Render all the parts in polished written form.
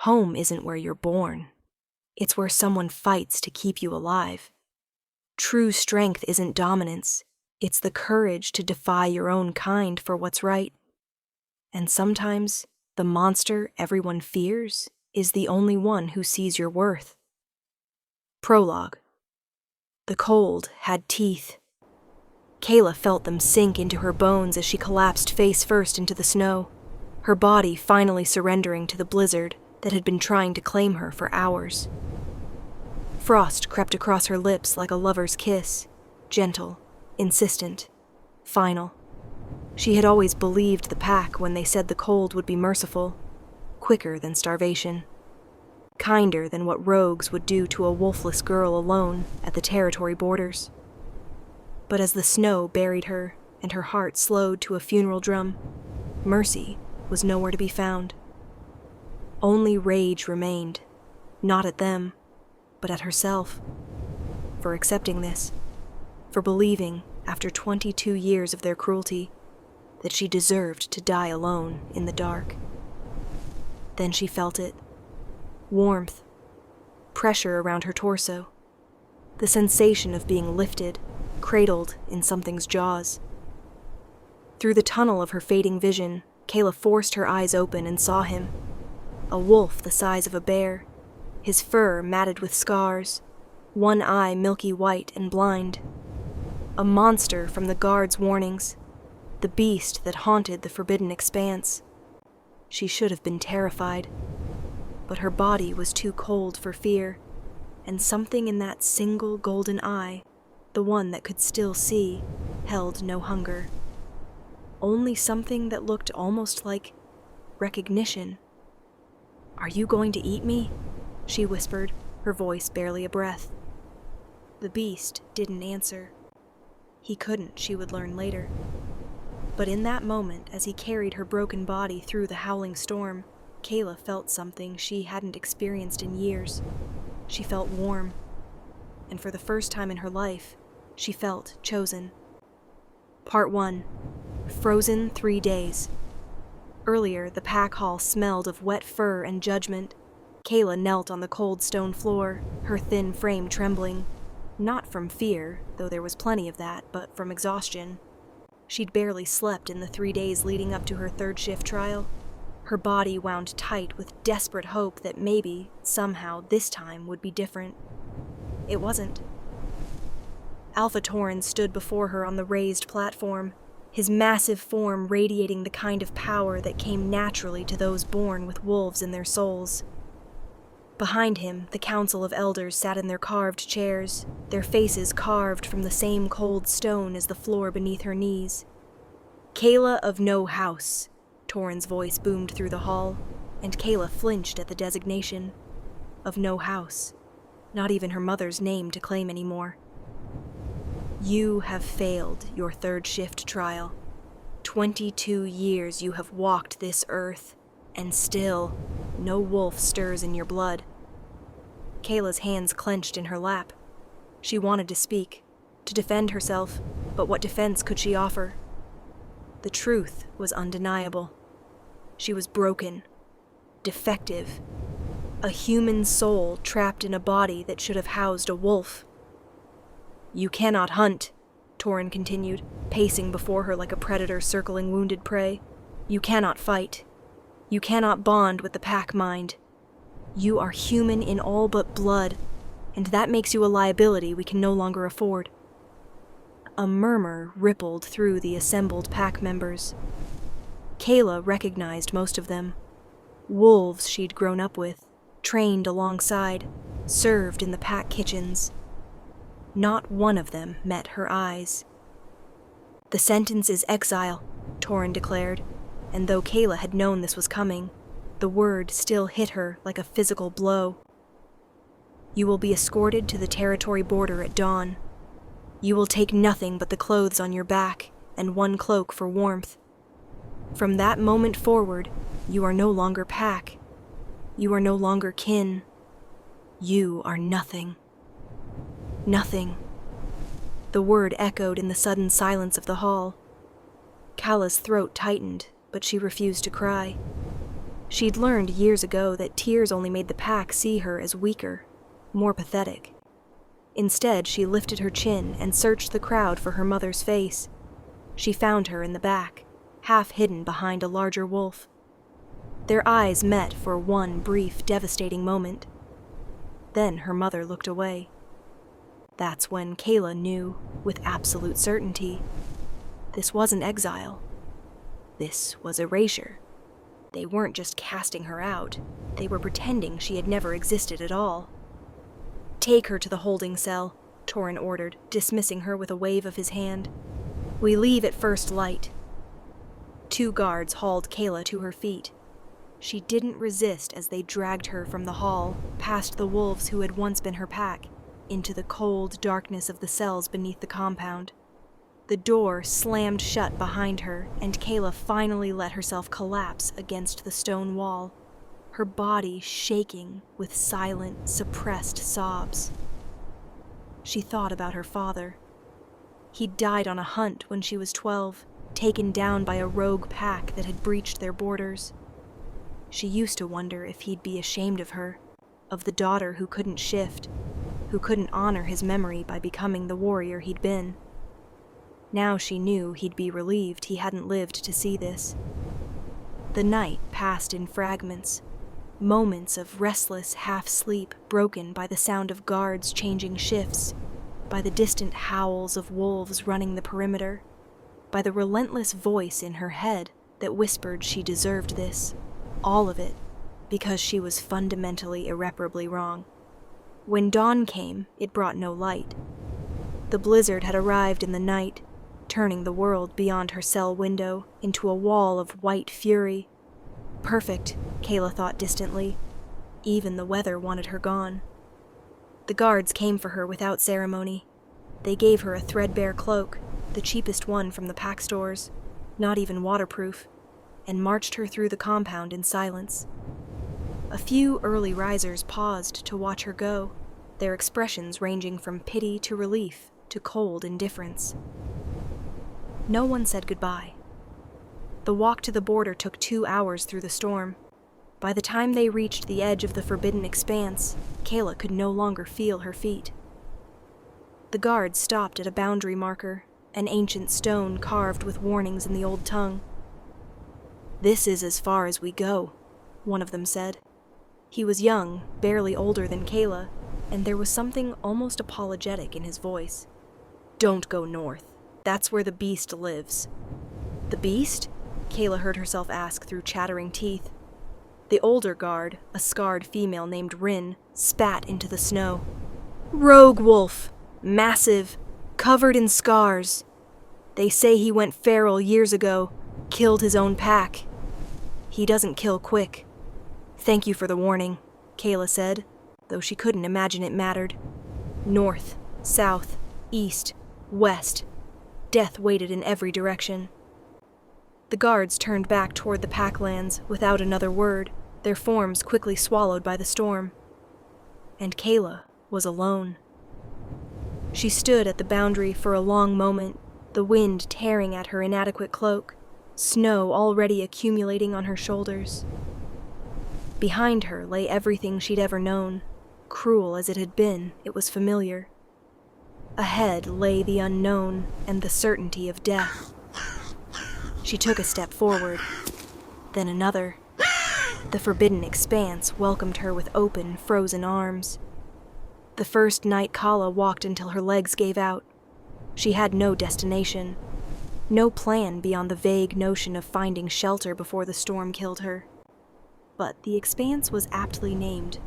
Home isn't where you're born. It's where someone fights to keep you alive. True strength isn't dominance. It's the courage to defy your own kind for what's right. And sometimes, the monster everyone fears is the only one who sees your worth. Prologue. The cold had teeth. Kayla felt them sink into her bones as she collapsed face first into the snow, her body finally surrendering to the blizzard that had been trying to claim her for hours. Frost crept across her lips like a lover's kiss, gentle, insistent, final. She had always believed the pack when they said the cold would be merciful, quicker than starvation, kinder than what rogues would do to a wolfless girl alone at the territory borders. But as the snow buried her and her heart slowed to a funeral drum, mercy was nowhere to be found. Only rage remained, not at them, but at herself, for accepting this, for believing, after 22 years of their cruelty, that she deserved to die alone in the dark. Then she felt it. Warmth, pressure around her torso, the sensation of being lifted, cradled in something's jaws. Through the tunnel of her fading vision, Kayla forced her eyes open and saw him, a wolf the size of a bear, his fur matted with scars, one eye milky white and blind. A monster from the guard's warnings, the beast that haunted the forbidden expanse. She should have been terrified, but her body was too cold for fear, and something in that single golden eye, the one that could still see, held no hunger. Only something that looked almost like recognition. "Are you going to eat me?" she whispered, her voice barely a breath. The beast didn't answer. He couldn't, she would learn later. But in that moment, as he carried her broken body through the howling storm, Kayla felt something she hadn't experienced in years. She felt warm. And for the first time in her life, she felt chosen. Part 1. Frozen 3 days. Earlier, the pack hall smelled of wet fur and judgment. Kayla knelt on the cold stone floor, her thin frame trembling. Not from fear, though there was plenty of that, but from exhaustion. She'd barely slept in the 3 days leading up to her third shift trial. Her body wound tight with desperate hope that maybe, somehow, this time would be different. It wasn't. Alpha Tauren stood before her on the raised platform, his massive form radiating the kind of power that came naturally to those born with wolves in their souls. Behind him, the Council of Elders sat in their carved chairs, their faces carved from the same cold stone as the floor beneath her knees. "Kayla of no house," Tauren's voice boomed through the hall, and Kayla flinched at the designation. Of no house. Not even her mother's name to claim anymore. "You have failed your third shift trial. 22 years you have walked this earth, and still, no wolf stirs in your blood." Kayla's hands clenched in her lap. She wanted to speak, to defend herself, but what defense could she offer? The truth was undeniable. She was broken, defective, a human soul trapped in a body that should have housed a wolf. "You cannot hunt," Tauren continued, pacing before her like a predator circling wounded prey. "You cannot fight. You cannot bond with the pack mind. You are human in all but blood, and that makes you a liability we can no longer afford." A murmur rippled through the assembled pack members. Kayla recognized most of them. Wolves she'd grown up with, trained alongside, served in the pack kitchens. Not one of them met her eyes. "The sentence is exile," Tauren declared, and though Kayla had known this was coming, the word still hit her like a physical blow. "You will be escorted to the territory border at dawn. You will take nothing but the clothes on your back and one cloak for warmth. From that moment forward, you are no longer pack. You are no longer kin. You are nothing. Nothing." The word echoed in the sudden silence of the hall. Kala's throat tightened, but she refused to cry. She'd learned years ago that tears only made the pack see her as weaker, more pathetic. Instead, she lifted her chin and searched the crowd for her mother's face. She found her in the back, half hidden behind a larger wolf. Their eyes met for one brief, devastating moment. Then her mother looked away. That's when Kayla knew, with absolute certainty, this wasn't exile. This was erasure. They weren't just casting her out, they were pretending she had never existed at all. "Take her to the holding cell," Torin ordered, dismissing her with a wave of his hand. "We leave at first light." 2 guards hauled Kayla to her feet. She didn't resist as they dragged her from the hall, past the wolves who had once been her pack, into the cold darkness of the cells beneath the compound. The door slammed shut behind her, and Kayla finally let herself collapse against the stone wall, her body shaking with silent, suppressed sobs. She thought about her father. He'd died on a hunt when she was 12, taken down by a rogue pack that had breached their borders. She used to wonder if he'd be ashamed of her, of the daughter who couldn't shift, who couldn't honor his memory by becoming the warrior he'd been. Now she knew he'd be relieved he hadn't lived to see this. The night passed in fragments, moments of restless half-sleep broken by the sound of guards changing shifts, by the distant howls of wolves running the perimeter, by the relentless voice in her head that whispered she deserved this, all of it, because she was fundamentally irreparably wrong. When dawn came, it brought no light. The blizzard had arrived in the night, turning the world beyond her cell window into a wall of white fury. Perfect, Kayla thought distantly. Even the weather wanted her gone. The guards came for her without ceremony. They gave her a threadbare cloak, the cheapest one from the pack stores, not even waterproof, and marched her through the compound in silence. A few early risers paused to watch her go, their expressions ranging from pity to relief to cold indifference. No one said goodbye. The walk to the border took 2 hours through the storm. By the time they reached the edge of the forbidden expanse, Kayla could no longer feel her feet. The guards stopped at a boundary marker, an ancient stone carved with warnings in the old tongue. "This is as far as we go," one of them said. He was young, barely older than Kayla, and there was something almost apologetic in his voice. "Don't go north. That's where the beast lives." "The beast?" Kayla heard herself ask through chattering teeth. The older guard, a scarred female named Rin, spat into the snow. "Rogue wolf! Massive! Covered in scars! They say he went feral years ago, killed his own pack. He doesn't kill quick." "Thank you for the warning," Kayla said, though she couldn't imagine it mattered. North, south, east, west. Death waited in every direction. The guards turned back toward the packlands without another word, their forms quickly swallowed by the storm. And Kayla was alone. She stood at the boundary for a long moment, the wind tearing at her inadequate cloak, snow already accumulating on her shoulders. Behind her lay everything she'd ever known. Cruel as it had been, it was familiar. Ahead lay the unknown and the certainty of death. She took a step forward, then another. The forbidden expanse welcomed her with open, frozen arms. The first night Kala walked until her legs gave out. She had no destination, no plan beyond the vague notion of finding shelter before the storm killed her. But the expanse was aptly named.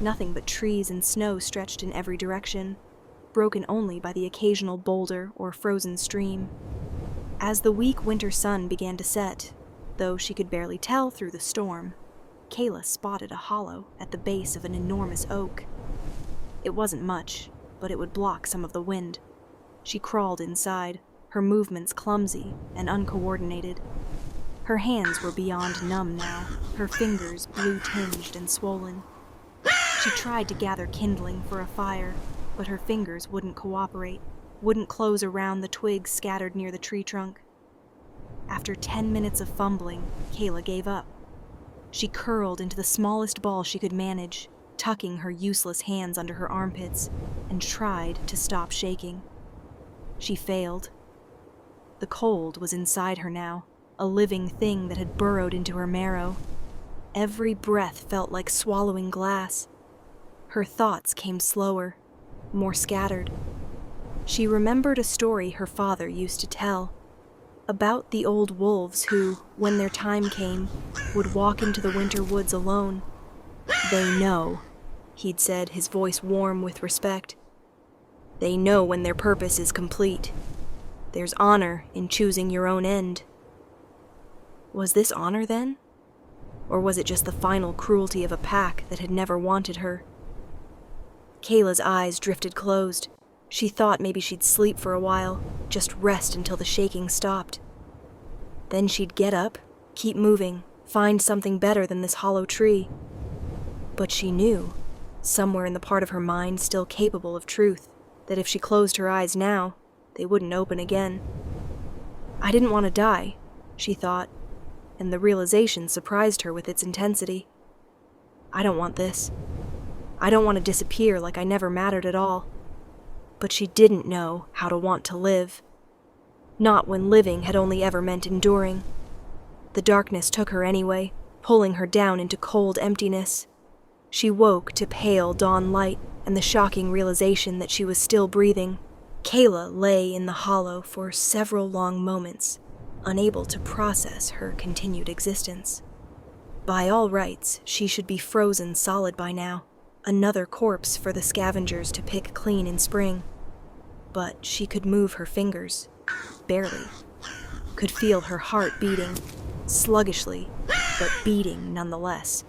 Nothing but trees and snow stretched in every direction, broken only by the occasional boulder or frozen stream. As the weak winter sun began to set, though she could barely tell through the storm, Kayla spotted a hollow at the base of an enormous oak. It wasn't much, but it would block some of the wind. She crawled inside, her movements clumsy and uncoordinated. Her hands were beyond numb now, her fingers blue-tinged and swollen. She tried to gather kindling for a fire, but her fingers wouldn't cooperate, wouldn't close around the twigs scattered near the tree trunk. After 10 minutes of fumbling, Kayla gave up. She curled into the smallest ball she could manage, tucking her useless hands under her armpits, and tried to stop shaking. She failed. The cold was inside her now, a living thing that had burrowed into her marrow. Every breath felt like swallowing glass. Her thoughts came slower, more scattered. She remembered a story her father used to tell, about the old wolves who, when their time came, would walk into the winter woods alone. "They know," he'd said, his voice warm with respect. "They know when their purpose is complete. There's honor in choosing your own end." Was this honor, then? Or was it just the final cruelty of a pack that had never wanted her? Kayla's eyes drifted closed. She thought maybe she'd sleep for a while, just rest until the shaking stopped. Then she'd get up, keep moving, find something better than this hollow tree. But she knew, somewhere in the part of her mind still capable of truth, that if she closed her eyes now, they wouldn't open again. I didn't want to die, she thought, and the realization surprised her with its intensity. I don't want this. I don't want to disappear like I never mattered at all. But she didn't know how to want to live. Not when living had only ever meant enduring. The darkness took her anyway, pulling her down into cold emptiness. She woke to pale dawn light and the shocking realization that she was still breathing. Kayla lay in the hollow for several long moments, unable to process her continued existence. By all rights, she should be frozen solid by now, another corpse for the scavengers to pick clean in spring. But she could move her fingers, barely. Could feel her heart beating, sluggishly, but beating nonetheless.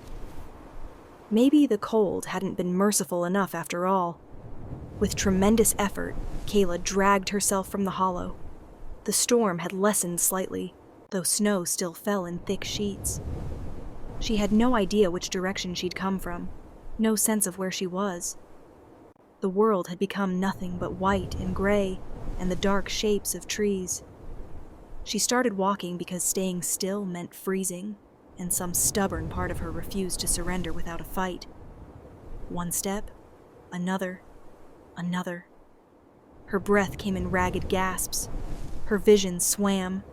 Maybe the cold hadn't been merciful enough after all. With tremendous effort, Kayla dragged herself from the hollow. The storm had lessened slightly, though snow still fell in thick sheets. She had no idea which direction she'd come from, no sense of where she was. The world had become nothing but white and gray and the dark shapes of trees. She started walking because staying still meant freezing, and some stubborn part of her refused to surrender without a fight. One step, another, another. Her breath came in ragged gasps. Her vision swam.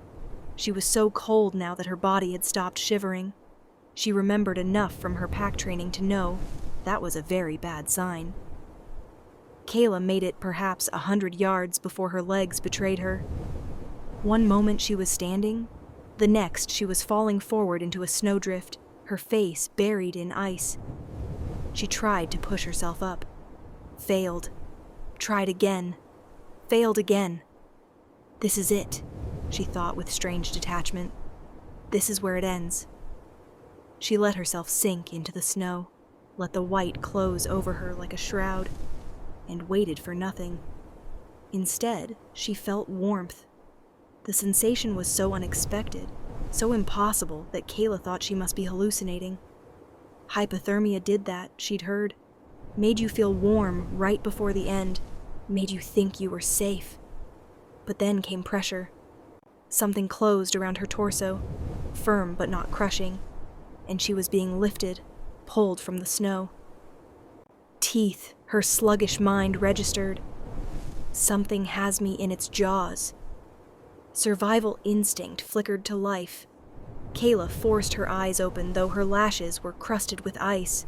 She was so cold now that her body had stopped shivering. She remembered enough from her pack training to know that was a very bad sign. Kayla made it perhaps 100 yards before her legs betrayed her. One moment she was standing, the next she was falling forward into a snowdrift, her face buried in ice. She tried to push herself up. Failed. Tried again. Failed again. This is it, she thought with strange detachment. This is where it ends. She let herself sink into the snow, let the white close over her like a shroud, and waited for nothing. Instead, she felt warmth. The sensation was so unexpected, so impossible that Kayla thought she must be hallucinating. Hypothermia did that, she'd heard. Made you feel warm right before the end, made you think you were safe. But then came pressure. Something closed around her torso, firm but not crushing, and she was being lifted, pulled from the snow. Teeth, her sluggish mind registered. Something has me in its jaws. Survival instinct flickered to life. Kayla forced her eyes open, though her lashes were crusted with ice.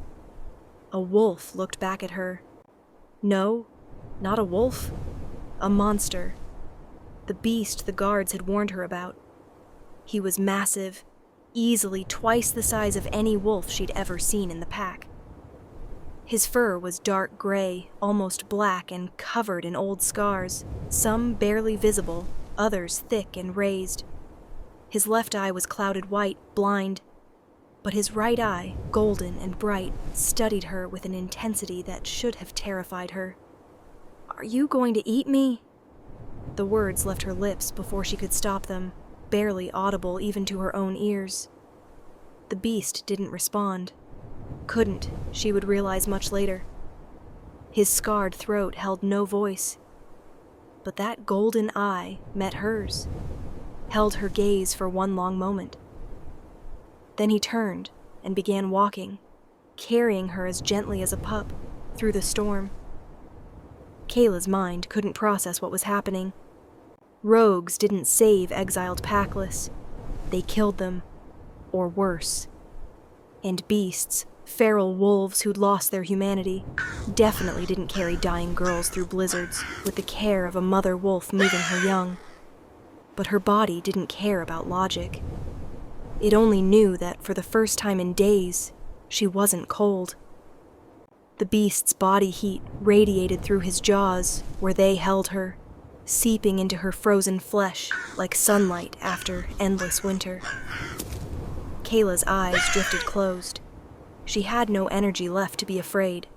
A wolf looked back at her. No, not a wolf. A monster. The beast the guards had warned her about. He was massive, easily twice the size of any wolf she'd ever seen in the pack. His fur was dark gray, almost black, and covered in old scars, some barely visible, others thick and raised. His left eye was clouded white, blind, but his right eye, golden and bright, studied her with an intensity that should have terrified her. "Are you going to eat me?" The words left her lips before she could stop them, barely audible even to her own ears. The beast didn't respond. Couldn't, she would realize much later. His scarred throat held no voice. But that golden eye met hers, held her gaze for one long moment. Then he turned, and began walking, carrying her as gently as a pup through the storm. Kayla's mind couldn't process what was happening. Rogues didn't save exiled Packless. They killed them, or worse. And beasts, feral wolves who'd lost their humanity, definitely didn't carry dying girls through blizzards with the care of a mother wolf moving her young. But her body didn't care about logic. It only knew that for the first time in days, she wasn't cold. The beast's body heat radiated through his jaws where they held her, seeping into her frozen flesh like sunlight after endless winter. Kayla's eyes drifted closed. She had no energy left to be afraid,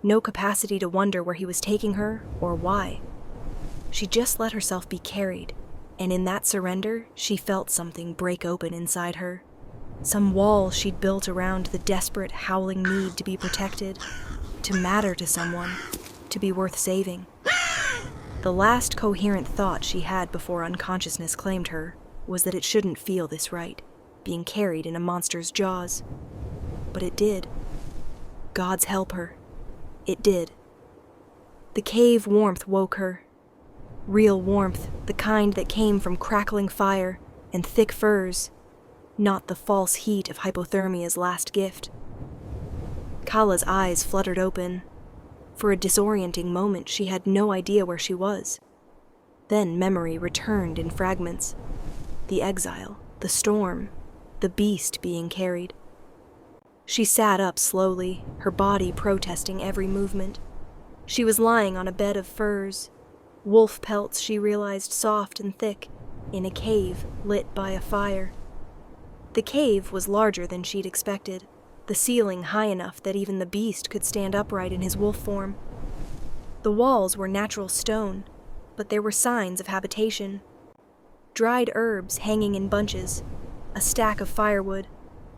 no capacity to wonder where he was taking her or why. She just let herself be carried, and in that surrender, she felt something break open inside her. Some wall she'd built around the desperate, howling need to be protected, to matter to someone, to be worth saving. The last coherent thought she had before unconsciousness claimed her was that it shouldn't feel this right, being carried in a monster's jaws. But it did. Gods help her. It did. The cave warmth woke her. Real warmth, the kind that came from crackling fire and thick furs, not the false heat of hypothermia's last gift. Kala's eyes fluttered open. For a disorienting moment, she had no idea where she was. Then memory returned in fragments. The exile, the storm, the beast being carried. She sat up slowly, her body protesting every movement. She was lying on a bed of furs, wolf pelts she realized soft and thick, in a cave lit by a fire. The cave was larger than she'd expected, the ceiling high enough that even the beast could stand upright in his wolf form. The walls were natural stone, but there were signs of habitation. Dried herbs hanging in bunches, a stack of firewood,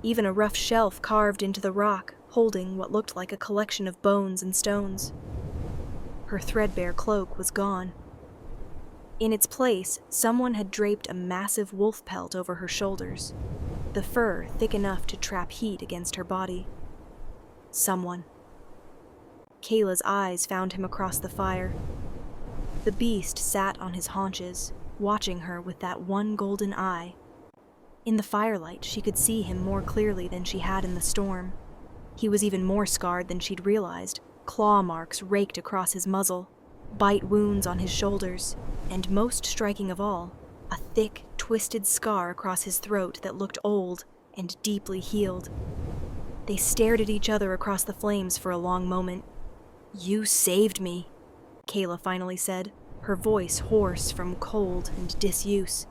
even a rough shelf carved into the rock holding what looked like a collection of bones and stones. Her threadbare cloak was gone. In its place, someone had draped a massive wolf pelt over her shoulders, the fur thick enough to trap heat against her body. Someone. Kayla's eyes found him across the fire. The beast sat on his haunches, watching her with that one golden eye. In the firelight, she could see him more clearly than she had in the storm. He was even more scarred than she'd realized, claw marks raked across his muzzle, bite wounds on his shoulders, and most striking of all, a thick, twisted scar across his throat that looked old and deeply healed. They stared at each other across the flames for a long moment. "You saved me," Kayla finally said, her voice hoarse from cold and disuse.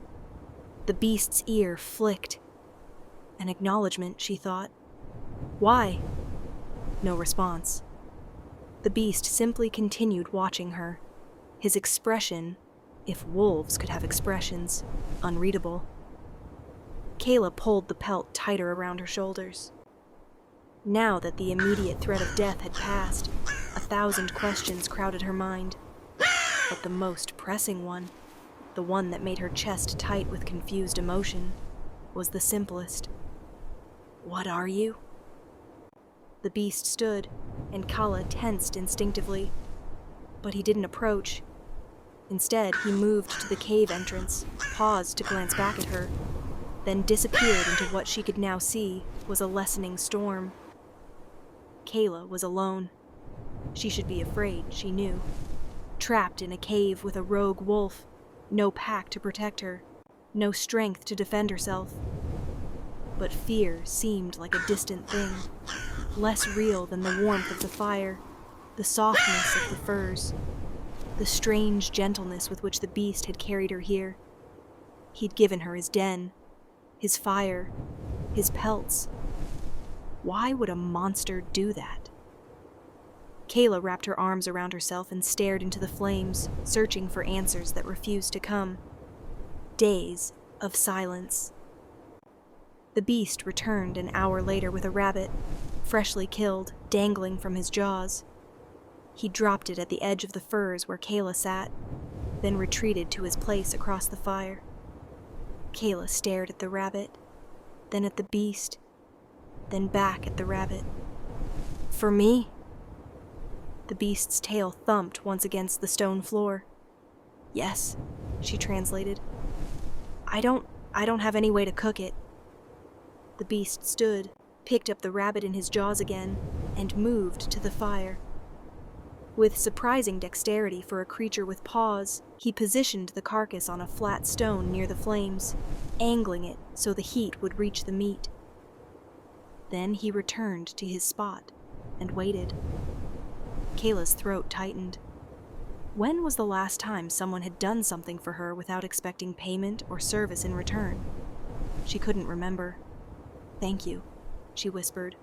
The beast's ear flicked. An acknowledgement, she thought. Why? No response. The beast simply continued watching her, his expression, if wolves could have expressions, unreadable. Kayla pulled the pelt tighter around her shoulders. Now that the immediate threat of death had passed, 1,000 questions crowded her mind. But the most pressing one, the one that made her chest tight with confused emotion, was the simplest. What are you? The beast stood, and Kala tensed instinctively. But he didn't approach. Instead, he moved to the cave entrance, paused to glance back at her, then disappeared into what she could now see was a lessening storm. Kayla was alone. She should be afraid, she knew. Trapped in a cave with a rogue wolf, no pack to protect her, no strength to defend herself. But fear seemed like a distant thing, less real than the warmth of the fire, the softness of the furs, the strange gentleness with which the beast had carried her here. He'd given her his den, his fire, his pelts. Why would a monster do that? Kayla wrapped her arms around herself and stared into the flames, searching for answers that refused to come. Days of silence. The beast returned an hour later with a rabbit, freshly killed, dangling from his jaws. He dropped it at the edge of the furs where Kayla sat, then retreated to his place across the fire. Kayla stared at the rabbit, then at the beast. then back at the rabbit. "For me?" The beast's tail thumped once against the stone floor. "Yes," she translated. I don't have any way to cook it." The beast stood, picked up the rabbit in his jaws again, and moved to the fire. With surprising dexterity for a creature with paws, he positioned the carcass on a flat stone near the flames, angling it so the heat would reach the meat. Then he returned to his spot and waited. Kayla's throat tightened. When was the last time someone had done something for her without expecting payment or service in return? She couldn't remember. "Thank you," she whispered.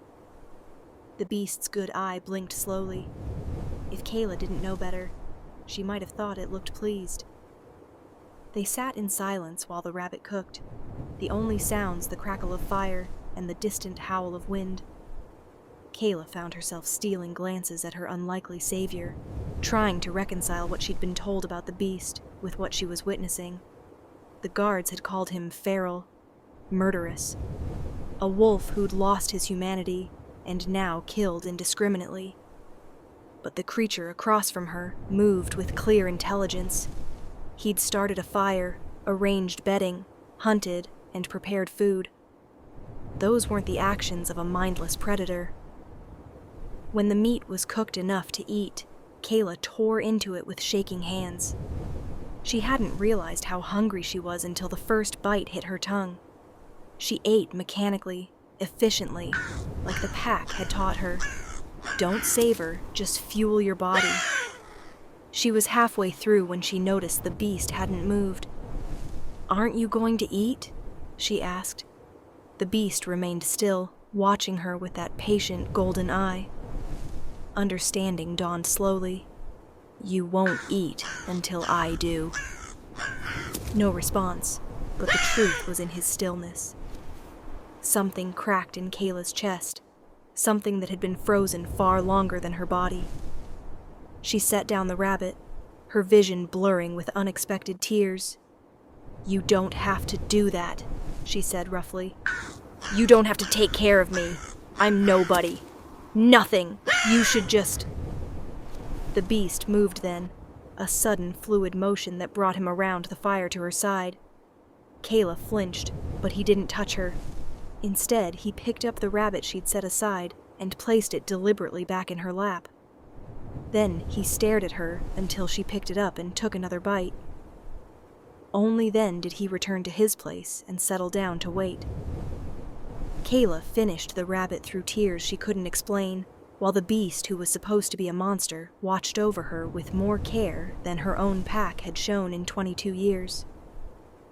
The beast's good eye blinked slowly. If Kayla didn't know better, she might have thought it looked pleased. They sat in silence while the rabbit cooked, the only sounds the crackle of fire and the distant howl of wind. Kayla found herself stealing glances at her unlikely savior, trying to reconcile what she'd been told about the beast with what she was witnessing. The guards had called him feral, murderous, a wolf who'd lost his humanity and now killed indiscriminately. But the creature across from her moved with clear intelligence. He'd started a fire, arranged bedding, hunted, and prepared food. Those weren't the actions of a mindless predator. When the meat was cooked enough to eat, Kayla tore into it with shaking hands. She hadn't realized how hungry she was until the first bite hit her tongue. She ate mechanically, efficiently, like the pack had taught her. Don't savor, just fuel your body. She was halfway through when she noticed the beast hadn't moved. "Aren't you going to eat?" she asked. The beast remained still, watching her with that patient golden eye. Understanding dawned slowly. "You won't eat until I do." No response, but the truth was in his stillness. Something cracked in Kayla's chest, something that had been frozen far longer than her body. She set down the rabbit, her vision blurring with unexpected tears. "You don't have to do that," she said roughly. "You don't have to take care of me. I'm nobody. Nothing. You should just..." The beast moved then, a sudden fluid motion that brought him around the fire to her side. Kayla flinched, but he didn't touch her. Instead, he picked up the rabbit she'd set aside and placed it deliberately back in her lap. Then he stared at her until she picked it up and took another bite. Only then did he return to his place and settle down to wait. Kayla finished the rabbit through tears she couldn't explain, while the beast, who was supposed to be a monster, watched over her with more care than her own pack had shown in 22 years.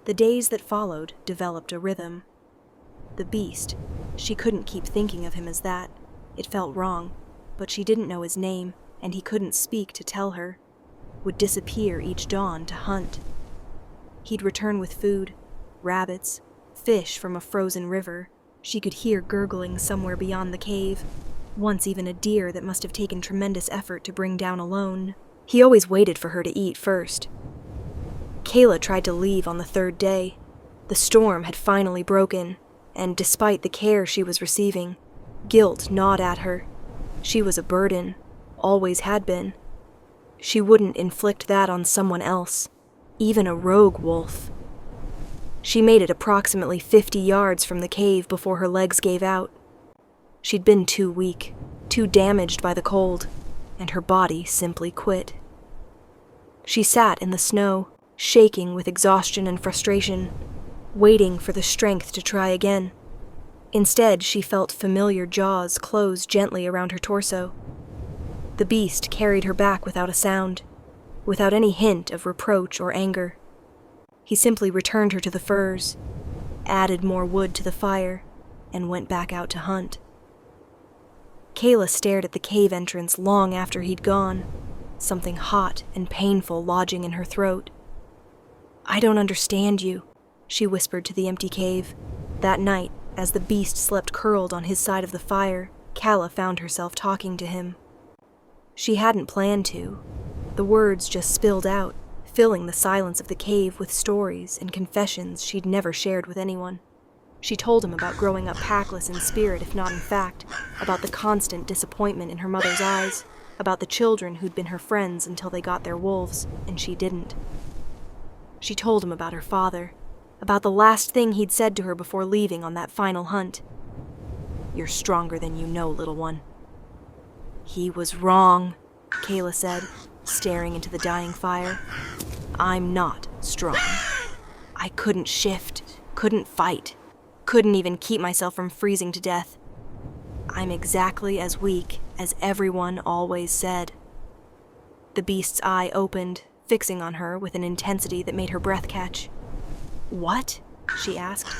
The days that followed developed a rhythm. The beast, she couldn't keep thinking of him as that. It felt wrong, but she didn't know his name, and he couldn't speak to tell her, would disappear each dawn to hunt. He'd return with food, rabbits, fish from a frozen river. She could hear gurgling somewhere beyond the cave, once even a deer that must have taken tremendous effort to bring down alone. He always waited for her to eat first. Kayla tried to leave on the third day. The storm had finally broken, and despite the care she was receiving, guilt gnawed at her. She was a burden, always had been. She wouldn't inflict that on someone else, even a rogue wolf. She made it approximately 50 yards from the cave before her legs gave out. She'd been too weak, too damaged by the cold, and her body simply quit. She sat in the snow, shaking with exhaustion and frustration, waiting for the strength to try again. Instead, she felt familiar jaws close gently around her torso. The beast carried her back without a sound, without any hint of reproach or anger. He simply returned her to the furs, added more wood to the fire, and went back out to hunt. Kayla stared at the cave entrance long after he'd gone, something hot and painful lodging in her throat. "I don't understand you," she whispered to the empty cave. That night, as the beast slept curled on his side of the fire, Kayla found herself talking to him. She hadn't planned to. The words just spilled out, filling the silence of the cave with stories and confessions she'd never shared with anyone. She told him about growing up packless in spirit, if not in fact, about the constant disappointment in her mother's eyes, about the children who'd been her friends until they got their wolves, and she didn't. She told him about her father, about the last thing he'd said to her before leaving on that final hunt. "You're stronger than you know, little one." "He was wrong," Kayla said, staring into the dying fire. "I'm not strong. I couldn't shift, couldn't fight, couldn't even keep myself from freezing to death. I'm exactly as weak as everyone always said." The beast's eye opened, fixing on her with an intensity that made her breath catch. "What?" she asked.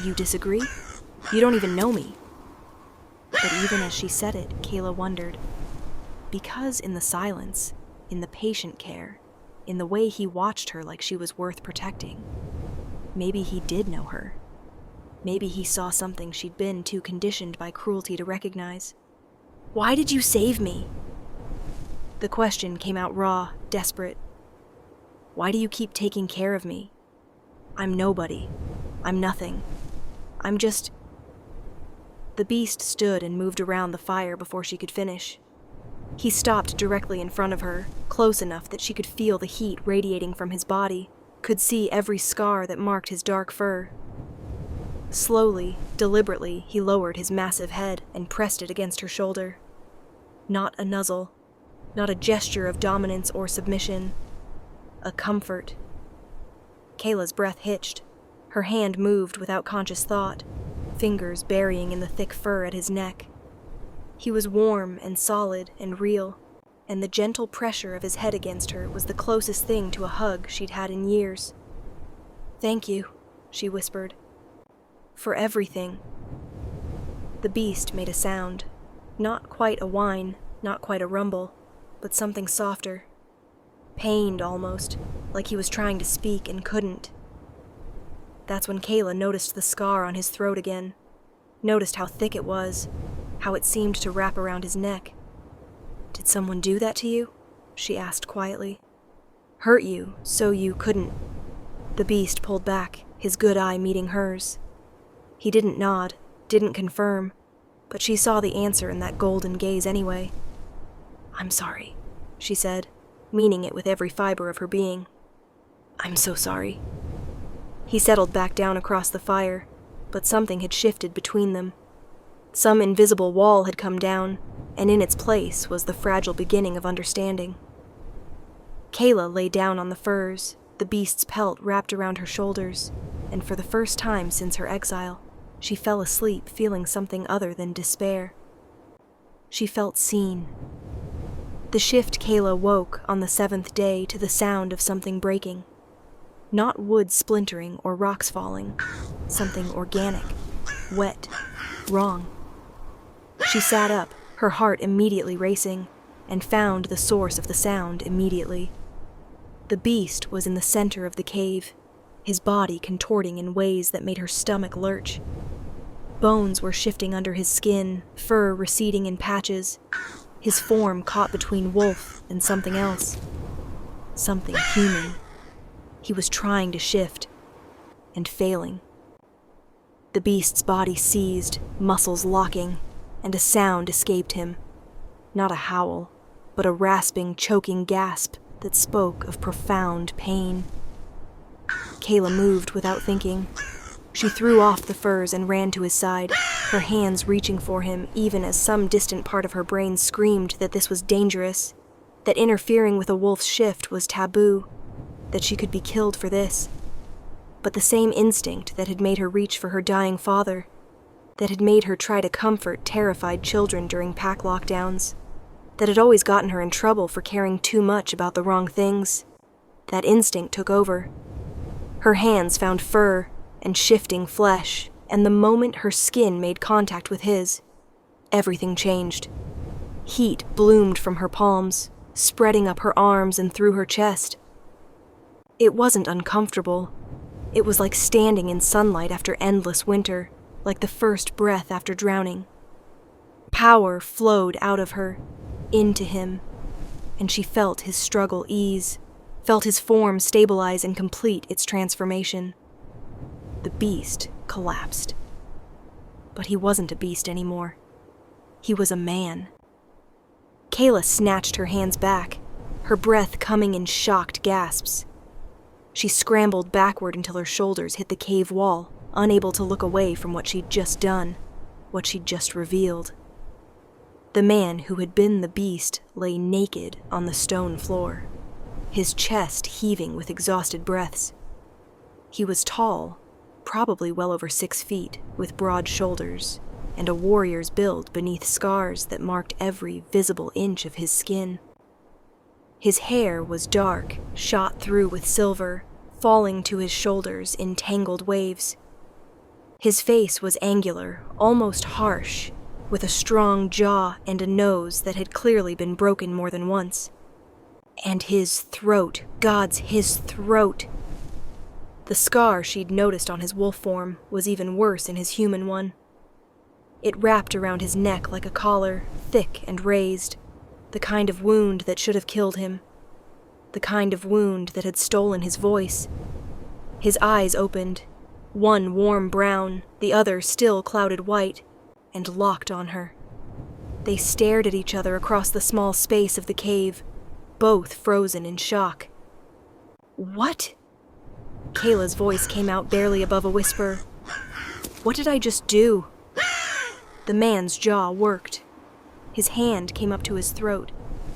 "You disagree? You don't even know me." But even as she said it, Kayla wondered. Because in the silence, in the patient care, in the way he watched her like she was worth protecting, maybe he did know her. Maybe he saw something she'd been too conditioned by cruelty to recognize. "Why did you save me?" The question came out raw, desperate. "Why do you keep taking care of me? I'm nobody. I'm nothing. I'm just..." The beast stood and moved around the fire before she could finish. He stopped directly in front of her, close enough that she could feel the heat radiating from his body, could see every scar that marked his dark fur. Slowly, deliberately, he lowered his massive head and pressed it against her shoulder. Not a nuzzle, not a gesture of dominance or submission. A comfort. Kayla's breath hitched. Her hand moved without conscious thought, fingers burying in the thick fur at his neck. He was warm and solid and real, and the gentle pressure of his head against her was the closest thing to a hug she'd had in years. "Thank you," she whispered. "For everything." The beast made a sound. Not quite a whine, not quite a rumble, but something softer. Pained almost, like he was trying to speak and couldn't. That's when Kayla noticed the scar on his throat again, noticed how thick it was, how it seemed to wrap around his neck. "Did someone do that to you?" she asked quietly. "Hurt you, so you couldn't..." The beast pulled back, his good eye meeting hers. He didn't nod, didn't confirm, but she saw the answer in that golden gaze anyway. "I'm sorry," she said, meaning it with every fiber of her being. "I'm so sorry." He settled back down across the fire, but something had shifted between them. Some invisible wall had come down, and in its place was the fragile beginning of understanding. Kayla lay down on the furs, the beast's pelt wrapped around her shoulders, and for the first time since her exile, she fell asleep feeling something other than despair. She felt seen. The shift Kayla woke on the 7th day to the sound of something breaking. Not wood splintering or rocks falling, something organic, wet, wrong. She sat up, her heart immediately racing, and found the source of the sound immediately. The beast was in the center of the cave, his body contorting in ways that made her stomach lurch. Bones were shifting under his skin, fur receding in patches, his form caught between wolf and something else. Something human. He was trying to shift, and failing. The beast's body seized, muscles locking, and a sound escaped him. Not a howl, but a rasping, choking gasp that spoke of profound pain. Kayla moved without thinking. She threw off the furs and ran to his side, her hands reaching for him even as some distant part of her brain screamed that this was dangerous, that interfering with a wolf's shift was taboo, that she could be killed for this. But the same instinct that had made her reach for her dying father, that had made her try to comfort terrified children during pack lockdowns, that had always gotten her in trouble for caring too much about the wrong things, that instinct took over. Her hands found fur and shifting flesh, and the moment her skin made contact with his, everything changed. Heat bloomed from her palms, spreading up her arms and through her chest. It wasn't uncomfortable. It was like standing in sunlight after endless winter, like the first breath after drowning. Power flowed out of her, into him, and she felt his struggle ease, felt his form stabilize and complete its transformation. The beast collapsed. But he wasn't a beast anymore. He was a man. Kayla snatched her hands back, her breath coming in shocked gasps. She scrambled backward until her shoulders hit the cave wall, unable to look away from what she'd just done, what she'd just revealed. The man who had been the beast lay naked on the stone floor, his chest heaving with exhausted breaths. He was tall, probably well over 6 feet, with broad shoulders, and a warrior's build beneath scars that marked every visible inch of his skin. His hair was dark, shot through with silver, falling to his shoulders in tangled waves. His face was angular, almost harsh, with a strong jaw and a nose that had clearly been broken more than once. And his throat, his throat! The scar she'd noticed on his wolf form was even worse in his human one. It wrapped around his neck like a collar, thick and raised, the kind of wound that should have killed him, the kind of wound that had stolen his voice. His eyes opened, one warm brown, the other still clouded white, and locked on her. They stared at each other across the small space of the cave, both frozen in shock. "What?" Kayla's voice came out barely above a whisper. "What did I just do?" The man's jaw worked. His hand came up to his throat,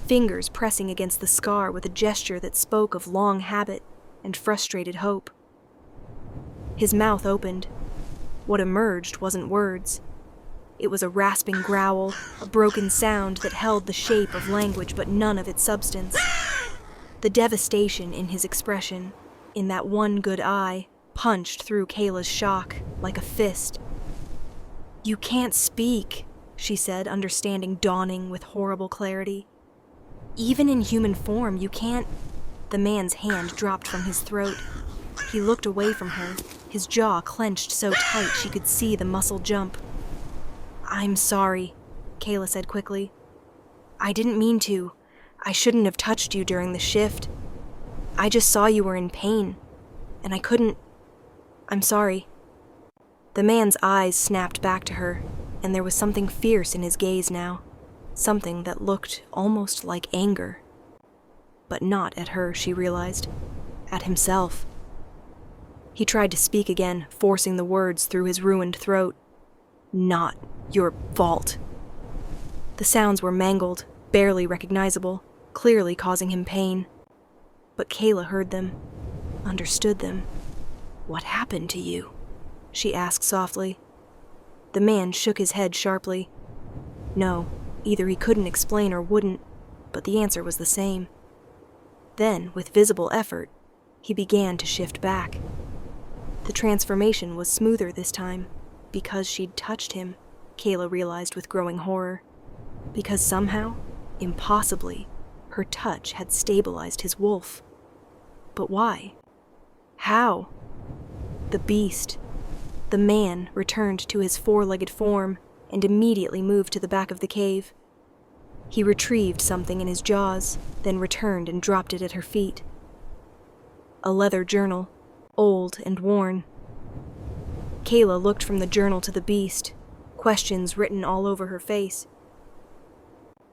fingers pressing against the scar with a gesture that spoke of long habit and frustrated hope. His mouth opened. What emerged wasn't words. It was a rasping growl, a broken sound that held the shape of language but none of its substance. The devastation in his expression, in that one good eye, punched through Kayla's shock like a fist. "You can't speak," she said, understanding dawning with horrible clarity. "Even in human form, you can't—" The man's hand dropped from his throat. He looked away from her, his jaw clenched so tight she could see the muscle jump. "I'm sorry," Kayla said quickly. "I didn't mean to. I shouldn't have touched you during the shift. I just saw you were in pain, and I couldn't. I'm sorry." The man's eyes snapped back to her, and there was something fierce in his gaze now, something that looked almost like anger. But not at her, she realized. At himself. He tried to speak again, forcing the words through his ruined throat. "Not your fault." The sounds were mangled, barely recognizable, clearly causing him pain. But Kayla heard them, understood them. "What happened to you?" she asked softly. The man shook his head sharply. No, either he couldn't explain or wouldn't, but the answer was the same. Then, with visible effort, he began to shift back. The transformation was smoother this time, because she'd touched him, Kayla realized with growing horror. Because somehow, impossibly, her touch had stabilized his wolf. But why? How? The beast, the man, returned to his four-legged form and immediately moved to the back of the cave. He retrieved something in his jaws, then returned and dropped it at her feet. A leather journal, old and worn. Kayla looked from the journal to the beast, questions written all over her face.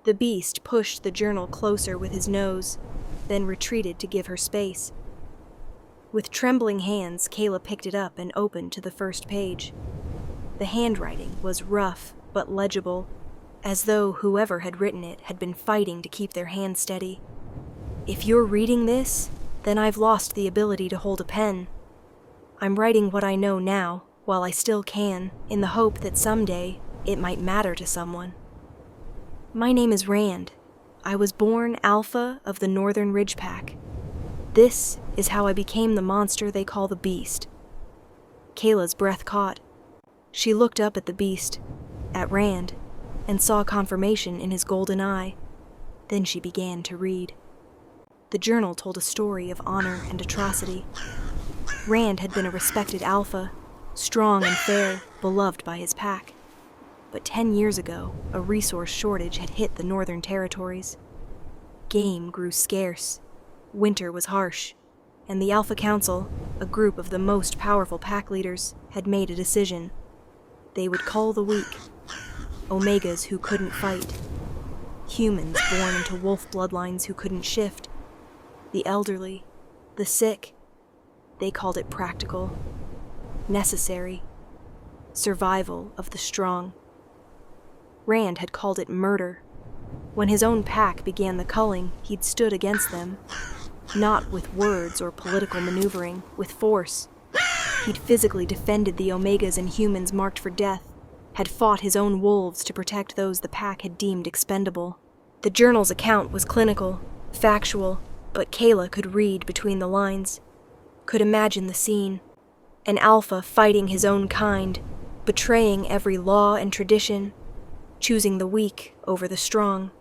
The beast pushed the journal closer with his nose, then retreated to give her space. With trembling hands, Kayla picked it up and opened to the first page. The handwriting was rough but legible, as though whoever had written it had been fighting to keep their hand steady. "If you're reading this, then I've lost the ability to hold a pen. I'm writing what I know now, while I still can, in the hope that someday it might matter to someone. My name is Rand. I was born Alpha of the Northern Ridge Pack. This is how I became the monster they call the Beast." Kayla's breath caught. She looked up at the beast, at Rand, and saw confirmation in his golden eye. Then she began to read. The journal told a story of honor and atrocity. Rand had been a respected alpha, strong and fair, beloved by his pack. But 10 years ago, a resource shortage had hit the Northern Territories. Game grew scarce. Winter was harsh, and the Alpha Council, a group of the most powerful pack leaders, had made a decision. They would cull the weak, omegas who couldn't fight, humans born into wolf bloodlines who couldn't shift, the elderly, the sick. They called it practical, necessary, survival of the strong. Rand had called it murder. When his own pack began the culling, he'd stood against them, not with words or political maneuvering, with force. He'd physically defended the omegas and humans marked for death, had fought his own wolves to protect those the pack had deemed expendable. The journal's account was clinical, factual, but Kayla could read between the lines, could imagine the scene. An alpha fighting his own kind, betraying every law and tradition, choosing the weak over the strong.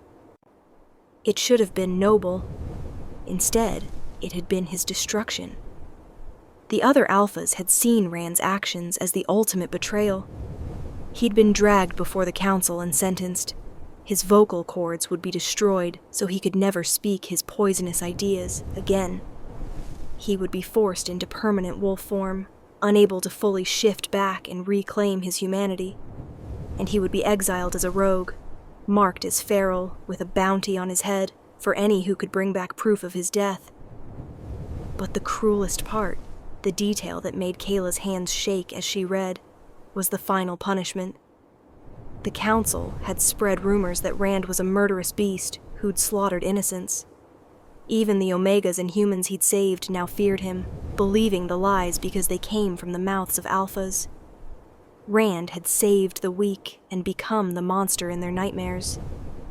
It should have been noble. Instead, it had been his destruction. The other alphas had seen Rand's actions as the ultimate betrayal. He'd been dragged before the council and sentenced. His vocal cords would be destroyed so he could never speak his poisonous ideas again. He would be forced into permanent wolf form, unable to fully shift back and reclaim his humanity. And he would be exiled as a rogue, marked as feral, with a bounty on his head for any who could bring back proof of his death. But the cruelest part, the detail that made Kayla's hands shake as she read, was the final punishment. The council had spread rumors that Rand was a murderous beast who'd slaughtered innocents. Even the omegas and humans he'd saved now feared him, believing the lies because they came from the mouths of alphas. Rand had saved the weak and become the monster in their nightmares.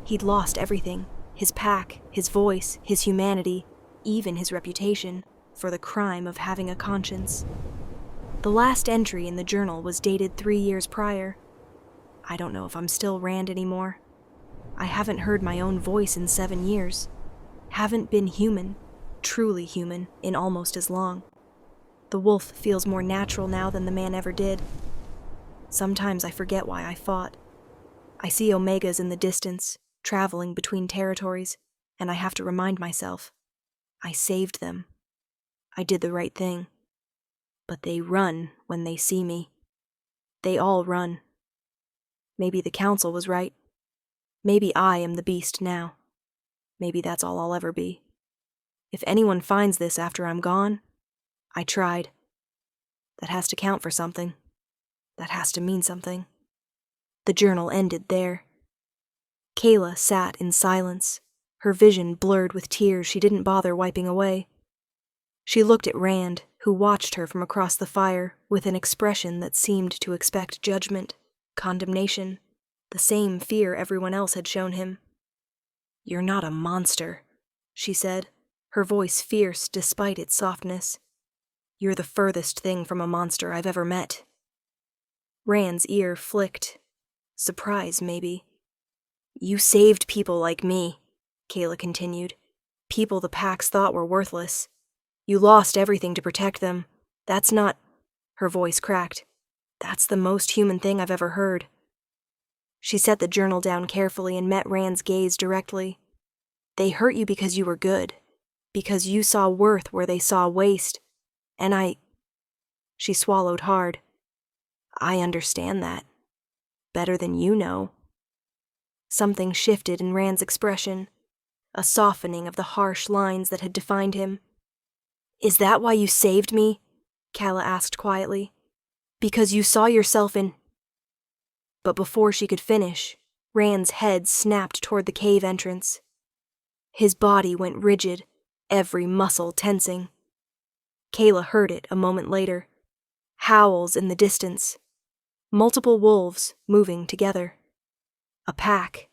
He'd lost everything, his pack, his voice, his humanity, even his reputation, for the crime of having a conscience. The last entry in the journal was dated 3 years prior. I don't know if I'm still Rand anymore. I haven't heard my own voice in 7 years. Haven't been human, truly human, in almost as long. The wolf feels more natural now than the man ever did. Sometimes I forget why I fought. I see omegas in the distance, traveling between territories, and I have to remind myself, I saved them. I did the right thing. But they run when they see me. They all run. Maybe the council was right. Maybe I am the beast now. Maybe that's all I'll ever be. If anyone finds this after I'm gone, I tried. That has to count for something. That has to mean something. The journal ended there. Kayla sat in silence, her vision blurred with tears she didn't bother wiping away. She looked at Rand, who watched her from across the fire with an expression that seemed to expect judgment, condemnation, the same fear everyone else had shown him. "You're not a monster," she said, her voice fierce despite its softness. "You're the furthest thing from a monster I've ever met." Rand's ear flicked. Surprise, maybe. "You saved people like me," Kayla continued. "People the packs thought were worthless. You lost everything to protect them. That's not—" Her voice cracked. "That's the most human thing I've ever heard." She set the journal down carefully and met Rand's gaze directly. "They hurt you because you were good. Because you saw worth where they saw waste. And She swallowed hard. "I understand that. Better than you know." Something shifted in Rand's expression, a softening of the harsh lines that had defined him. "Is that why you saved me?" Kayla asked quietly. "Because you saw yourself in—" But before she could finish, Rand's head snapped toward the cave entrance. His body went rigid, every muscle tensing. Kayla heard it a moment later. Howls in the distance. Multiple wolves moving together. A pack.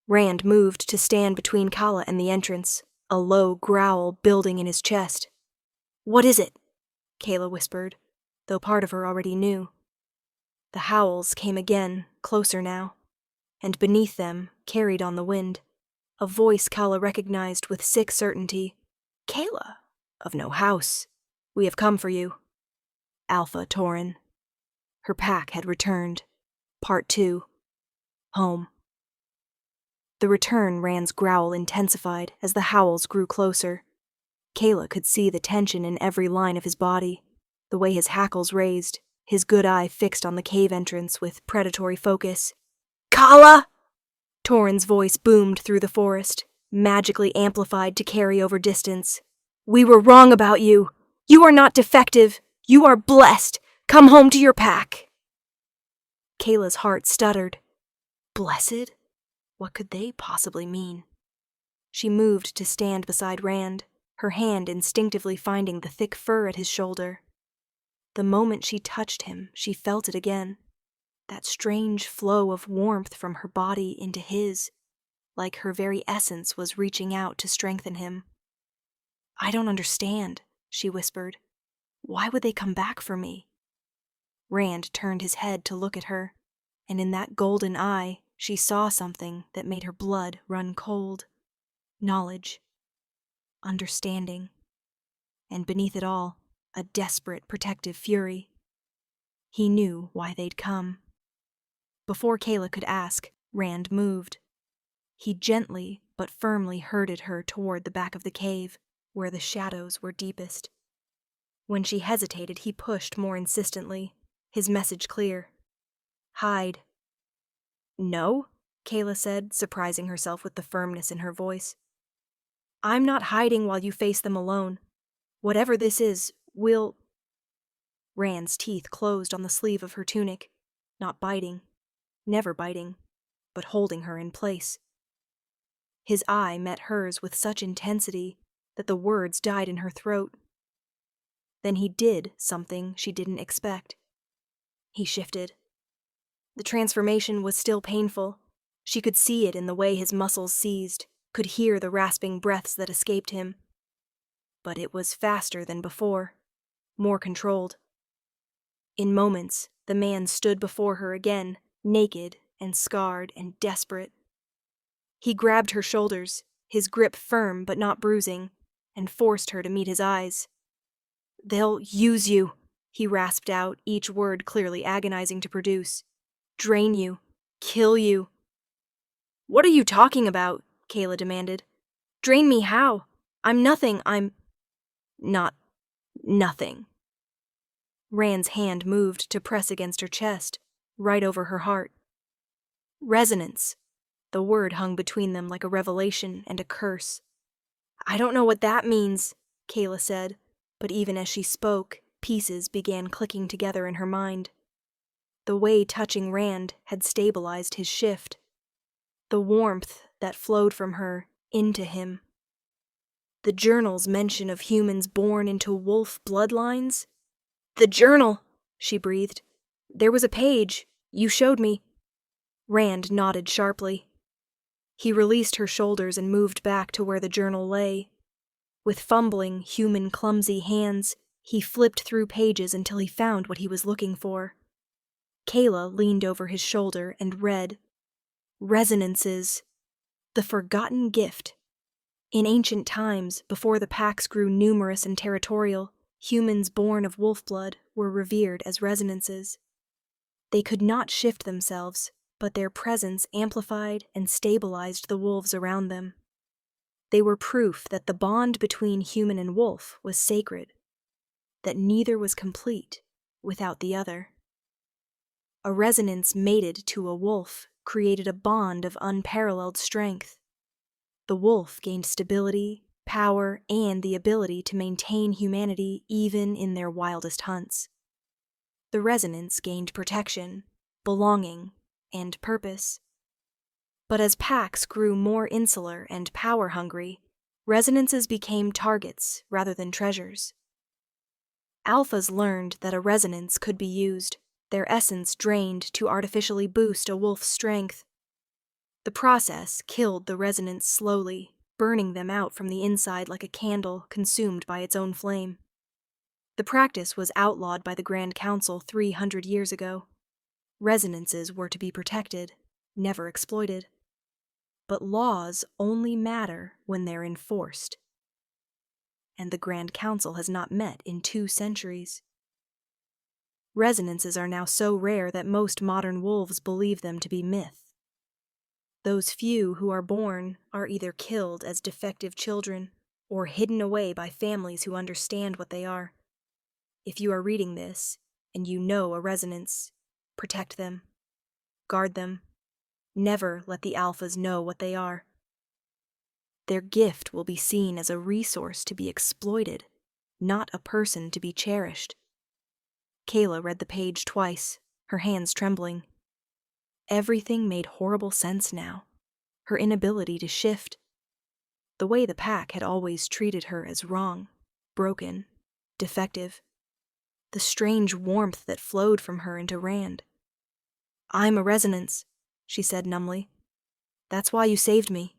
Rand moved to stand between Kala and the entrance, a low growl building in his chest. "What is it?" Kayla whispered, though part of her already knew. The howls came again, closer now, and beneath them, carried on the wind, a voice Kala recognized with sick certainty. "Kayla, of no house. We have come for you." Alpha Tauren. Her pack had returned. Part 2. Home. The return Rand's growl intensified as the howls grew closer. Kayla could see the tension in every line of his body, the way his hackles raised, his good eye fixed on the cave entrance with predatory focus. "Kala!" Torin's voice boomed through the forest, magically amplified to carry over distance. "We were wrong about you. You are not defective. You are blessed. Come home to your pack." Kayla's heart stuttered. Blessed? What could they possibly mean? She moved to stand beside Rand, her hand instinctively finding the thick fur at his shoulder. The moment she touched him, she felt it again. That strange flow of warmth from her body into his, like her very essence was reaching out to strengthen him. "I don't understand," she whispered. "Why would they come back for me?" Rand turned his head to look at her, and in that golden eye, she saw something that made her blood run cold. Knowledge. Understanding. And beneath it all, a desperate protective fury. He knew why they'd come. Before Kayla could ask, Rand moved. He gently but firmly herded her toward the back of the cave, where the shadows were deepest. When she hesitated, he pushed more insistently, his message clear. "Hide." "No," Kayla said, surprising herself with the firmness in her voice. "I'm not hiding while you face them alone. Whatever this is, we'll—" Rand's teeth closed on the sleeve of her tunic, not biting, never biting, but holding her in place. His eye met hers with such intensity that the words died in her throat. Then he did something she didn't expect. He shifted. The transformation was still painful. She could see it in the way his muscles seized, could hear the rasping breaths that escaped him. But it was faster than before, more controlled. In moments, the man stood before her again, naked and scarred and desperate. He grabbed her shoulders, his grip firm but not bruising, and forced her to meet his eyes. "They'll use you," he rasped out, each word clearly agonizing to produce. "Drain you. Kill you." "What are you talking about?" Kayla demanded. "Drain me how? I'm nothing, I'm—" "Not nothing." Rand's hand moved to press against her chest, right over her heart. "Resonance." The word hung between them like a revelation and a curse. "I don't know what that means," Kayla said, but even as she spoke, pieces began clicking together in her mind. The way touching Rand had stabilized his shift. The warmth that flowed from her into him. The journal's mention of humans born into wolf bloodlines? "The journal," she breathed. "There was a page. You showed me." Rand nodded sharply. He released her shoulders and moved back to where the journal lay. With fumbling, human clumsy hands, he flipped through pages until he found what he was looking for. Kayla leaned over his shoulder and read, "Resonances. The forgotten gift." In ancient times, before the packs grew numerous and territorial, humans born of wolf blood were revered as resonances. They could not shift themselves, but their presence amplified and stabilized the wolves around them. They were proof that the bond between human and wolf was sacred, that neither was complete without the other. A resonance mated to a wolf created a bond of unparalleled strength. The wolf gained stability, power, and the ability to maintain humanity even in their wildest hunts. The resonance gained protection, belonging, and purpose. But as packs grew more insular and power-hungry, resonances became targets rather than treasures. Alphas learned that a resonance could be used, their essence drained to artificially boost a wolf's strength. The process killed the resonance slowly, burning them out from the inside like a candle consumed by its own flame. The practice was outlawed by the Grand Council 300 years ago. Resonances were to be protected, never exploited. But laws only matter when they're enforced. And the Grand Council has not met in 2 centuries. Resonances are now so rare that most modern wolves believe them to be myth. Those few who are born are either killed as defective children or hidden away by families who understand what they are. If you are reading this, and you know a resonance. Protect them. Guard them. Never let the alphas know what they are. Their gift will be seen as a resource to be exploited, not a person to be cherished. Kayla read the page twice, her hands trembling. Everything made horrible sense now. Her inability to shift. The way the pack had always treated her as wrong, broken, defective. The strange warmth that flowed from her into Rand. "I'm a resonance," she said numbly. "That's why you saved me.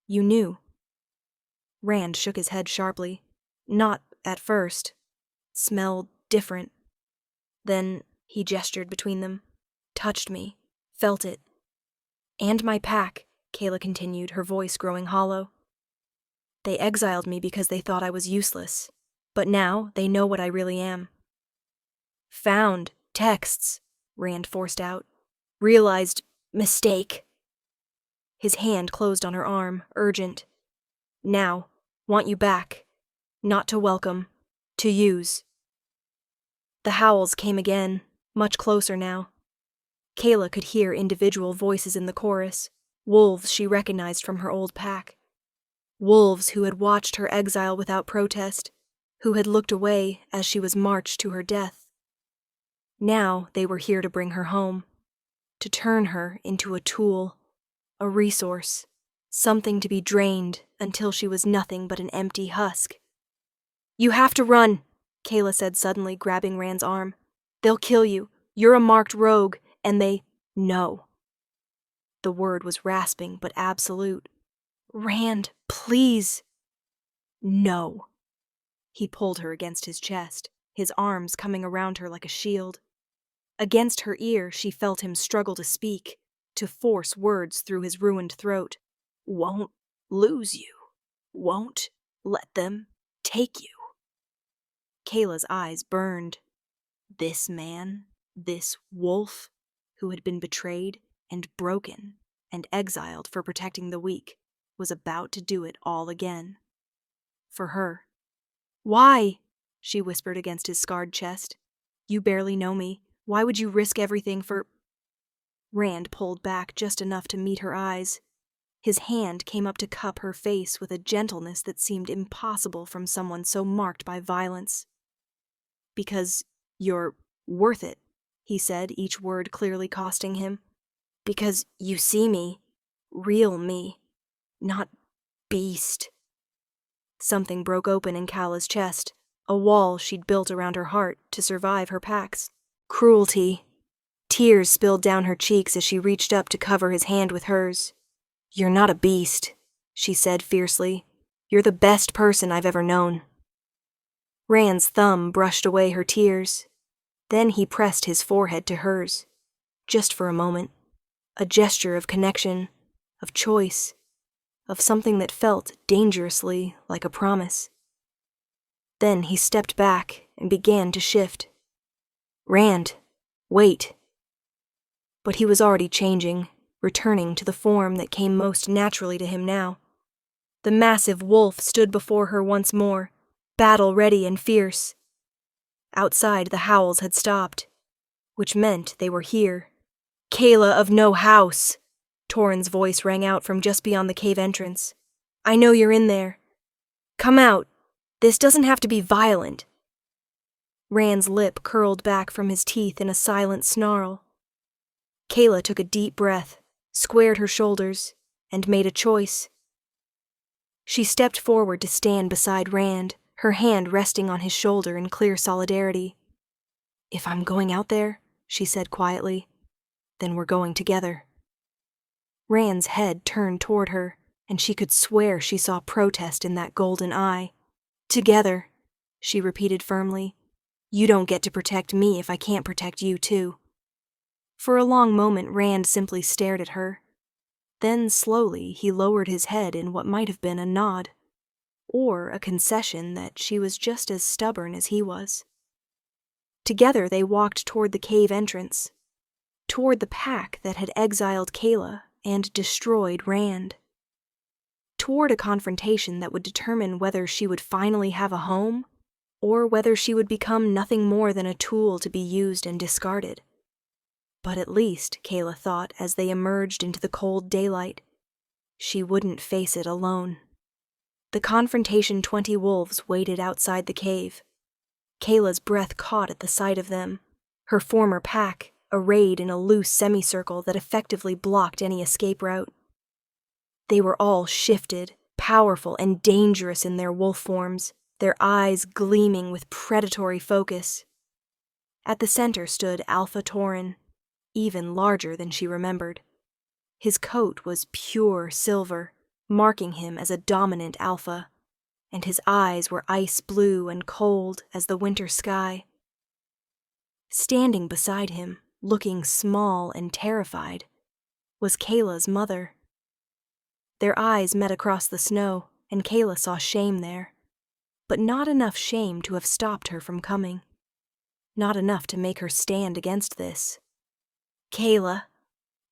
You knew." Rand shook his head sharply. "Not at first. Smelled different. Then he gestured between them. Touched me. Felt it. And my pack," Kayla continued, her voice growing hollow. "They exiled me because they thought I was useless. But now they know what I really am." "Found texts," Rand forced out. "Realized mistake." His hand closed on her arm, urgent. "Now, want you back. Not to welcome, to use." The howls came again, much closer now. Kayla could hear individual voices in the chorus, wolves she recognized from her old pack. Wolves who had watched her exile without protest, who had looked away as she was marched to her death. Now they were here to bring her home, to turn her into a tool, a resource, something to be drained until she was nothing but an empty husk. "You have to run," Kayla said suddenly, grabbing Rand's arm. "They'll kill you. You're a marked rogue, and they know." The word was rasping but absolute. "Rand, please." "No." He pulled her against his chest, his arms coming around her like a shield. Against her ear, she felt him struggle to speak, to force words through his ruined throat. "Won't lose you. Won't let them take you." Kayla's eyes burned. This man, this wolf, who had been betrayed and broken and exiled for protecting the weak, was about to do it all again. For her. "Why?" she whispered against his scarred chest. "You barely know me. Why would you risk everything for—" Rand pulled back just enough to meet her eyes. His hand came up to cup her face with a gentleness that seemed impossible from someone so marked by violence. "Because you're worth it," he said, each word clearly costing him. "Because you see me, real me, not beast." Something broke open in Kala's chest, a wall she'd built around her heart to survive her packs. Cruelty. Tears spilled down her cheeks as she reached up to cover his hand with hers. "You're not a beast," she said fiercely. "You're the best person I've ever known." Rand's thumb brushed away her tears. Then he pressed his forehead to hers. Just for a moment. A gesture of connection, of choice, of something that felt dangerously like a promise. Then he stepped back and began to shift. "Rand, wait." But he was already changing, returning to the form that came most naturally to him now. The massive wolf stood before her once more, battle-ready and fierce. Outside, the howls had stopped, which meant they were here. "Kayla of no house!" Torrin's voice rang out from just beyond the cave entrance. "I know you're in there. Come out. This doesn't have to be violent." Rand's lip curled back from his teeth in a silent snarl. Kayla took a deep breath, squared her shoulders, and made a choice. She stepped forward to stand beside Rand, her hand resting on his shoulder in clear solidarity. "If I'm going out there," she said quietly, "then we're going together." Rand's head turned toward her, and she could swear she saw protest in that golden eye. "Together," she repeated firmly. "You don't get to protect me if I can't protect you too." For a long moment Rand simply stared at her. Then slowly he lowered his head in what might have been a nod, or a concession that she was just as stubborn as he was. Together they walked toward the cave entrance, toward the pack that had exiled Kayla and destroyed Rand. Toward a confrontation that would determine whether she would finally have a home or whether she would become nothing more than a tool to be used and discarded. But at least, Kayla thought as they emerged into the cold daylight, she wouldn't face it alone. The confrontation 20 wolves waited outside the cave. Kayla's breath caught at the sight of them, her former pack arrayed in a loose semicircle that effectively blocked any escape route. They were all shifted, powerful, and dangerous in their wolf forms, their eyes gleaming with predatory focus. At the center stood Alpha Tauren, even larger than she remembered. His coat was pure silver, marking him as a dominant alpha, and his eyes were ice blue and cold as the winter sky. Standing beside him, looking small and terrified, was Kayla's mother. Their eyes met across the snow, and Kayla saw shame there, but not enough shame to have stopped her from coming. Not enough to make her stand against this. "Kayla,"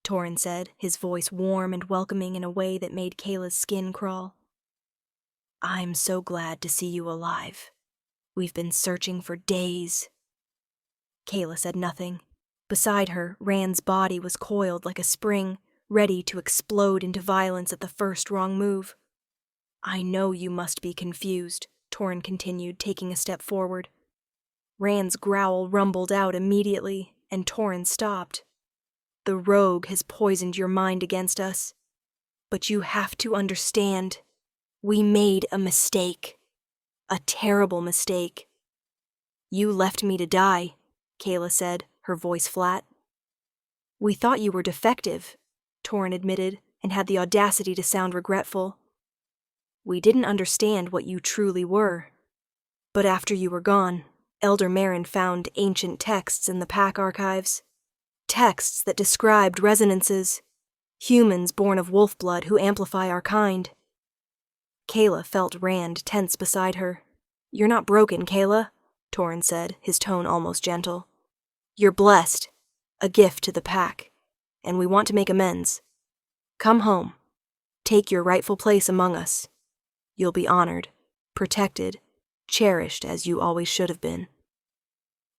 Tauren said, his voice warm and welcoming in a way that made Kayla's skin crawl. "I'm so glad to see you alive. We've been searching for days." Kayla said nothing. Beside her, Rand's body was coiled like a spring, ready to explode into violence at the first wrong move. "I know you must be confused," Tauren continued, taking a step forward. Rand's growl rumbled out immediately, and Tauren stopped. "The rogue has poisoned your mind against us. But you have to understand, we made a mistake. A terrible mistake." "You left me to die," Kayla said, her voice flat. "We thought you were defective," Tauren admitted, and had the audacity to sound regretful. "We didn't understand what you truly were. But after you were gone, Elder Marin found ancient texts in the pack archives. Texts that described resonances, humans born of wolf blood who amplify our kind." Kayla felt Rand tense beside her. "You're not broken, Kayla," Tauren said, his tone almost gentle. "You're blessed, a gift to the pack, and we want to make amends. Come home. Take your rightful place among us. You'll be honored, protected, cherished as you always should have been."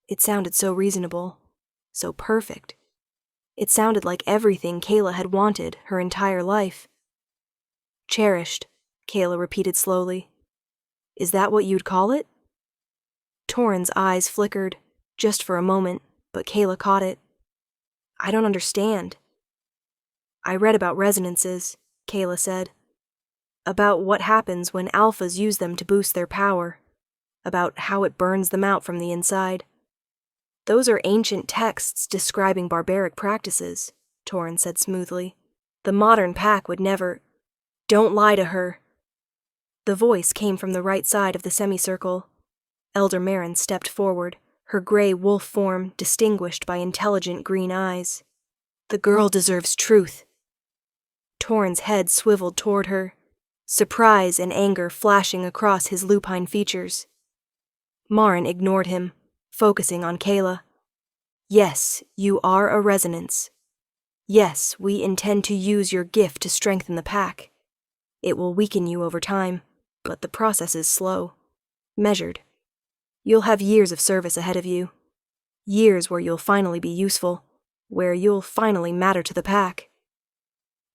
It sounded so reasonable, so perfect. It sounded like everything Kayla had wanted her entire life. "Cherished," Kayla repeated slowly. "Is that what you'd call it?" Tauren's eyes flickered, just for a moment, but Kayla caught it. "I don't understand." "I read about resonances," Kayla said. "About what happens when alphas use them to boost their power. About how it burns them out from the inside. Those are ancient texts describing barbaric practices," Tauren said smoothly. "The modern pack would never—" "Don't lie to her." The voice came from the right side of the semicircle. Elder Marin stepped forward, her gray wolf form distinguished by intelligent green eyes. "The girl deserves truth." Tauren's head swiveled toward her, surprise and anger flashing across his lupine features. Marin ignored him, focusing on Kayla. "Yes, you are a resonance. Yes, we intend to use your gift to strengthen the pack. It will weaken you over time, but the process is slow, measured. You'll have years of service ahead of you. Years where you'll finally be useful, where you'll finally matter to the pack."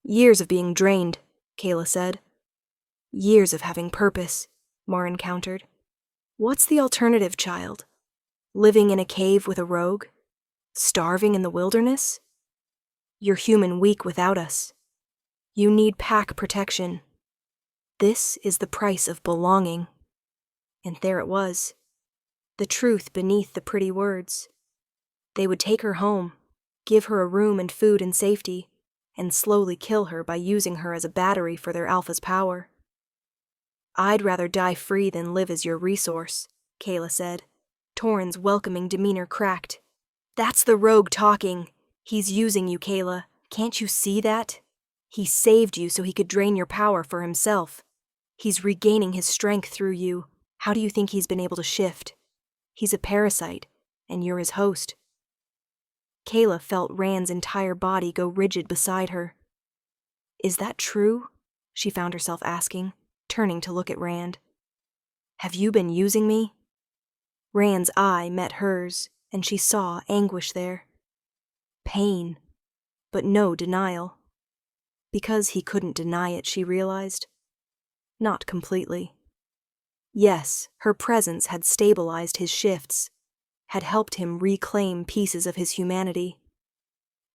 "Years of being drained," Kayla said. "Years of having purpose," Marin countered. "What's the alternative, child? Living in a cave with a rogue? Starving in the wilderness? You're human weak without us. You need pack protection. This is the price of belonging." And there it was. The truth beneath the pretty words. They would take her home, give her a room and food and safety, and slowly kill her by using her as a battery for their alpha's power. "I'd rather die free than live as your resource," Kayla said. Tauren's welcoming demeanor cracked. "That's the rogue talking. He's using you, Kayla. Can't you see that? He saved you so he could drain your power for himself. He's regaining his strength through you. How do you think he's been able to shift? He's a parasite, and you're his host." Kayla felt Rand's entire body go rigid beside her. "Is that true?" she found herself asking, turning to look at Rand. "Have you been using me?" Rand's eye met hers, and she saw anguish there. Pain, but no denial. Because he couldn't deny it, she realized. Not completely. Yes, her presence had stabilized his shifts, had helped him reclaim pieces of his humanity.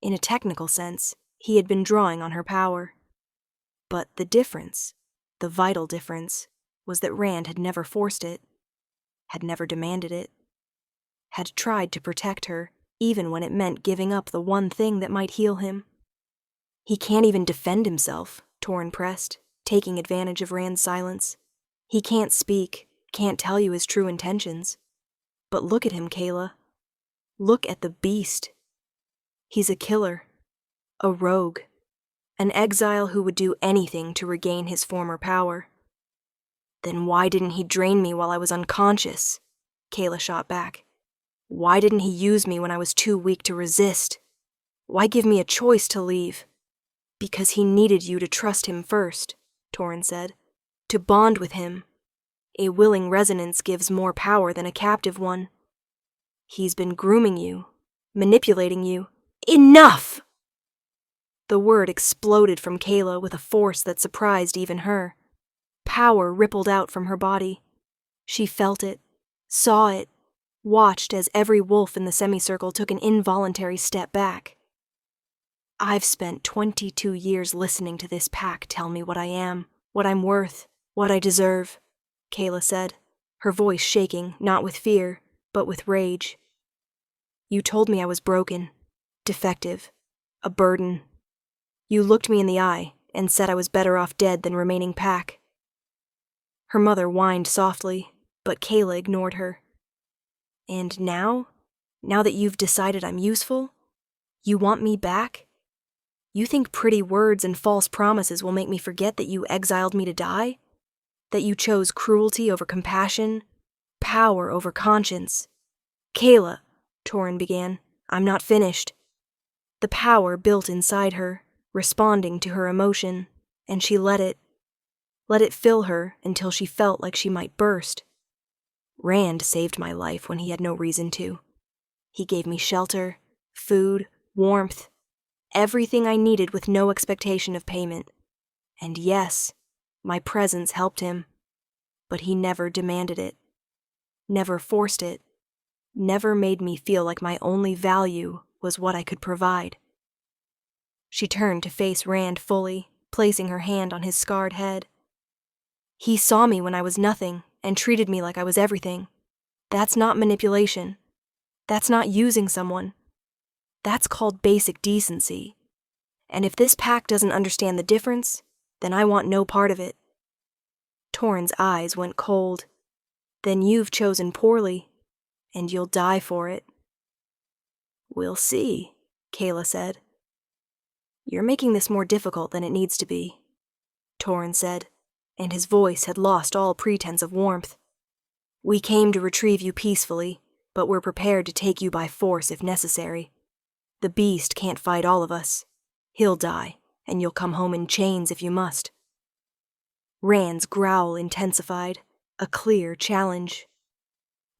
In a technical sense, he had been drawing on her power. But the difference, the vital difference, was that Rand had never forced it, had never demanded it, had tried to protect her, even when it meant giving up the one thing that might heal him. He can't even defend himself, Torrin pressed, taking advantage of Rand's silence. He can't speak, can't tell you his true intentions. But look at him, Kayla. Look at the beast. He's a killer, a rogue, an exile who would do anything to regain his former power. Then why didn't he drain me while I was unconscious? Kayla shot back. Why didn't he use me when I was too weak to resist? Why give me a choice to leave? Because he needed you to trust him first, Torrin said. To bond with him. A willing resonance gives more power than a captive one. He's been grooming you, manipulating you. Enough! The word exploded from Kayla with a force that surprised even her. Power rippled out from her body. She felt it, saw it, watched as every wolf in the semicircle took an involuntary step back. I've spent 22 years listening to this pack tell me what I am, what I'm worth, what I deserve, Kayla said, her voice shaking, not with fear, but with rage. You told me I was broken, defective, a burden. You looked me in the eye and said I was better off dead than remaining pack. Her mother whined softly, but Kayla ignored her. And now that you've decided I'm useful, you want me back? You think pretty words and false promises will make me forget that you exiled me to die? That you chose cruelty over compassion, power over conscience? Kayla, Torrin began, I'm not finished. The power built inside her, responding to her emotion, and she let it fill her until she felt like she might burst. Rand saved my life when he had no reason to. He gave me shelter, food, warmth, everything I needed with no expectation of payment. And yes, my presence helped him, but he never demanded it, never forced it, never made me feel like my only value was what I could provide. She turned to face Rand fully, placing her hand on his scarred head. He saw me when I was nothing and treated me like I was everything. That's not manipulation. That's not using someone. That's called basic decency. And if this pack doesn't understand the difference, then I want no part of it. Torrin's eyes went cold. Then you've chosen poorly, and you'll die for it. We'll see, Kayla said. You're making this more difficult than it needs to be, Torrin said, and his voice had lost all pretense of warmth. We came to retrieve you peacefully, but we're prepared to take you by force if necessary. The beast can't fight all of us. He'll die, and you'll come home in chains if you must. Rand's growl intensified, a clear challenge.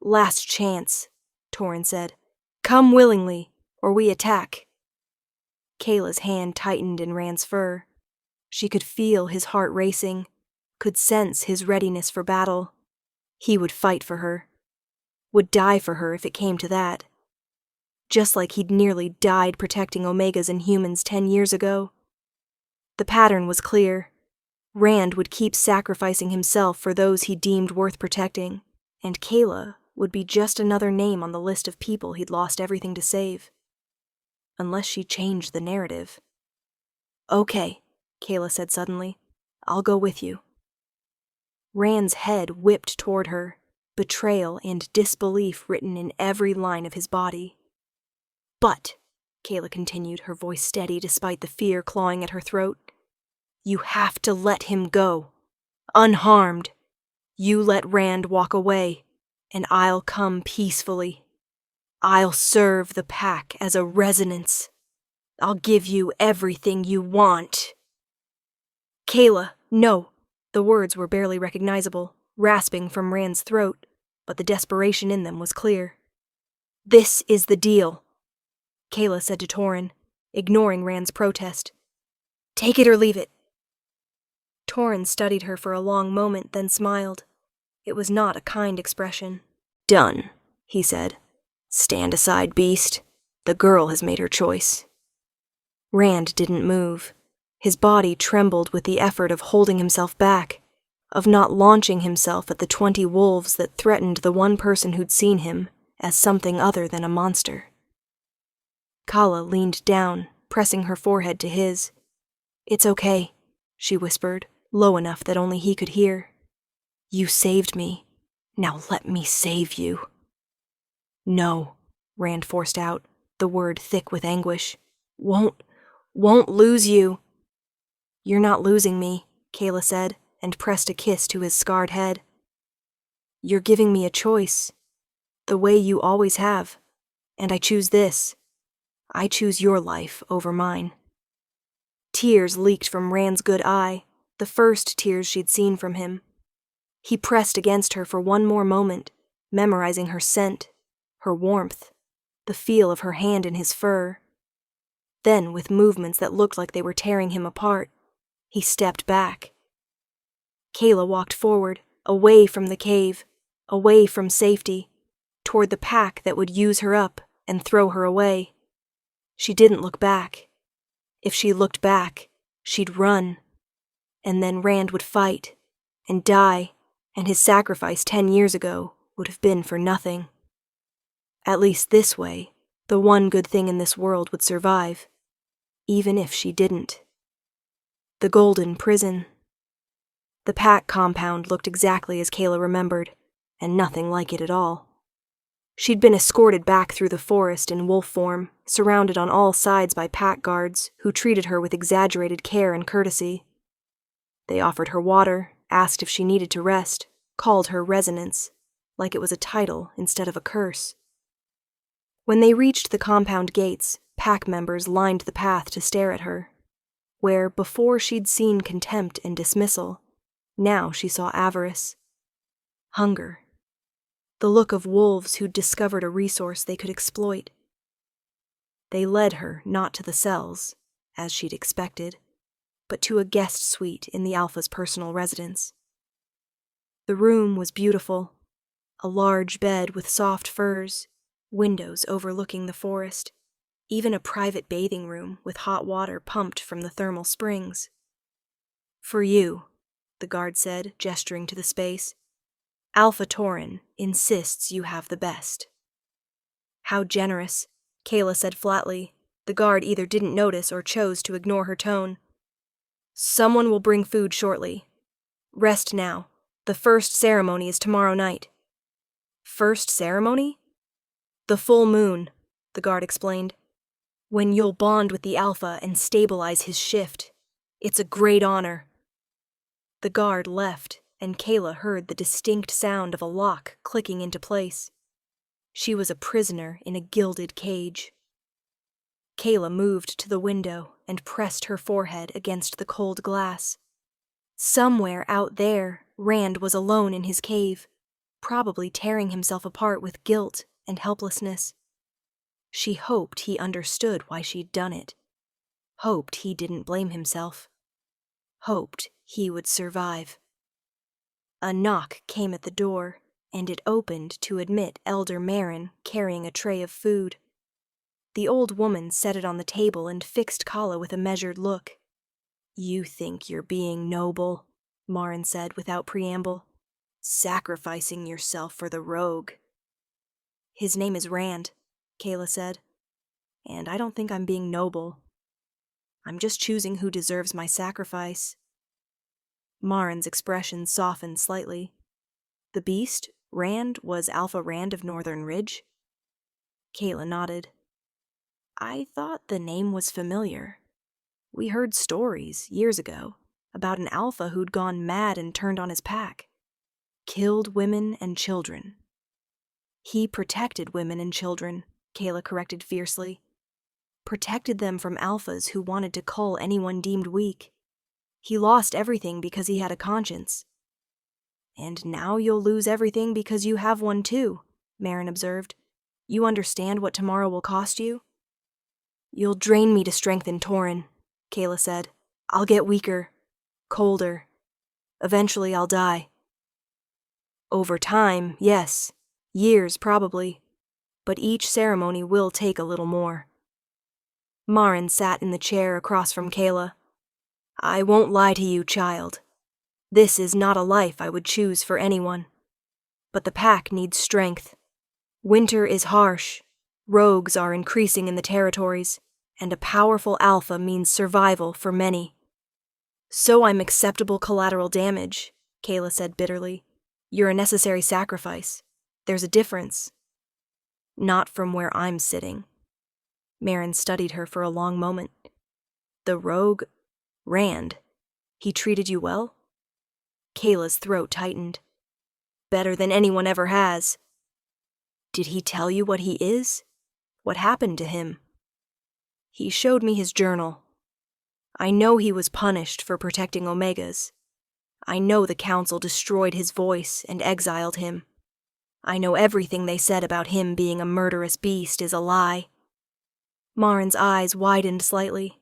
Last chance, Torrin said. Come willingly, or we attack. Kayla's hand tightened in Rand's fur. She could feel his heart racing, could sense his readiness for battle. He would fight for her, would die for her if it came to that. Just like he'd nearly died protecting Omegas and humans 10 years ago. The pattern was clear. Rand would keep sacrificing himself for those he deemed worth protecting, and Kayla would be just another name on the list of people he'd lost everything to save. Unless she changed the narrative. Okay, Kayla said suddenly. I'll go with you. Rand's head whipped toward her, betrayal and disbelief written in every line of his body. But, Kayla continued, her voice steady despite the fear clawing at her throat, you have to let him go. Unharmed. You let Rand walk away, and I'll come peacefully. I'll serve the pack as a resonance. I'll give you everything you want. Kayla, no. The words were barely recognizable, rasping from Rand's throat, but the desperation in them was clear. "This is the deal," Kayla said to Torin, ignoring Rand's protest. "Take it or leave it." Torin studied her for a long moment, then smiled. It was not a kind expression. "Done," he said. "Stand aside, beast. The girl has made her choice." Rand didn't move. His body trembled with the effort of holding himself back, of not launching himself at the 20 wolves that threatened the one person who'd seen him as something other than a monster. Kala leaned down, pressing her forehead to his. "It's okay," she whispered, low enough that only he could hear. "You saved me. Now let me save you." "No," Rand forced out, the word thick with anguish. Won't lose you." "You're not losing me," Kayla said, and pressed a kiss to his scarred head. "You're giving me a choice, the way you always have, and I choose this. I choose your life over mine." Tears leaked from Rand's good eye, the first tears she'd seen from him. He pressed against her for one more moment, memorizing her scent, her warmth, the feel of her hand in his fur. Then, with movements that looked like they were tearing him apart, he stepped back. Kayla walked forward, away from the cave, away from safety, toward the pack that would use her up and throw her away. She didn't look back. If she looked back, she'd run. And then Rand would fight and die, and his sacrifice 10 years ago would have been for nothing. At least this way, the one good thing in this world would survive, even if she didn't. The Golden Prison. The pack compound looked exactly as Kayla remembered, and nothing like it at all. She'd been escorted back through the forest in wolf form, surrounded on all sides by pack guards who treated her with exaggerated care and courtesy. They offered her water, asked if she needed to rest, called her Resonance, like it was a title instead of a curse. When they reached the compound gates, pack members lined the path to stare at her, where before she'd seen contempt and dismissal, now she saw avarice, hunger, the look of wolves who'd discovered a resource they could exploit. They led her not to the cells, as she'd expected, but to a guest suite in the Alpha's personal residence. The room was beautiful, a large bed with soft furs, windows overlooking the forest, even a private bathing room with hot water pumped from the thermal springs. "For you," the guard said, gesturing to the space. "Alpha Torin insists you have the best." "How generous," Kayla said flatly. The guard either didn't notice or chose to ignore her tone. "Someone will bring food shortly. Rest now. The first ceremony is tomorrow night." "First ceremony?" "The full moon," the guard explained. "When you'll bond with the Alpha and stabilize his shift. It's a great honor." The guard left, and Kayla heard the distinct sound of a lock clicking into place. She was a prisoner in a gilded cage. Kayla moved to the window and pressed her forehead against the cold glass. Somewhere out there, Rand was alone in his cave, probably tearing himself apart with guilt and helplessness. She hoped he understood why she'd done it. Hoped he didn't blame himself. Hoped he would survive. A knock came at the door, and it opened to admit Elder Marin carrying a tray of food. The old woman set it on the table and fixed Kala with a measured look. "You think you're being noble," Marin said without preamble. "Sacrificing yourself for the rogue." "His name is Rand," Kayla said. "And I don't think I'm being noble. I'm just choosing who deserves my sacrifice." Marin's expression softened slightly. "The beast, Rand, was Alpha Rand of Northern Ridge?" Kayla nodded. "I thought the name was familiar. We heard stories, years ago, about an Alpha who'd gone mad and turned on his pack. Killed women and children." "He protected women and children," Kayla corrected fiercely. "Protected them from Alphas who wanted to cull anyone deemed weak. He lost everything because he had a conscience." And now you'll lose everything because you have one too, Marin observed. You understand what tomorrow will cost you? You'll drain me to strengthen Torin, Kayla said. I'll get weaker, colder. Eventually I'll die. Over time, yes. Years, probably. But each ceremony will take a little more. Marin sat in the chair across from Kayla. I won't lie to you, child. This is not a life I would choose for anyone. But the pack needs strength. Winter is harsh. Rogues are increasing in the territories, and a powerful alpha means survival for many. So I'm acceptable collateral damage, Kayla said bitterly. You're a necessary sacrifice. There's a difference. Not from where I'm sitting. Marin studied her for a long moment. The rogue, Rand, he treated you well? Kayla's throat tightened. Better than anyone ever has. Did he tell you what he is? What happened to him? He showed me his journal. I know he was punished for protecting Omegas. I know the Council destroyed his voice and exiled him. I know everything they said about him being a murderous beast is a lie. Marin's eyes widened slightly.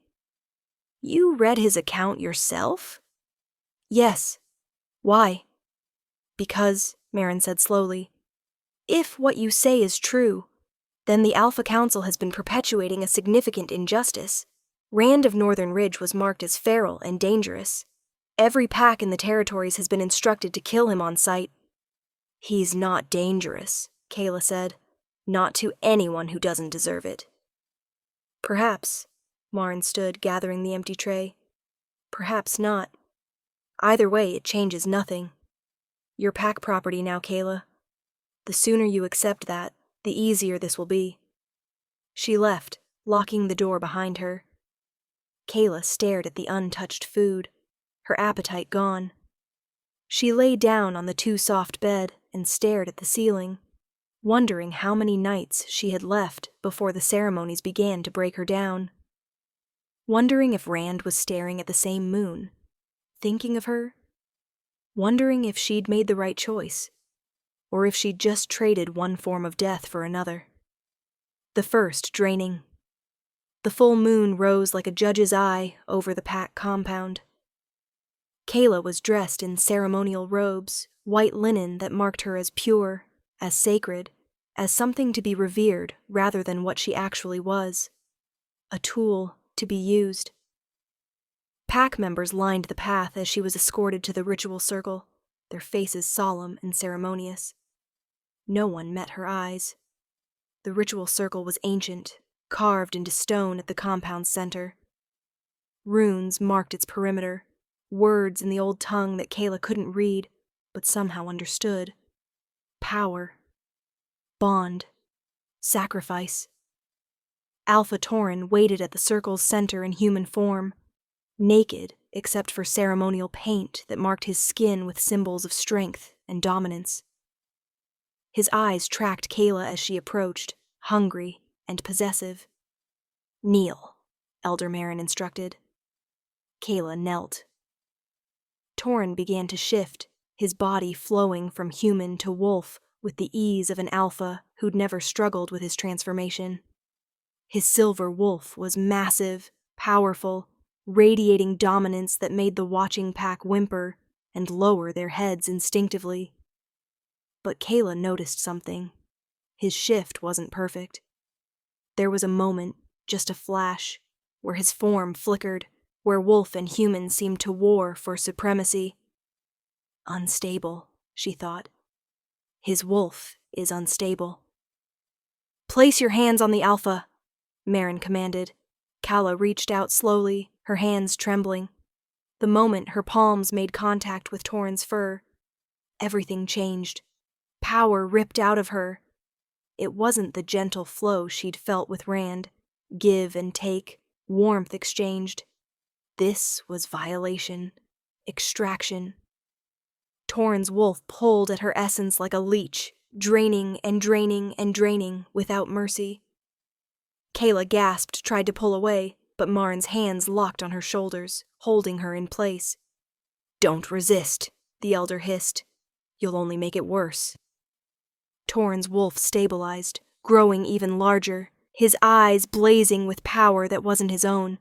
You read his account yourself? Yes. Why? Because, Marin said slowly, if what you say is true, then the Alpha Council has been perpetuating a significant injustice. Rand of Northern Ridge was marked as feral and dangerous. Every pack in the territories has been instructed to kill him on sight. He's not dangerous, Kayla said. Not to anyone who doesn't deserve it. Perhaps, Marin stood, gathering the empty tray. Perhaps not. Either way, it changes nothing. You're pack property now, Kayla. The sooner you accept that, the easier this will be. She left, locking the door behind her. Kayla stared at the untouched food, her appetite gone. She lay down on the too-soft bed and stared at the ceiling, wondering how many nights she had left before the ceremonies began to break her down. Wondering if Rand was staring at the same moon, thinking of her. Wondering if she'd made the right choice, or if she'd just traded one form of death for another. The first draining. The full moon rose like a judge's eye over the pack compound. Kayla was dressed in ceremonial robes, white linen that marked her as pure, as sacred, as something to be revered rather than what she actually was. A tool to be used. Pack members lined the path as she was escorted to the ritual circle, their faces solemn and ceremonious. No one met her eyes. The ritual circle was ancient, carved into stone at the compound's center. Runes marked its perimeter, words in the old tongue that Kayla couldn't read, but somehow understood. Power. Bond. Sacrifice. Alpha Torin waited at the circle's center in human form, naked except for ceremonial paint that marked his skin with symbols of strength and dominance. His eyes tracked Kayla as she approached, hungry and possessive. Kneel, Elder Marin instructed. Kayla knelt. Torin began to shift, his body flowing from human to wolf with the ease of an alpha who'd never struggled with his transformation. His silver wolf was massive, powerful, radiating dominance that made the watching pack whimper and lower their heads instinctively. But Kayla noticed something. His shift wasn't perfect. There was a moment, just a flash, where his form flickered, where wolf and human seemed to war for supremacy. Unstable, she thought. His wolf is unstable. Place your hands on the alpha, Marin commanded. Kala reached out slowly, her hands trembling. The moment her palms made contact with Torin's fur, everything changed. Power ripped out of her. It wasn't the gentle flow she'd felt with Rand, give and take, warmth exchanged. This was violation, extraction. Torin's wolf pulled at her essence like a leech, draining and draining and draining without mercy. Kayla gasped, tried to pull away, but Marin's hands locked on her shoulders, holding her in place. Don't resist, the elder hissed. You'll only make it worse. Torrhen's wolf stabilized, growing even larger, his eyes blazing with power that wasn't his own.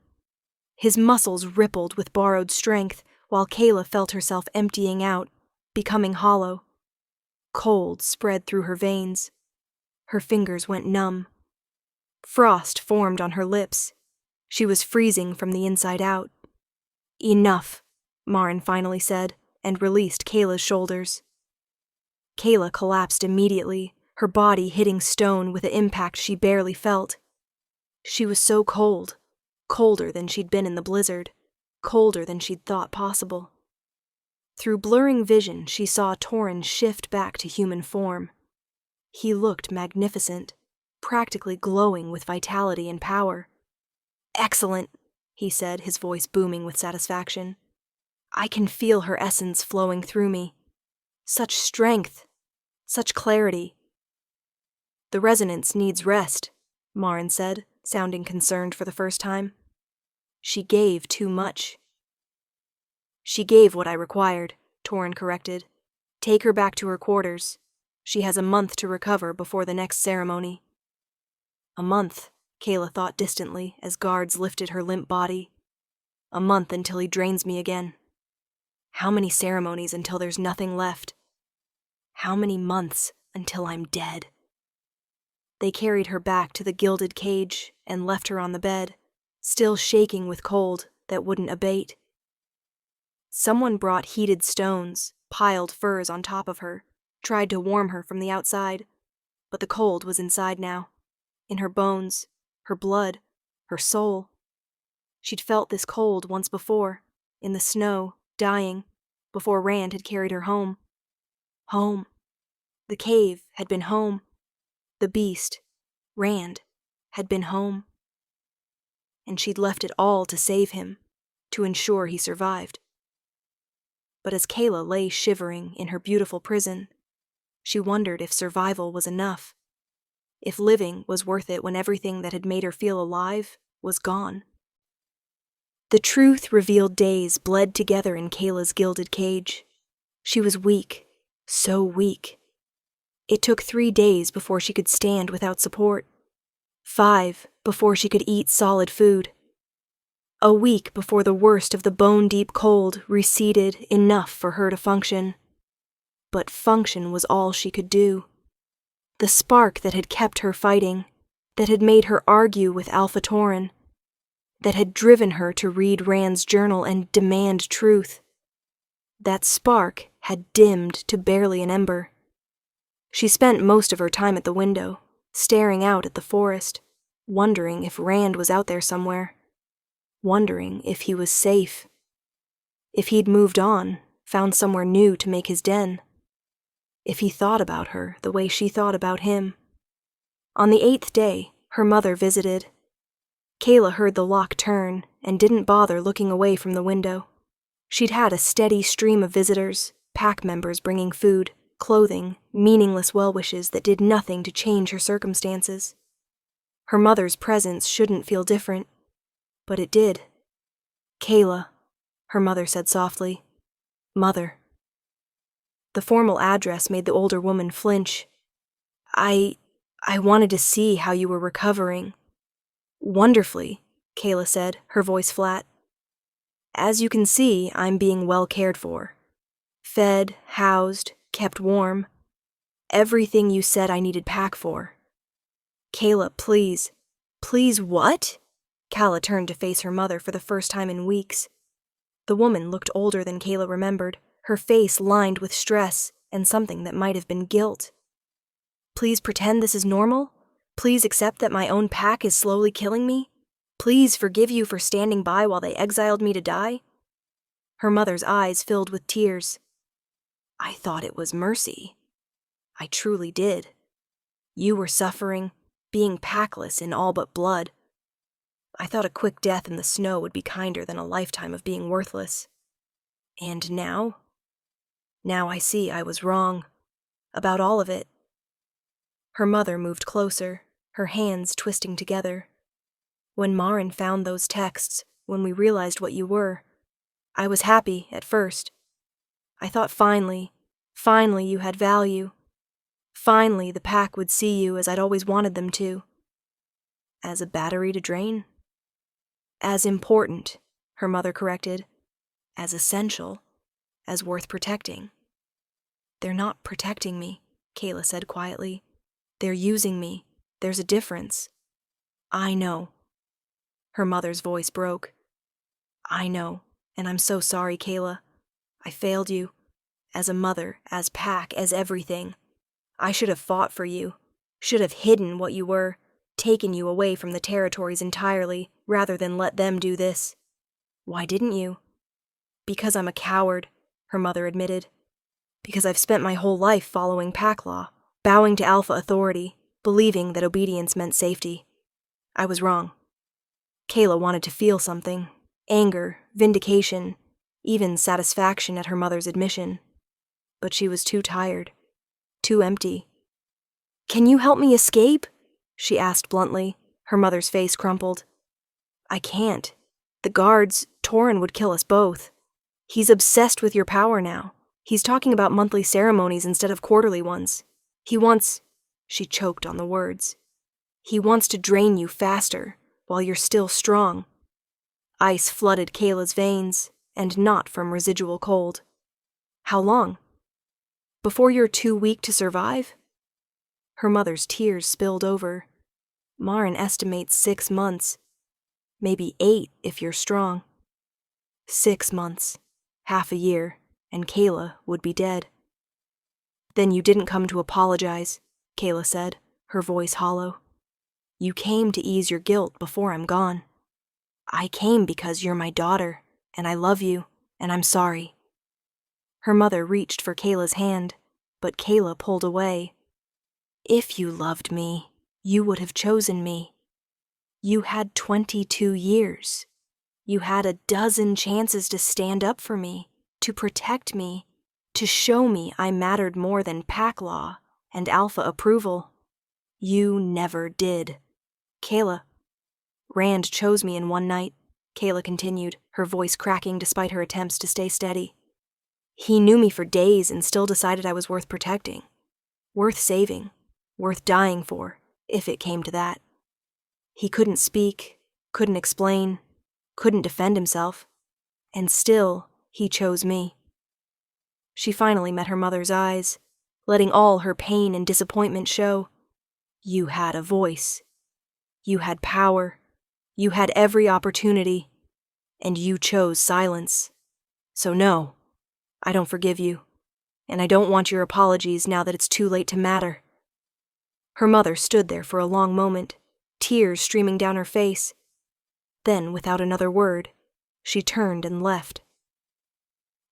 His muscles rippled with borrowed strength, while Kayla felt herself emptying out, becoming hollow. Cold spread through her veins. Her fingers went numb. Frost formed on her lips. She was freezing from the inside out. Enough, Marin finally said, and released Kayla's shoulders. Kayla collapsed immediately, her body hitting stone with an impact she barely felt. She was so cold, colder than she'd been in the blizzard, colder than she'd thought possible. Through blurring vision, she saw Torrhen shift back to human form. He looked magnificent, practically glowing with vitality and power. "Excellent," he said, his voice booming with satisfaction. "I can feel her essence flowing through me. Such strength, such clarity." "The resonance needs rest," Marin said, sounding concerned for the first time. "She gave too much." "She gave what I required," Torrhen corrected. "Take her back to her quarters. She has a month to recover before the next ceremony." A month, Kayla thought distantly as guards lifted her limp body. A month until he drains me again. How many ceremonies until there's nothing left? How many months until I'm dead? They carried her back to the gilded cage and left her on the bed, still shaking with cold that wouldn't abate. Someone brought heated stones, piled furs on top of her, tried to warm her from the outside, but the cold was inside now, in her bones, her blood, her soul. She'd felt this cold once before, in the snow, dying, before Rand had carried her home. Home. The cave had been home. The beast, Rand, had been home. And she'd left it all to save him, to ensure he survived. But as Kayla lay shivering in her beautiful prison, she wondered if survival was enough, if living was worth it when everything that had made her feel alive was gone. The truth revealed days bled together in Kayla's gilded cage. She was weak, so weak. It took 3 days before she could stand without support, 5 before she could eat solid food. A week before the worst of the bone-deep cold receded enough for her to function. But function was all she could do. The spark that had kept her fighting, that had made her argue with Alpha Torrhen, that had driven her to read Rand's journal and demand truth. That spark had dimmed to barely an ember. She spent most of her time at the window, staring out at the forest, wondering if Rand was out there somewhere. Wondering if he was safe. If he'd moved on, found somewhere new to make his den. If he thought about her the way she thought about him. On the 8th day, her mother visited. Kayla heard the lock turn and didn't bother looking away from the window. She'd had a steady stream of visitors, pack members bringing food, clothing, meaningless well-wishes that did nothing to change her circumstances. Her mother's presence shouldn't feel different. But it did. "Kayla," her mother said softly. "Mother." The formal address made the older woman flinch. I wanted to see how you were recovering." "Wonderfully," Kayla said, her voice flat. "As you can see, I'm being well cared for. Fed, housed, kept warm. Everything you said I needed pack for." "Kayla, please." "Please what?" Kala turned to face her mother for the first time in weeks. The woman looked older than Kayla remembered, her face lined with stress and something that might have been guilt. "Please pretend this is normal? Please accept that my own pack is slowly killing me? Please forgive you for standing by while they exiled me to die?" Her mother's eyes filled with tears. "I thought it was mercy. I truly did. You were suffering, being packless in all but blood. I thought a quick death in the snow would be kinder than a lifetime of being worthless. And now? Now I see I was wrong. About all of it." Her mother moved closer, her hands twisting together. "When Marin found those texts, when we realized what you were, I was happy at first. I thought finally Finally, you had value. Finally, the pack would see you as I'd always wanted them to. As a battery to drain? As important, her mother corrected. As essential. As worth protecting. They're not protecting me, Kayla said quietly. They're using me. There's a difference. I know. Her mother's voice broke. I know, and I'm so sorry, Kayla. I failed you. As a mother, as pack, as everything. I should have fought for you. Should have hidden what you were, taken you away from the territories entirely, rather than let them do this. Why didn't you? Because I'm a coward, her mother admitted. Because I've spent my whole life following pack law, bowing to alpha authority, believing that obedience meant safety. I was wrong. Kayla wanted to feel something. Anger, vindication, even satisfaction at her mother's admission. But she was too tired. Too empty. Can you help me escape? She asked bluntly. Her mother's face crumpled. I can't. The guards, Torin would kill us both. He's obsessed with your power now. He's talking about monthly ceremonies instead of quarterly ones. He wants... She choked on the words. He wants to drain you faster, while you're still strong. Ice flooded Kayla's veins, and not from residual cold. How long? Before you're too weak to survive? Her mother's tears spilled over. Marin estimates 6 months. Maybe 8 if you're strong. 6 months. Half a year, and Kayla would be dead. Then you didn't come to apologize, Kayla said, her voice hollow. You came to ease your guilt before I'm gone. I came because you're my daughter, and I love you, and I'm sorry. Her mother reached for Kayla's hand, but Kayla pulled away. If you loved me, you would have chosen me. You had 22 years. You had a dozen chances to stand up for me, to protect me, to show me I mattered more than pack law and alpha approval. You never did. Kayla. Rand chose me in one night, Kayla continued, her voice cracking despite her attempts to stay steady. He knew me for days and still decided I was worth protecting, worth saving, worth dying for, if it came to that. He couldn't speak, couldn't explain, couldn't defend himself, and still he chose me. She finally met her mother's eyes, letting all her pain and disappointment show. You had a voice. You had power. You had every opportunity. And you chose silence. So no, I don't forgive you. And I don't want your apologies now that it's too late to matter. Her mother stood there for a long moment, tears streaming down her face. Then, without another word, she turned and left.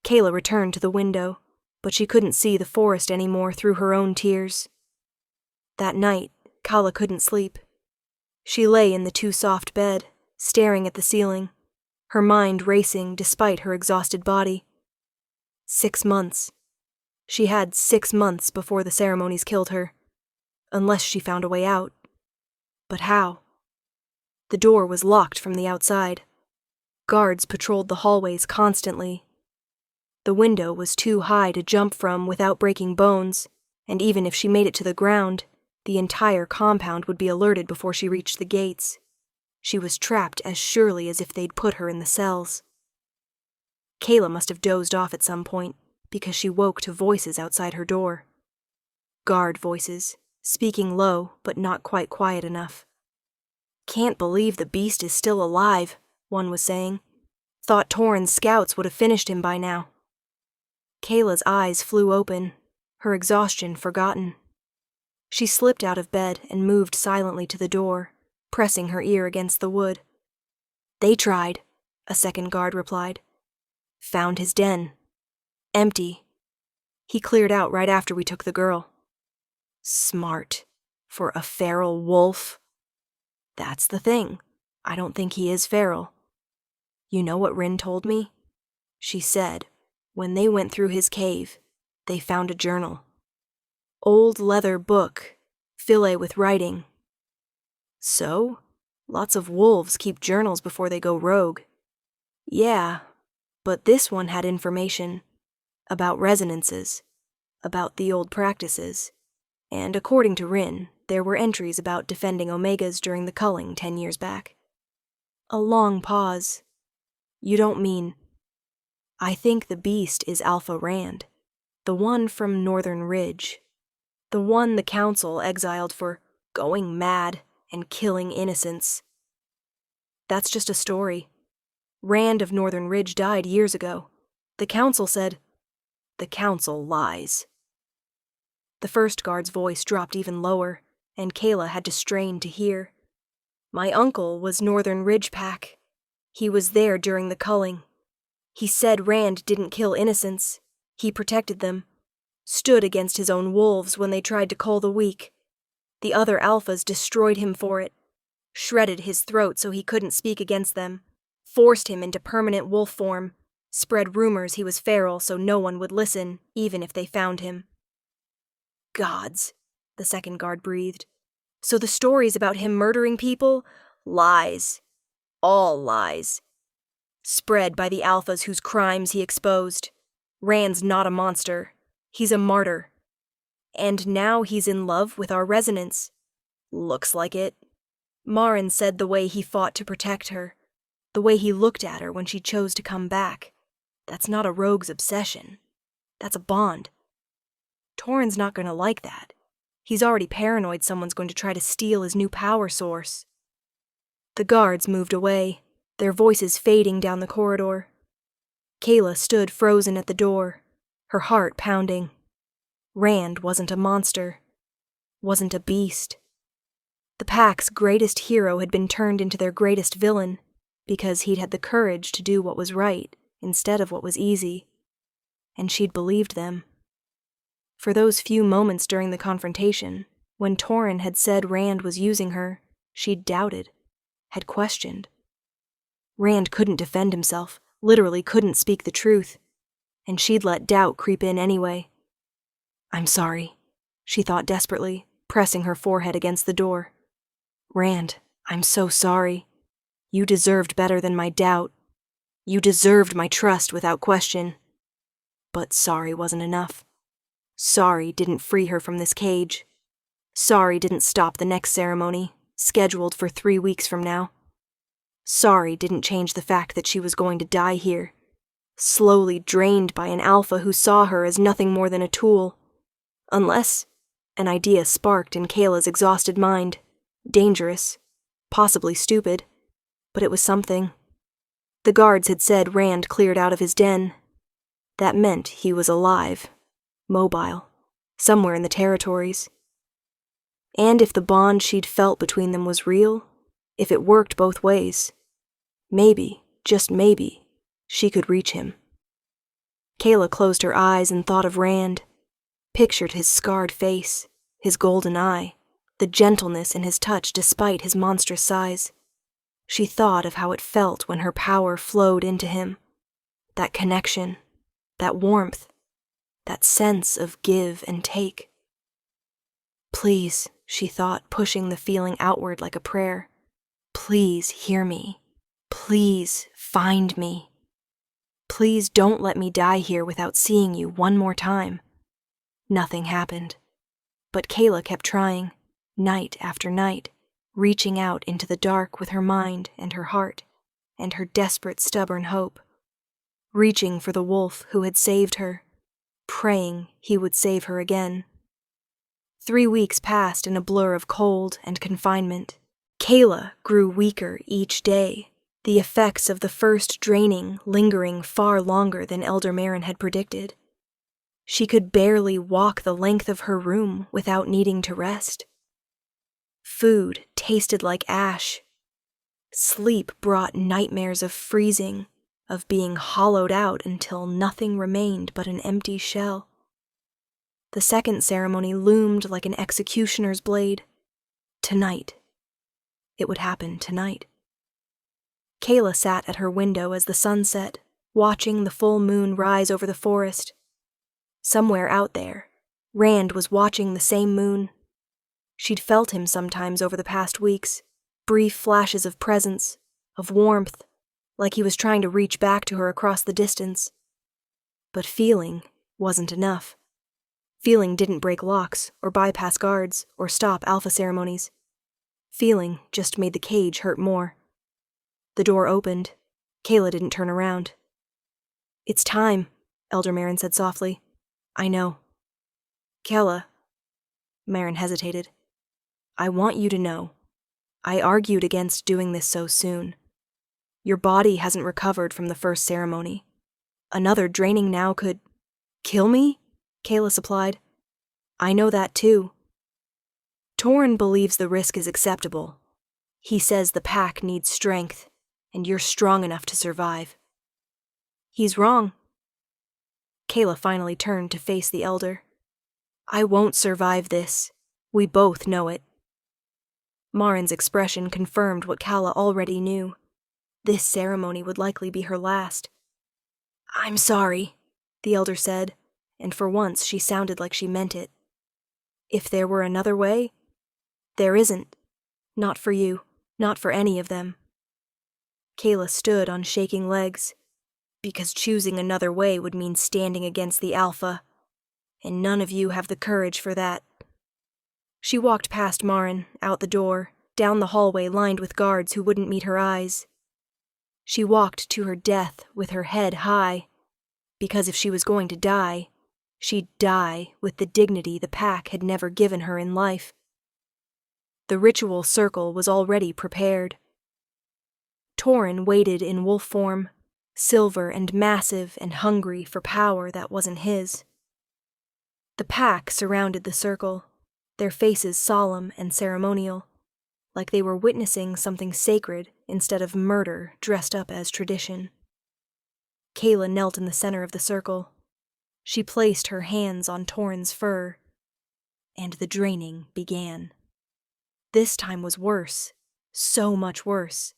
Kayla returned to the window, but she couldn't see the forest anymore through her own tears. That night, Kala couldn't sleep. She lay in the too-soft bed, staring at the ceiling, her mind racing despite her exhausted body. 6 months. She had 6 months before the ceremonies killed her, unless she found a way out. But how? The door was locked from the outside. Guards patrolled the hallways constantly. The window was too high to jump from without breaking bones, and even if she made it to the ground, the entire compound would be alerted before she reached the gates. She was trapped as surely as if they'd put her in the cells. Kayla must have dozed off at some point, because she woke to voices outside her door. Guard voices, speaking low but not quite quiet enough. Can't believe the beast is still alive, one was saying. Thought Torin's scouts would have finished him by now. Kayla's eyes flew open, her exhaustion forgotten. She slipped out of bed and moved silently to the door, pressing her ear against the wood. They tried, a second guard replied. Found his den. Empty. He cleared out right after we took the girl. Smart. For a feral wolf. That's the thing. I don't think he is feral. You know what Rin told me? She said, when they went through his cave, they found a journal. Old leather book, fillet with writing. So, lots of wolves keep journals before they go rogue. Yeah, but this one had information about resonances, about the old practices, and according to Rin, there were entries about defending Omegas during the culling 10 years back. A long pause. You don't mean... I think the beast is Alpha Rand, the one from Northern Ridge, the one the council exiled for going mad and killing innocents. That's just a story. Rand of Northern Ridge died years ago. The council said, the council lies. The first guard's voice dropped even lower, and Kayla had to strain to hear. My uncle was Northern Ridge Pack. He was there during the culling. He said Rand didn't kill innocents. He protected them. Stood against his own wolves when they tried to cull the weak. The other alphas destroyed him for it. Shredded his throat so he couldn't speak against them. Forced him into permanent wolf form. Spread rumors he was feral so no one would listen, even if they found him. Gods, the second guard breathed. So the stories about him murdering people? Lies. All lies. Spread by the alphas whose crimes he exposed. Rand's not a monster. He's a martyr. And now he's in love with our resonance. Looks like it. Marin said the way he fought to protect her. The way he looked at her when she chose to come back. That's not a rogue's obsession. That's a bond. Torin's not going to like that. He's already paranoid someone's going to try to steal his new power source. The guards moved away, their voices fading down the corridor. Kayla stood frozen at the door, her heart pounding. Rand wasn't a monster. Wasn't a beast. The pack's greatest hero had been turned into their greatest villain because he'd had the courage to do what was right instead of what was easy. And she'd believed them. For those few moments during the confrontation, when Torin had said Rand was using her, she'd doubted, had questioned. Rand couldn't defend himself, literally couldn't speak the truth, and she'd let doubt creep in anyway. I'm sorry, she thought desperately, pressing her forehead against the door. Rand, I'm so sorry. You deserved better than my doubt. You deserved my trust without question. But sorry wasn't enough. Sorry didn't free her from this cage. Sorry didn't stop the next ceremony, scheduled for 3 weeks from now. Sorry didn't change the fact that she was going to die here, slowly drained by an alpha who saw her as nothing more than a tool. Unless an idea sparked in Kayla's exhausted mind. Dangerous, possibly stupid, but it was something. The guards had said Rand cleared out of his den. That meant he was alive. Mobile, somewhere in the territories. And if the bond she'd felt between them was real, if it worked both ways, maybe, just maybe, she could reach him. Kayla closed her eyes and thought of Rand, pictured his scarred face, his golden eye, the gentleness in his touch despite his monstrous size. She thought of how it felt when her power flowed into him, that connection, that warmth, that sense of give and take. Please, she thought, pushing the feeling outward like a prayer. Please hear me. Please find me. Please don't let me die here without seeing you one more time. Nothing happened. But Kayla kept trying, night after night, reaching out into the dark with her mind and her heart, and her desperate, stubborn hope. Reaching for the wolf who had saved her, praying he would save her again. 3 weeks passed in a blur of cold and confinement. Kayla grew weaker each day, the effects of the first draining lingering far longer than Elder Marin had predicted. She could barely walk the length of her room without needing to rest. Food tasted like ash. Sleep brought nightmares of freezing, of being hollowed out until nothing remained but an empty shell. The second ceremony loomed like an executioner's blade. Tonight. It would happen tonight. Kayla sat at her window as the sun set, watching the full moon rise over the forest. Somewhere out there, Rand was watching the same moon. She'd felt him sometimes over the past weeks, brief flashes of presence, of warmth, like he was trying to reach back to her across the distance. But feeling wasn't enough. Feeling didn't break locks or bypass guards or stop alpha ceremonies. Feeling just made the cage hurt more. The door opened. Kayla didn't turn around. "It's time," Elder Marin said softly. "I know." "Kayla," Marin hesitated. "I want you to know. I argued against doing this so soon. Your body hasn't recovered from the first ceremony. Another draining now could kill me?" Kayla supplied. "I know that too." "Torin believes the risk is acceptable. He says the pack needs strength, and you're strong enough to survive." "He's wrong." Kayla finally turned to face the elder. "I won't survive this. We both know it." Marin's expression confirmed what Kala already knew. This ceremony would likely be her last. "I'm sorry," the elder said, and for once she sounded like she meant it. "If there were another way?" "There isn't. Not for you. Not for any of them." Kayla stood on shaking legs, because choosing another way would mean standing against the Alpha, and none of you have the courage for that. She walked past Marin, out the door, down the hallway lined with guards who wouldn't meet her eyes. She walked to her death with her head high, because if she was going to die, she'd die with the dignity the pack had never given her in life. The ritual circle was already prepared. Torin waited in wolf form, silver and massive and hungry for power that wasn't his. The pack surrounded the circle, their faces solemn and ceremonial, like they were witnessing something sacred instead of murder dressed up as tradition. Kayla knelt in the center of the circle. She placed her hands on Torin's fur, and the draining began. This time was worse, so much worse.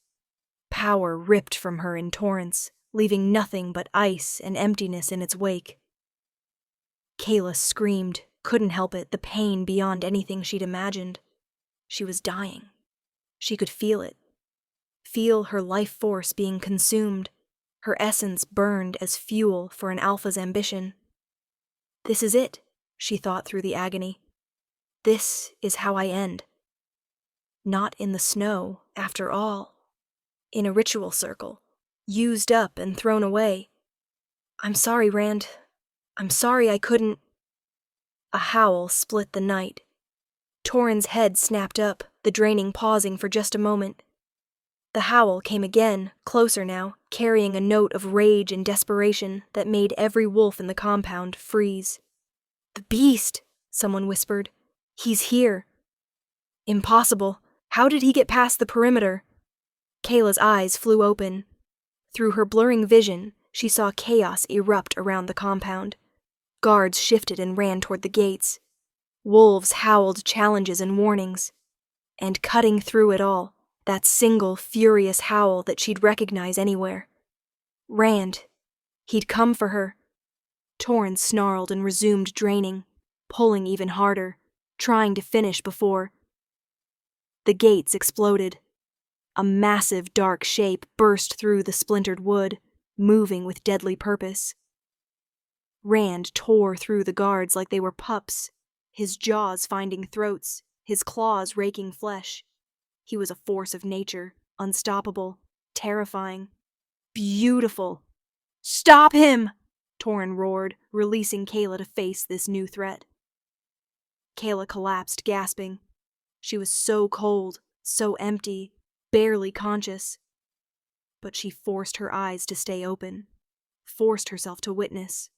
Power ripped from her in torrents, leaving nothing but ice and emptiness in its wake. Kayla screamed, couldn't help it, the pain beyond anything she'd imagined. She was dying. She could feel it. Feel her life force being consumed, her essence burned as fuel for an alpha's ambition. This is it, she thought through the agony. This is how I end. Not in the snow, after all. In a ritual circle, used up and thrown away. I'm sorry, Rand. I'm sorry I couldn't. A howl split the night. Torin's head snapped up, the draining pausing for just a moment. The howl came again, closer now, carrying a note of rage and desperation that made every wolf in the compound freeze. "The beast," someone whispered. "He's here." Impossible. How did he get past the perimeter? Kayla's eyes flew open. Through her blurring vision, she saw chaos erupt around the compound. Guards shifted and ran toward the gates. Wolves howled challenges and warnings. And cutting through it all, that single furious howl that she'd recognize anywhere. Rand. He'd come for her. Torin snarled and resumed draining, pulling even harder, trying to finish before. The gates exploded. A massive dark shape burst through the splintered wood, moving with deadly purpose. Rand tore through the guards like they were pups, his jaws finding throats, his claws raking flesh. He was a force of nature, unstoppable, terrifying, beautiful. "Stop him!" Torin roared, releasing Kayla to face this new threat. Kayla collapsed, gasping. She was so cold, so empty, barely conscious. But she forced her eyes to stay open, forced herself to witness.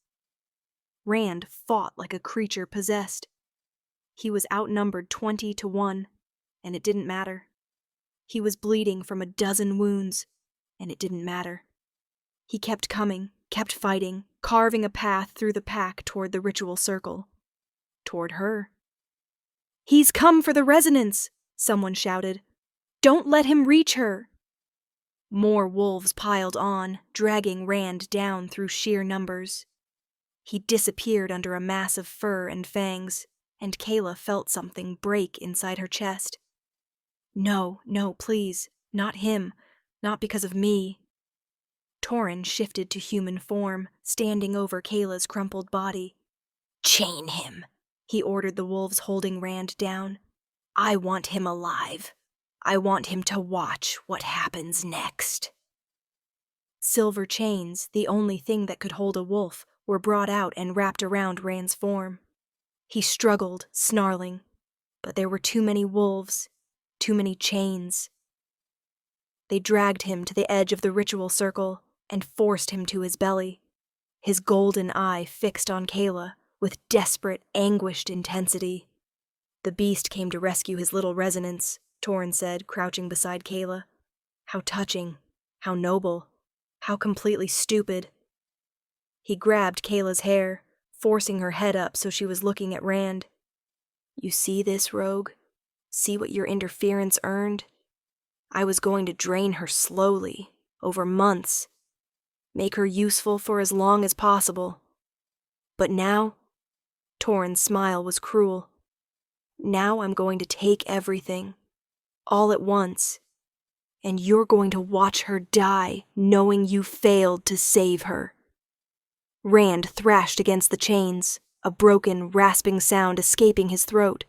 Rand fought like a creature possessed. He was outnumbered 20-1, and it didn't matter. He was bleeding from a dozen wounds, and it didn't matter. He kept coming, kept fighting, carving a path through the pack toward the ritual circle. Toward her. "He's come for the resonance!" someone shouted. "Don't let him reach her!" More wolves piled on, dragging Rand down through sheer numbers. He disappeared under a mass of fur and fangs, and Kayla felt something break inside her chest. No, please, not him, not because of me. Torin shifted to human form, standing over Kayla's crumpled body. "Chain him," he ordered the wolves holding Rand down. I want him alive. I want him to watch what happens next. Silver chains, the only thing that could hold a wolf, were brought out and wrapped around Rand's form. He struggled, snarling, but there were too many wolves, too many chains. They dragged him to the edge of the ritual circle and forced him to his belly, his golden eye fixed on Kayla with desperate, anguished intensity. The beast came to rescue his little resonance, Torrin said, crouching beside Kayla. How touching, how noble, how completely stupid. He grabbed Kayla's hair, forcing her head up so she was looking at Rand. You see this, rogue? See what your interference earned? I was going to drain her slowly, over months, make her useful for as long as possible. But now, Torrin's smile was cruel. Now I'm going to take everything, all at once, and you're going to watch her die knowing you failed to save her. Rand thrashed against the chains, a broken, rasping sound escaping his throat.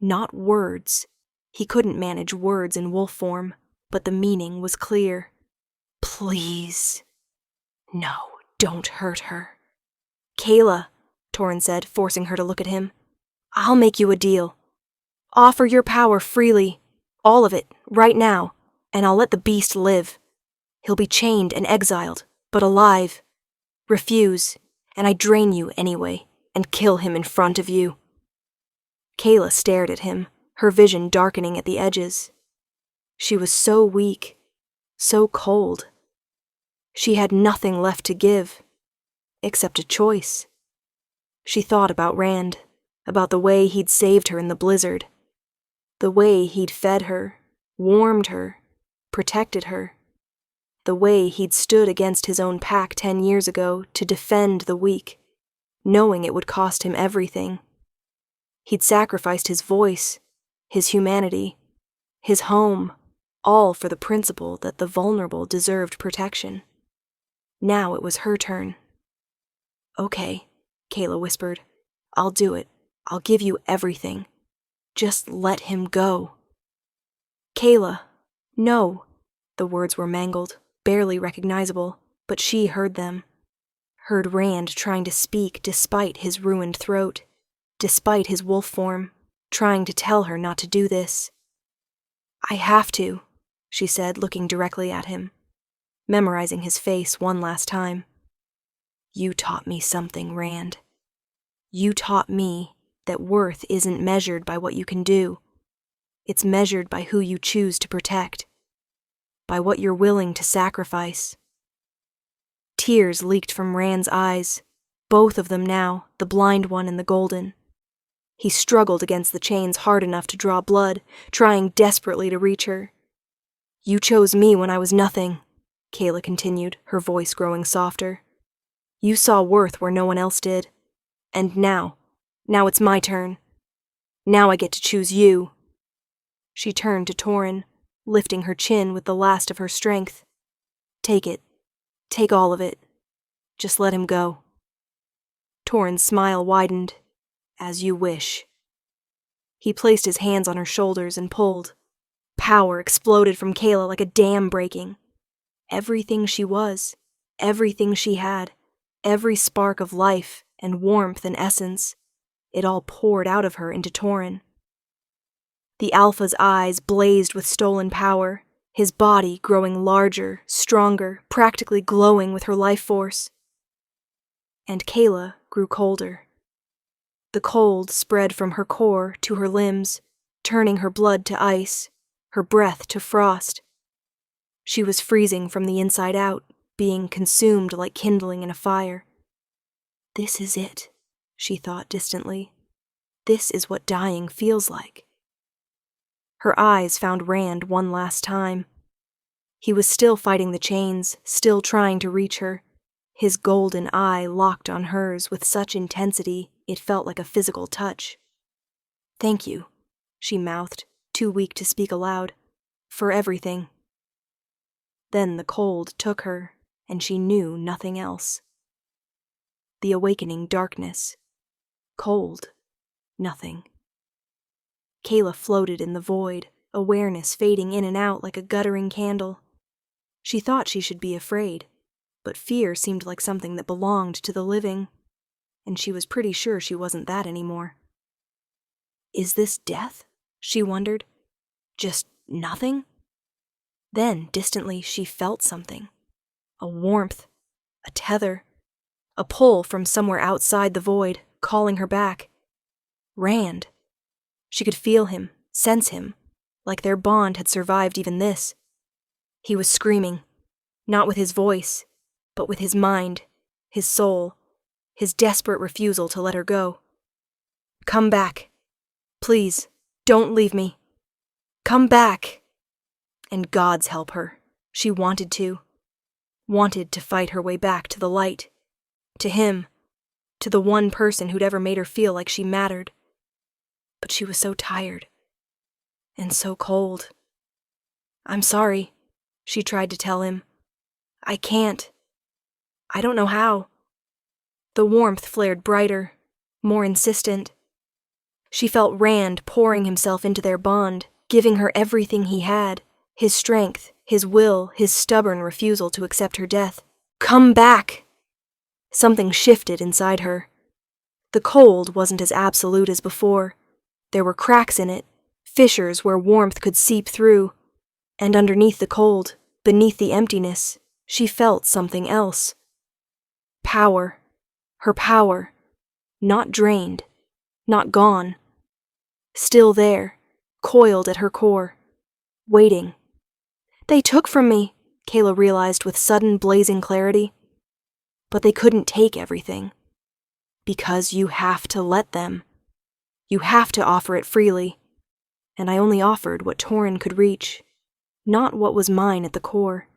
Not words. He couldn't manage words in wolf form, but the meaning was clear. Please. No, don't hurt her. Kayla, Torrin said, forcing her to look at him. I'll make you a deal. Offer your power freely, all of it, right now, and I'll let the beast live. He'll be chained and exiled, but alive. Refuse, and I drain you anyway, and kill him in front of you. Kayla stared at him, her vision darkening at the edges. She was so weak, so cold. She had nothing left to give, except a choice. She thought about Rand, about the way he'd saved her in the blizzard, the way he'd fed her, warmed her, protected her, the way he'd stood against his own pack 10 years ago to defend the weak, knowing it would cost him everything. He'd sacrificed his voice, his humanity, his home, all for the principle that the vulnerable deserved protection. Now it was her turn. Okay, Kayla whispered. I'll do it. I'll give you everything. Just let him go. Kayla, no. The words were mangled, barely recognizable, but she heard them. Heard Rand trying to speak despite his ruined throat, despite his wolf form, trying to tell her not to do this. I have to, she said, looking directly at him, memorizing his face one last time. You taught me something, Rand. You taught me that worth isn't measured by what you can do. It's measured by who you choose to protect, by what you're willing to sacrifice. Tears leaked from Rand's eyes, both of them now, the blind one and the golden. He struggled against the chains hard enough to draw blood, trying desperately to reach her. You chose me when I was nothing, Kayla continued, her voice growing softer. You saw worth where no one else did. And now it's my turn. Now I get to choose you. She turned to Torrin, lifting her chin with the last of her strength. Take it. Take all of it. Just let him go. Torrin's smile widened. As you wish. He placed his hands on her shoulders and pulled. Power exploded from Kayla like a dam breaking. Everything she was, everything she had, every spark of life and warmth and essence, it all poured out of her into Torrin. The Alpha's eyes blazed with stolen power, his body growing larger, stronger, practically glowing with her life force. And Kayla grew colder. The cold spread from her core to her limbs, turning her blood to ice, her breath to frost. She was freezing from the inside out, being consumed like kindling in a fire. This is it, she thought distantly. This is what dying feels like. Her eyes found Rand one last time. He was still fighting the chains, still trying to reach her, his golden eye locked on hers with such intensity it felt like a physical touch. Thank you, she mouthed, too weak to speak aloud, for everything. Then the cold took her, and she knew nothing else. The awakening darkness. Cold. Nothing. Kayla floated in the void, awareness fading in and out like a guttering candle. She thought she should be afraid, but fear seemed like something that belonged to the living, and she was pretty sure she wasn't that anymore. Is this death? She wondered. Just nothing? Then, distantly, she felt something. A warmth, a tether, a pull from somewhere outside the void, calling her back. Rand. She could feel him, sense him, like their bond had survived even this. He was screaming, not with his voice, but with his mind, his soul, his desperate refusal to let her go. Come back. Please, don't leave me. Come back. And God's help her. She wanted to. Wanted to fight her way back to the light. To him. To the one person who'd ever made her feel like she mattered. But she was so tired. And so cold. I'm sorry, she tried to tell him. I can't. I don't know how. The warmth flared brighter, more insistent. She felt Rand pouring himself into their bond, giving her everything he had, his strength, his will, his stubborn refusal to accept her death. Come back! Something shifted inside her. The cold wasn't as absolute as before. There were cracks in it, fissures where warmth could seep through, and underneath the cold, beneath the emptiness, she felt something else. Power. Her power. Not drained. Not gone. Still there, coiled at her core. Waiting. They took from me, Kayla realized with sudden blazing clarity. But they couldn't take everything. Because you have to let them. You have to offer it freely. And I only offered what Torin could reach, not what was mine at the core.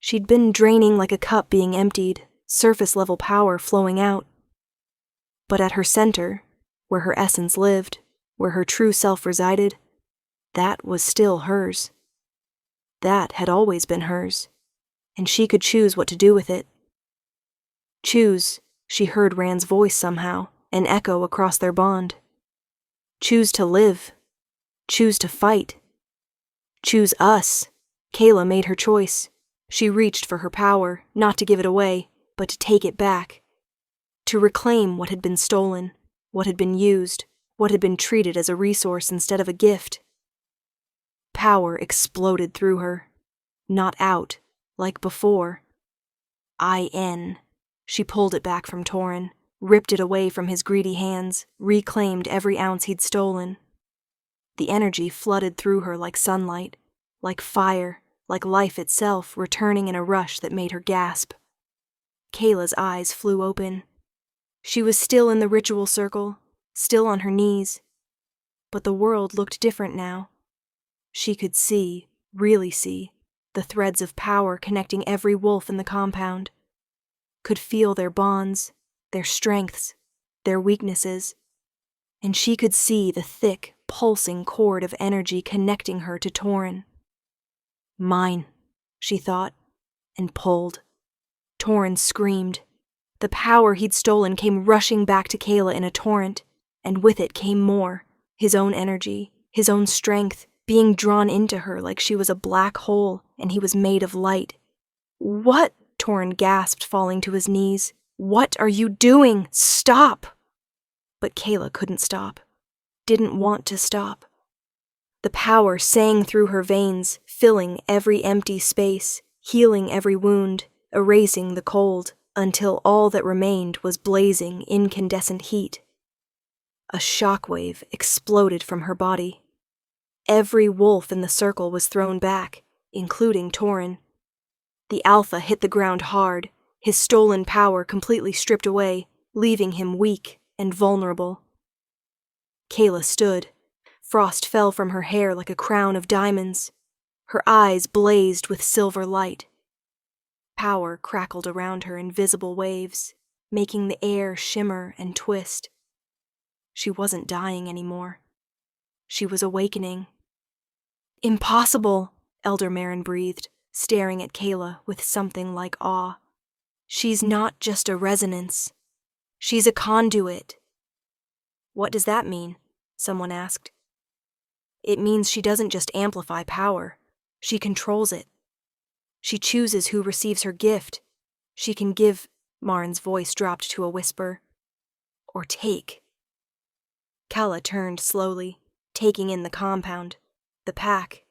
She'd been draining like a cup being emptied, surface-level power flowing out. But at her center, where her essence lived, where her true self resided, that was still hers. That had always been hers, and she could choose what to do with it. Choose, she heard Rand's voice somehow, an echo across their bond. Choose to live. Choose to fight. Choose us. Kayla made her choice. She reached for her power, not to give it away, but to take it back. To reclaim what had been stolen, what had been used, what had been treated as a resource instead of a gift. Power exploded through her. Not out, like before. I-N. She pulled it back from Torin, ripped it away from his greedy hands, reclaimed every ounce he'd stolen. The energy flooded through her like sunlight, like fire, like life itself returning in a rush that made her gasp. Kayla's eyes flew open. She was still in the ritual circle, still on her knees. But the world looked different now. She could see, really see, the threads of power connecting every wolf in the compound. Could feel their bonds, their strengths, their weaknesses. And she could see the thick, pulsing cord of energy connecting her to Torin. Mine, she thought, and pulled. Torin screamed. The power he'd stolen came rushing back to Kayla in a torrent, and with it came more, his own energy, his own strength, being drawn into her like she was a black hole and he was made of light. What? Torin gasped, falling to his knees. What are you doing? Stop! But Kayla couldn't stop. Didn't want to stop. The power sang through her veins, filling every empty space, healing every wound, erasing the cold, until all that remained was blazing, incandescent heat. A shockwave exploded from her body. Every wolf in the circle was thrown back, including Torin. The Alpha hit the ground hard, his stolen power completely stripped away, leaving him weak and vulnerable. Kayla stood. Frost fell from her hair like a crown of diamonds. Her eyes blazed with silver light. Power crackled around her in visible waves, making the air shimmer and twist. She wasn't dying anymore. She was awakening. Impossible, Elder Marin breathed, staring at Kayla with something like awe. She's not just a resonance. She's a conduit. What does that mean? Someone asked. It means she doesn't just amplify power. She controls it. She chooses who receives her gift. She can give, Marin's voice dropped to a whisper, or take. Kala turned slowly, taking in the compound, the pack,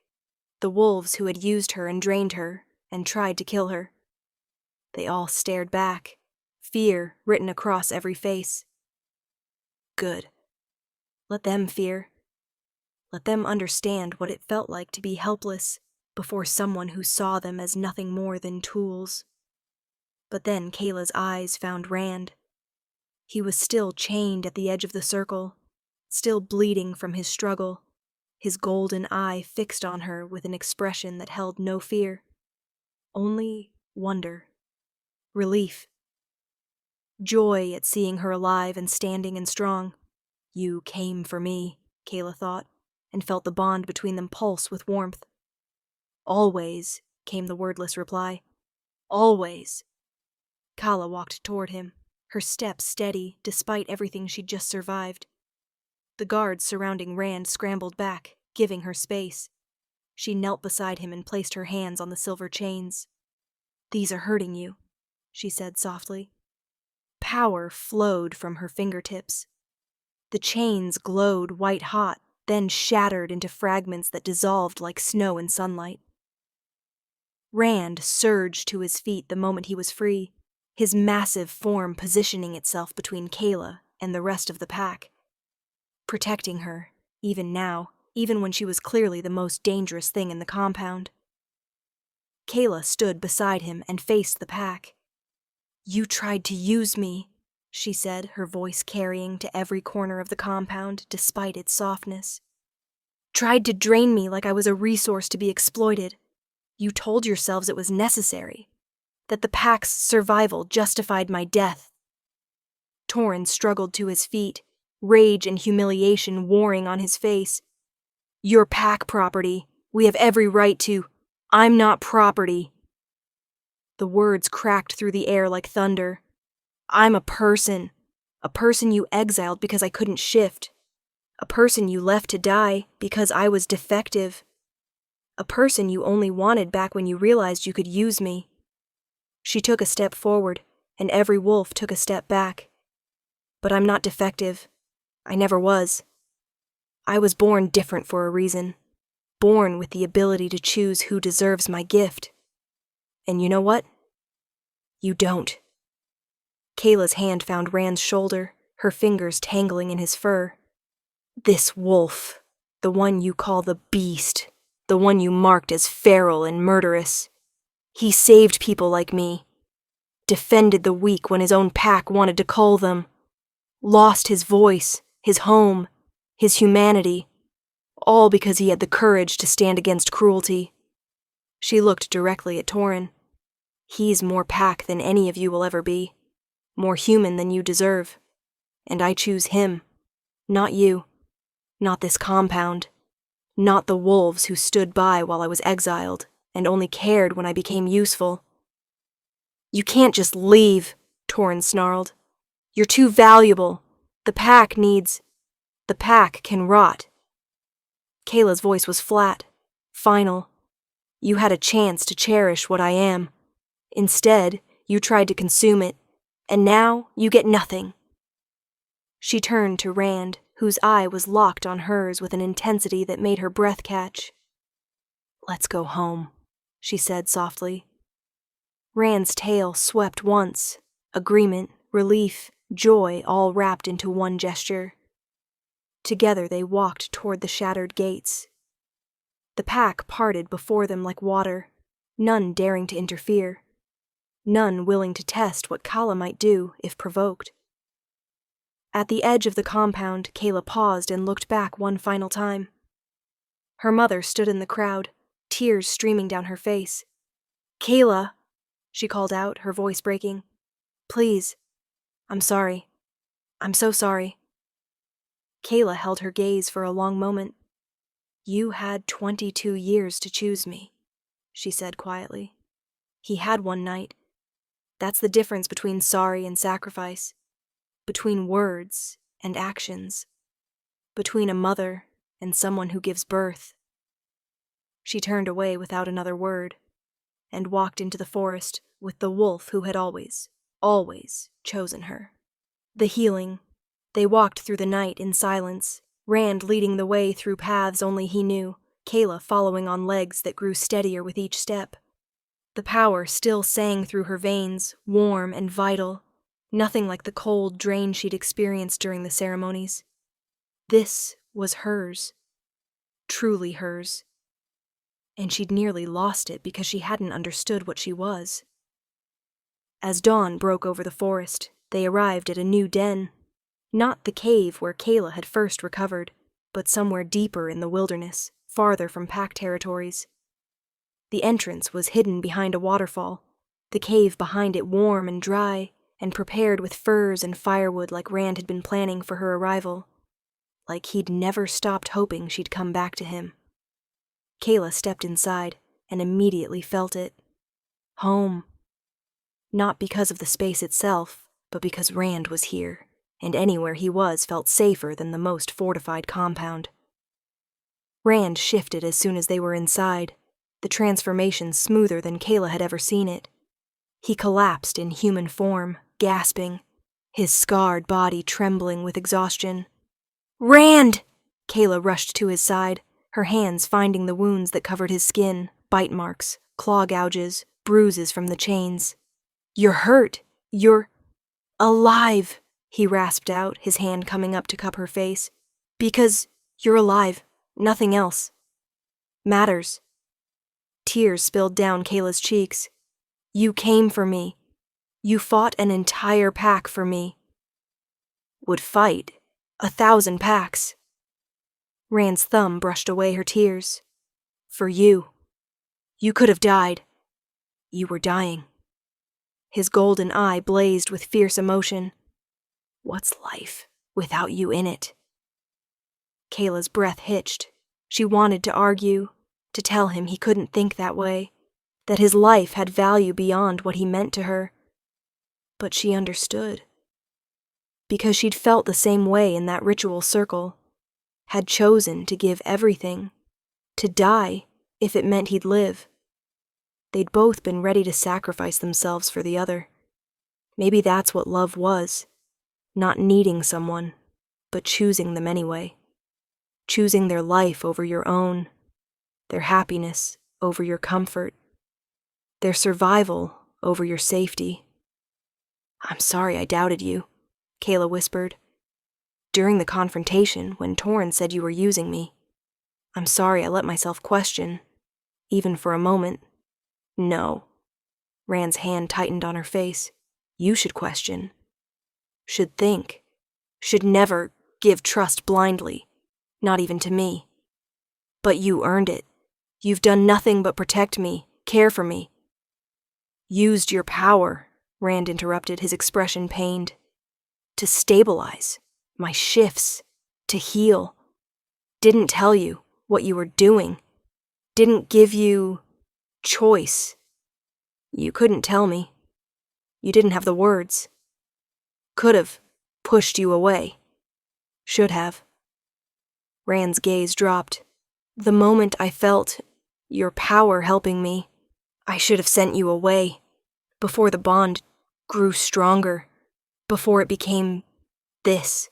the wolves who had used her and drained her and tried to kill her. They all stared back, fear written across every face. Good. Let them fear. Let them understand what it felt like to be helpless before someone who saw them as nothing more than tools. But then Kayla's eyes found Rand. He was still chained at the edge of the circle, still bleeding from his struggle, his golden eye fixed on her with an expression that held no fear, only wonder, relief, joy at seeing her alive and standing and strong. You came for me, Kayla thought, and felt the bond between them pulse with warmth. Always, came the wordless reply. Always. Kala walked toward him, her steps steady despite everything she'd just survived. The guards surrounding Rand scrambled back, giving her space. She knelt beside him and placed her hands on the silver chains. These are hurting you, she said softly. Power flowed from her fingertips. The chains glowed white-hot, then shattered into fragments that dissolved like snow in sunlight. Rand surged to his feet the moment he was free, his massive form positioning itself between Kayla and the rest of the pack, protecting her, even now, even when she was clearly the most dangerous thing in the compound. Kayla stood beside him and faced the pack. You tried to use me, she said, her voice carrying to every corner of the compound despite its softness. Tried to drain me like I was a resource to be exploited. You told yourselves it was necessary, that the pack's survival justified my death. Torrin struggled to his feet, rage and humiliation warring on his face. You're pack property. We have every right to. I'm not property. The words cracked through the air like thunder. I'm a person you exiled because I couldn't shift, a person you left to die because I was defective, a person you only wanted back when you realized you could use me. She took a step forward, and every wolf took a step back. But I'm not defective. I never was. I was born different for a reason, born with the ability to choose who deserves my gift. And you know what? You don't. Kayla's hand found Rand's shoulder, her fingers tangling in his fur. This wolf, the one you call the beast, the one you marked as feral and murderous. He saved people like me, defended the weak when his own pack wanted to cull them, lost his voice, his home, his humanity, all because he had the courage to stand against cruelty. She looked directly at Torrin. He's more pack than any of you will ever be, more human than you deserve, and I choose him, not you, not this compound, not the wolves who stood by while I was exiled and only cared when I became useful. You can't just leave, Torrin snarled. You're too valuable. The pack can rot. Kayla's voice was flat, final. You had a chance to cherish what I am. Instead, you tried to consume it, and now you get nothing. She turned to Rand, whose eye was locked on hers with an intensity that made her breath catch. Let's go home, she said softly. Rand's tail swept once, agreement, relief, joy all wrapped into one gesture. Together they walked toward the shattered gates. The pack parted before them like water, none daring to interfere, none willing to test what Kala might do if provoked. At the edge of the compound, Kayla paused and looked back one final time. Her mother stood in the crowd, tears streaming down her face. Kayla, she called out, her voice breaking. Please. I'm sorry. I'm so sorry. Kayla held her gaze for a long moment. You had 22 years to choose me, she said quietly. He had one night. That's the difference between sorry and sacrifice, between words and actions. between a mother and someone who gives birth. She turned away without another word, and walked into the forest with the wolf who had always chosen her. The healing. They walked through the night in silence, Rand leading the way through paths only he knew, Kayla following on legs that grew steadier with each step. The power still sang through her veins, warm and vital, nothing like the cold drain she'd experienced during the ceremonies. This was hers. Truly hers. And she'd nearly lost it because she hadn't understood what she was. As dawn broke over the forest, they arrived at a new den. Not the cave where Kayla had first recovered, but somewhere deeper in the wilderness, farther from pack territories. The entrance was hidden behind a waterfall, the cave behind it warm and dry, and prepared with furs and firewood like Rand had been planning for her arrival. Like he'd never stopped hoping she'd come back to him. Kayla stepped inside and immediately felt it. Home. Not because of the space itself, but because Rand was here, and anywhere he was felt safer than the most fortified compound. Rand shifted as soon as they were inside, the transformation smoother than Kayla had ever seen it. He collapsed in human form, gasping, his scarred body trembling with exhaustion. "Rand!" Kayla rushed to his side, her hands finding the wounds that covered his skin, bite marks, claw gouges, bruises from the chains. "You're hurt. You're alive," he rasped out, his hand coming up to cup her face. "Because you're alive. Nothing else matters." Tears spilled down Kayla's cheeks. "You came for me. You fought an entire pack for me." "Would fight 1,000 packs." Rand's thumb brushed away her tears. "For you. You could have died. You were dying." His golden eye blazed with fierce emotion. "What's life without you in it?" Kayla's breath hitched. She wanted to argue, to tell him he couldn't think that way, that his life had value beyond what he meant to her. But she understood. Because she'd felt the same way in that ritual circle, had chosen to give everything, to die if it meant he'd live. They'd both been ready to sacrifice themselves for the other. Maybe that's what love was, not needing someone, but choosing them anyway. Choosing their life over your own, their happiness over your comfort, their survival over your safety. "I'm sorry I doubted you," Kayla whispered. "During the confrontation, when Torrin said you were using me, I'm sorry I let myself question, even for a moment." "No." Rand's hand tightened on her face. "You should question. Should think. Should never give trust blindly. Not even to me. But you earned it. You've done nothing but protect me, care for me." "Used your power," Rand interrupted, his expression pained. "To stabilize my shifts, to heal. Didn't tell you what you were doing. Didn't give you choice. You couldn't tell me. You didn't have the words. Could've pushed you away. Should have." Rand's gaze dropped. "The moment I felt your power helping me, I should have sent you away, before the bond grew stronger, before it became this."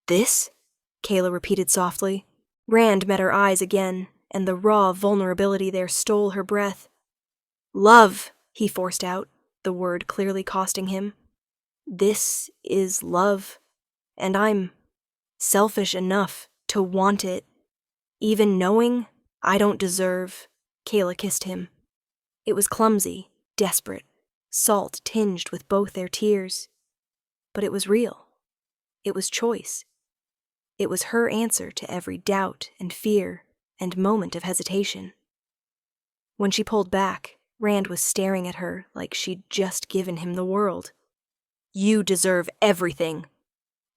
"This?" Kayla repeated softly. Rand met her eyes again, and the raw vulnerability there stole her breath. "Love," he forced out, the word clearly costing him. "This is love, and I'm selfish enough to want it, even knowing I don't deserve." Kayla kissed him. It was clumsy, desperate, salt tinged with both their tears. But it was real. It was choice. It was her answer to every doubt and fear and moment of hesitation. When she pulled back, Rand was staring at her like she'd just given him the world. "You deserve everything,"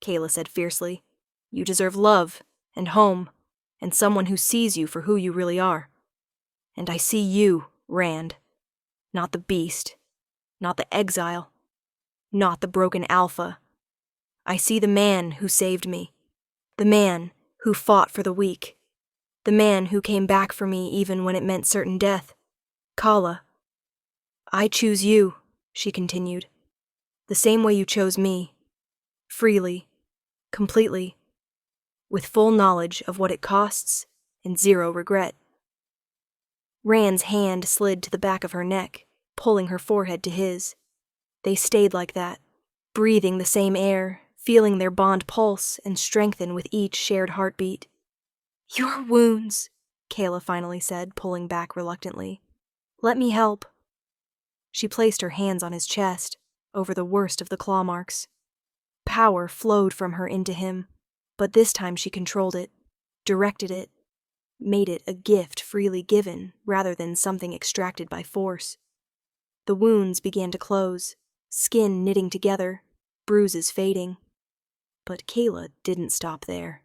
Kayla said fiercely. "You deserve love and home and someone who sees you for who you really are. And I see you, Rand. Not the beast. Not the exile. Not the broken alpha. I see the man who saved me. The man who fought for the weak. The man who came back for me even when it meant certain death. Kala. I choose you, she continued. The same way you chose me. Freely. Completely. With full knowledge of what it costs and zero regret. Rand's hand slid to the back of her neck, pulling her forehead to his. They stayed like that, breathing the same air, feeling their bond pulse and strengthen with each shared heartbeat. Your wounds, Kayla finally said, pulling back reluctantly. Let me help. She placed her hands on his chest, over the worst of the claw marks. Power flowed from her into him, but this time she controlled it, directed it, made it a gift freely given rather than something extracted by force. The wounds began to close, skin knitting together, bruises fading. But Kayla didn't stop there.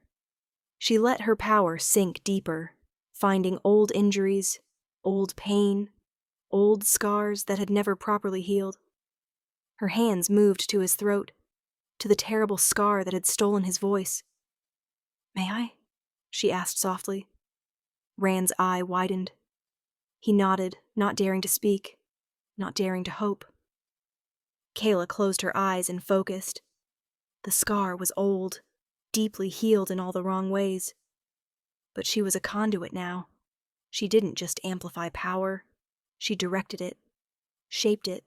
She let her power sink deeper, finding old injuries, old pain, old scars that had never properly healed. Her hands moved to his throat, to the terrible scar that had stolen his voice. May I? She asked softly. Rand's eye widened. He nodded, not daring to speak, not daring to hope. Kayla closed her eyes and focused. The scar was old, deeply healed in all the wrong ways. But she was a conduit now. She didn't just amplify power. She directed it, shaped it,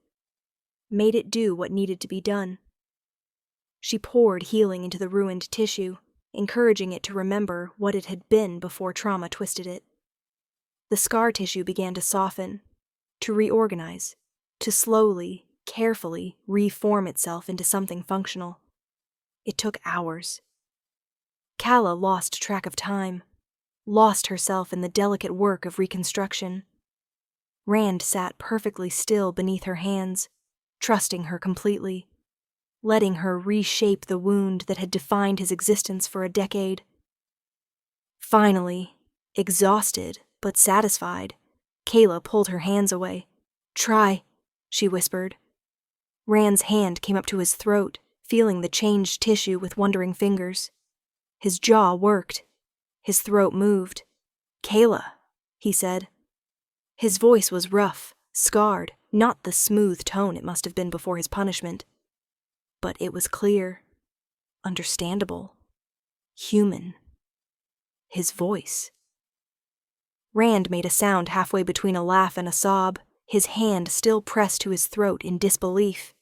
made it do what needed to be done. She poured healing into the ruined tissue, encouraging it to remember what it had been before trauma twisted it. The scar tissue began to soften, to reorganize, to slowly, carefully reform itself into something functional. It took hours. Kala lost track of time, lost herself in the delicate work of reconstruction. Rand sat perfectly still beneath her hands, trusting her completely, letting her reshape the wound that had defined his existence for a decade. Finally, exhausted but satisfied, Kayla pulled her hands away. Try, she whispered. Rand's hand came up to his throat, feeling the changed tissue with wondering fingers. His jaw worked. His throat moved. Kayla, he said. His voice was rough, scarred, not the smooth tone it must have been before his punishment. But it was clear, understandable, human. His voice. Rand made a sound halfway between a laugh and a sob, his hand still pressed to his throat in disbelief.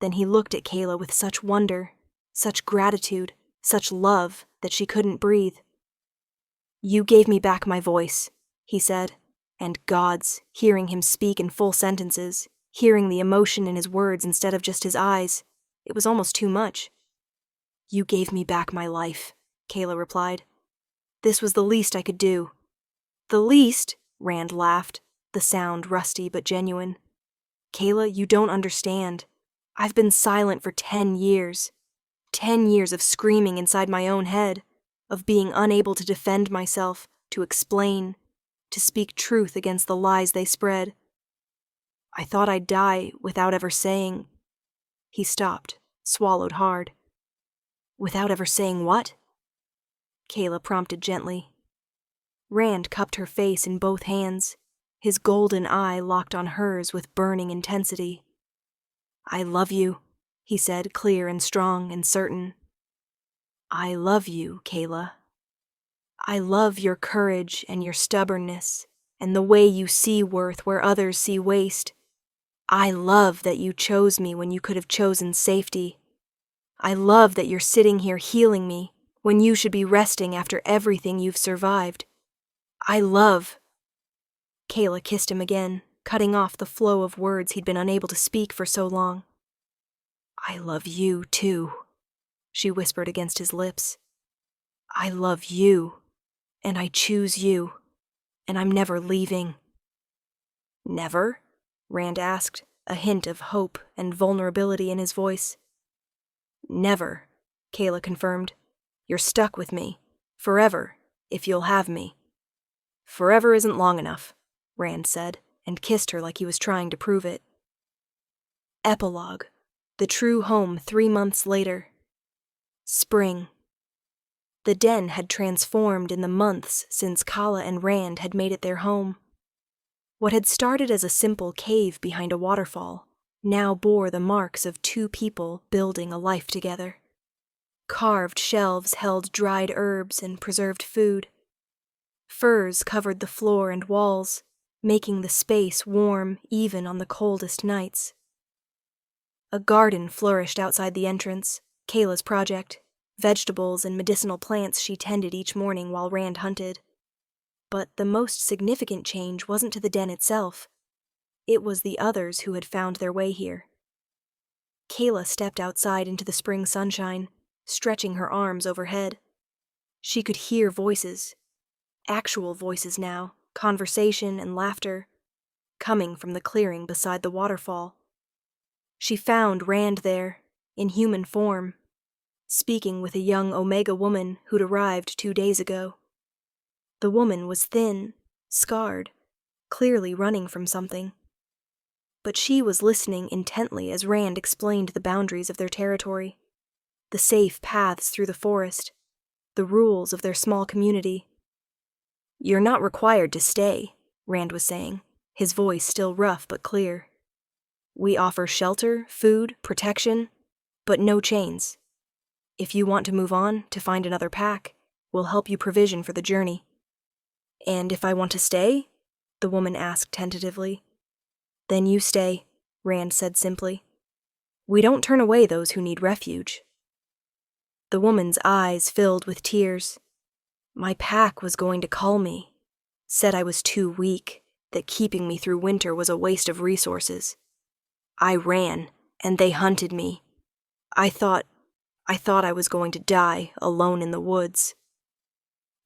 Then he looked at Kayla with such wonder, such gratitude, such love that she couldn't breathe. You gave me back my voice, he said, and God's, hearing him speak in full sentences, hearing the emotion in his words instead of just his eyes. It was almost too much. You gave me back my life, Kayla replied. This was the least I could do. The least? Rand laughed, the sound rusty but genuine. Kayla, you don't understand. I've been silent for 10 years. 10 years of screaming inside my own head, of being unable to defend myself, to explain, to speak truth against the lies they spread. I thought I'd die without ever saying... He stopped, swallowed hard. Without ever saying what? Kayla prompted gently. Rand cupped her face in both hands, his golden eye locked on hers with burning intensity. I love you, he said, clear and strong and certain. I love you, Kayla. I love your courage and your stubbornness, and the way you see worth where others see waste. I love that you chose me when you could have chosen safety. I love that you're sitting here healing me when you should be resting after everything you've survived. I love... Kayla kissed him again, cutting off the flow of words he'd been unable to speak for so long. I love you, too, she whispered against his lips. I love you, and I choose you, and I'm never leaving. Never? Rand asked, a hint of hope and vulnerability in his voice. Never, Kayla confirmed. You're stuck with me, forever, if you'll have me. Forever isn't long enough, Rand said, and kissed her like he was trying to prove it. Epilogue. The true home 3 months later. Spring. The den had transformed in the months since Kala and Rand had made it their home. What had started as a simple cave behind a waterfall now bore the marks of two people building a life together. Carved shelves held dried herbs and preserved food. Furs covered the floor and walls, making the space warm even on the coldest nights. A garden flourished outside the entrance, Kayla's project, vegetables and medicinal plants she tended each morning while Rand hunted. But the most significant change wasn't to the den itself. It was the others who had found their way here. Kayla stepped outside into the spring sunshine, stretching her arms overhead. She could hear voices, actual voices now, conversation and laughter, coming from the clearing beside the waterfall. She found Rand there, in human form, speaking with a young Omega woman who'd arrived 2 days ago. The woman was thin, scarred, clearly running from something. But she was listening intently as Rand explained the boundaries of their territory, the safe paths through the forest, the rules of their small community. "You're not required to stay," Rand was saying, his voice still rough but clear. "We offer shelter, food, protection, but no chains. If you want to move on, to find another pack, we'll help you provision for the journey." "And if I want to stay?" the woman asked tentatively. "Then you stay," Rand said simply. "We don't turn away those who need refuge." The woman's eyes filled with tears. "My pack was going to cull me, said I was too weak, that keeping me through winter was a waste of resources. I ran, and they hunted me. I thought I was going to die alone in the woods."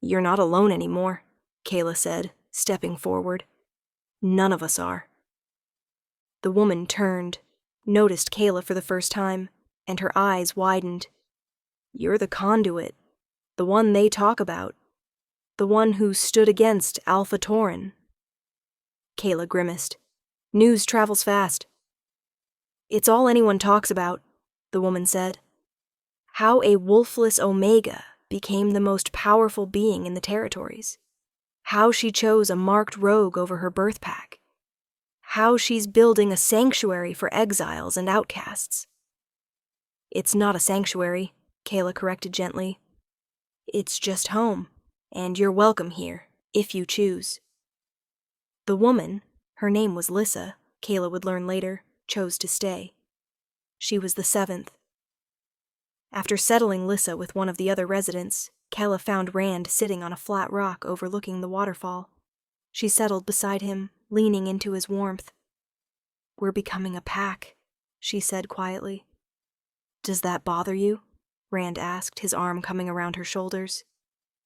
"You're not alone anymore," Kayla said, stepping forward. "None of us are." The woman turned, noticed Kayla for the first time, and her eyes widened. "You're the conduit, the one they talk about, the one who stood against Alpha Tauren." Kayla grimaced. "News travels fast." "It's all anyone talks about," the woman said. "How a wolfless Omega became the most powerful being in the territories. How she chose a marked rogue over her birth pack. How she's building a sanctuary for exiles and outcasts." "It's not a sanctuary," Kayla corrected gently. "It's just home, and you're welcome here, if you choose." The woman, her name was Lissa, Kayla would learn later, chose to stay. She was the 7th. After settling Lissa with one of the other residents, Kayla found Rand sitting on a flat rock overlooking the waterfall. She settled beside him, leaning into his warmth. "We're becoming a pack," she said quietly. "Does that bother you?" Rand asked, his arm coming around her shoulders.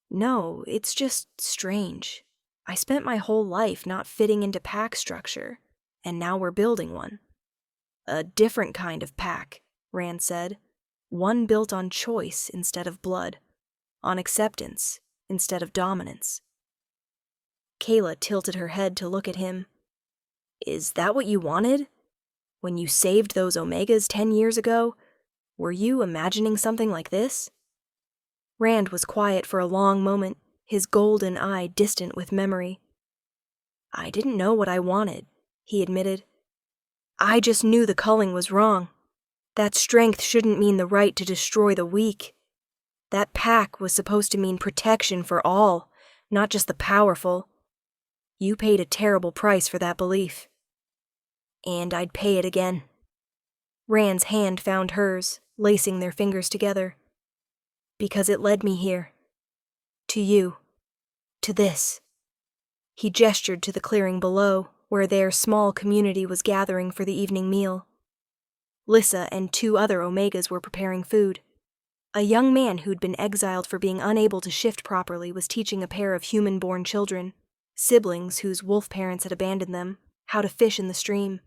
"No, it's just strange. I spent my whole life not fitting into pack structure, and now we're building one." "A different kind of pack," Rand said. "One built on choice instead of blood, on acceptance instead of dominance." Kayla tilted her head to look at him. "Is that what you wanted? When you saved those Omegas 10 years ago, were you imagining something like this?" Rand was quiet for a long moment, his golden eye distant with memory. "I didn't know what I wanted," he admitted. "I just knew the culling was wrong. That strength shouldn't mean the right to destroy the weak. That pack was supposed to mean protection for all, not just the powerful. You paid a terrible price for that belief. And I'd pay it again." Rand's hand found hers, lacing their fingers together. "Because it led me here. To you. To this." He gestured to the clearing below, where their small community was gathering for the evening meal. Lissa and 2 other Omegas were preparing food. A young man who'd been exiled for being unable to shift properly was teaching a pair of human-born children, siblings whose wolf parents had abandoned them, how to fish in the stream.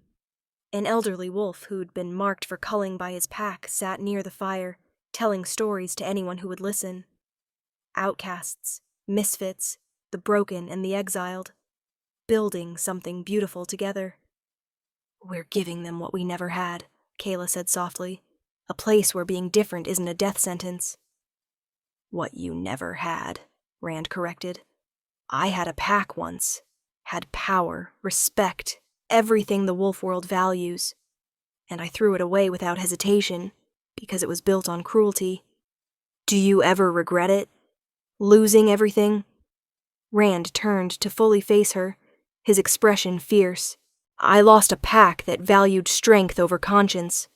An elderly wolf who'd been marked for culling by his pack sat near the fire, telling stories to anyone who would listen. Outcasts, misfits, the broken and the exiled, building something beautiful together. "We're giving them what we never had," Kayla said softly. "A place where being different isn't a death sentence." What you never had, Rand corrected. I had a pack once. Had power, respect, everything the wolf world values. And I threw it away without hesitation, because it was built on cruelty. Do you ever regret it? Losing everything? Rand turned to fully face her, his expression fierce. I lost a pack that valued strength over conscience.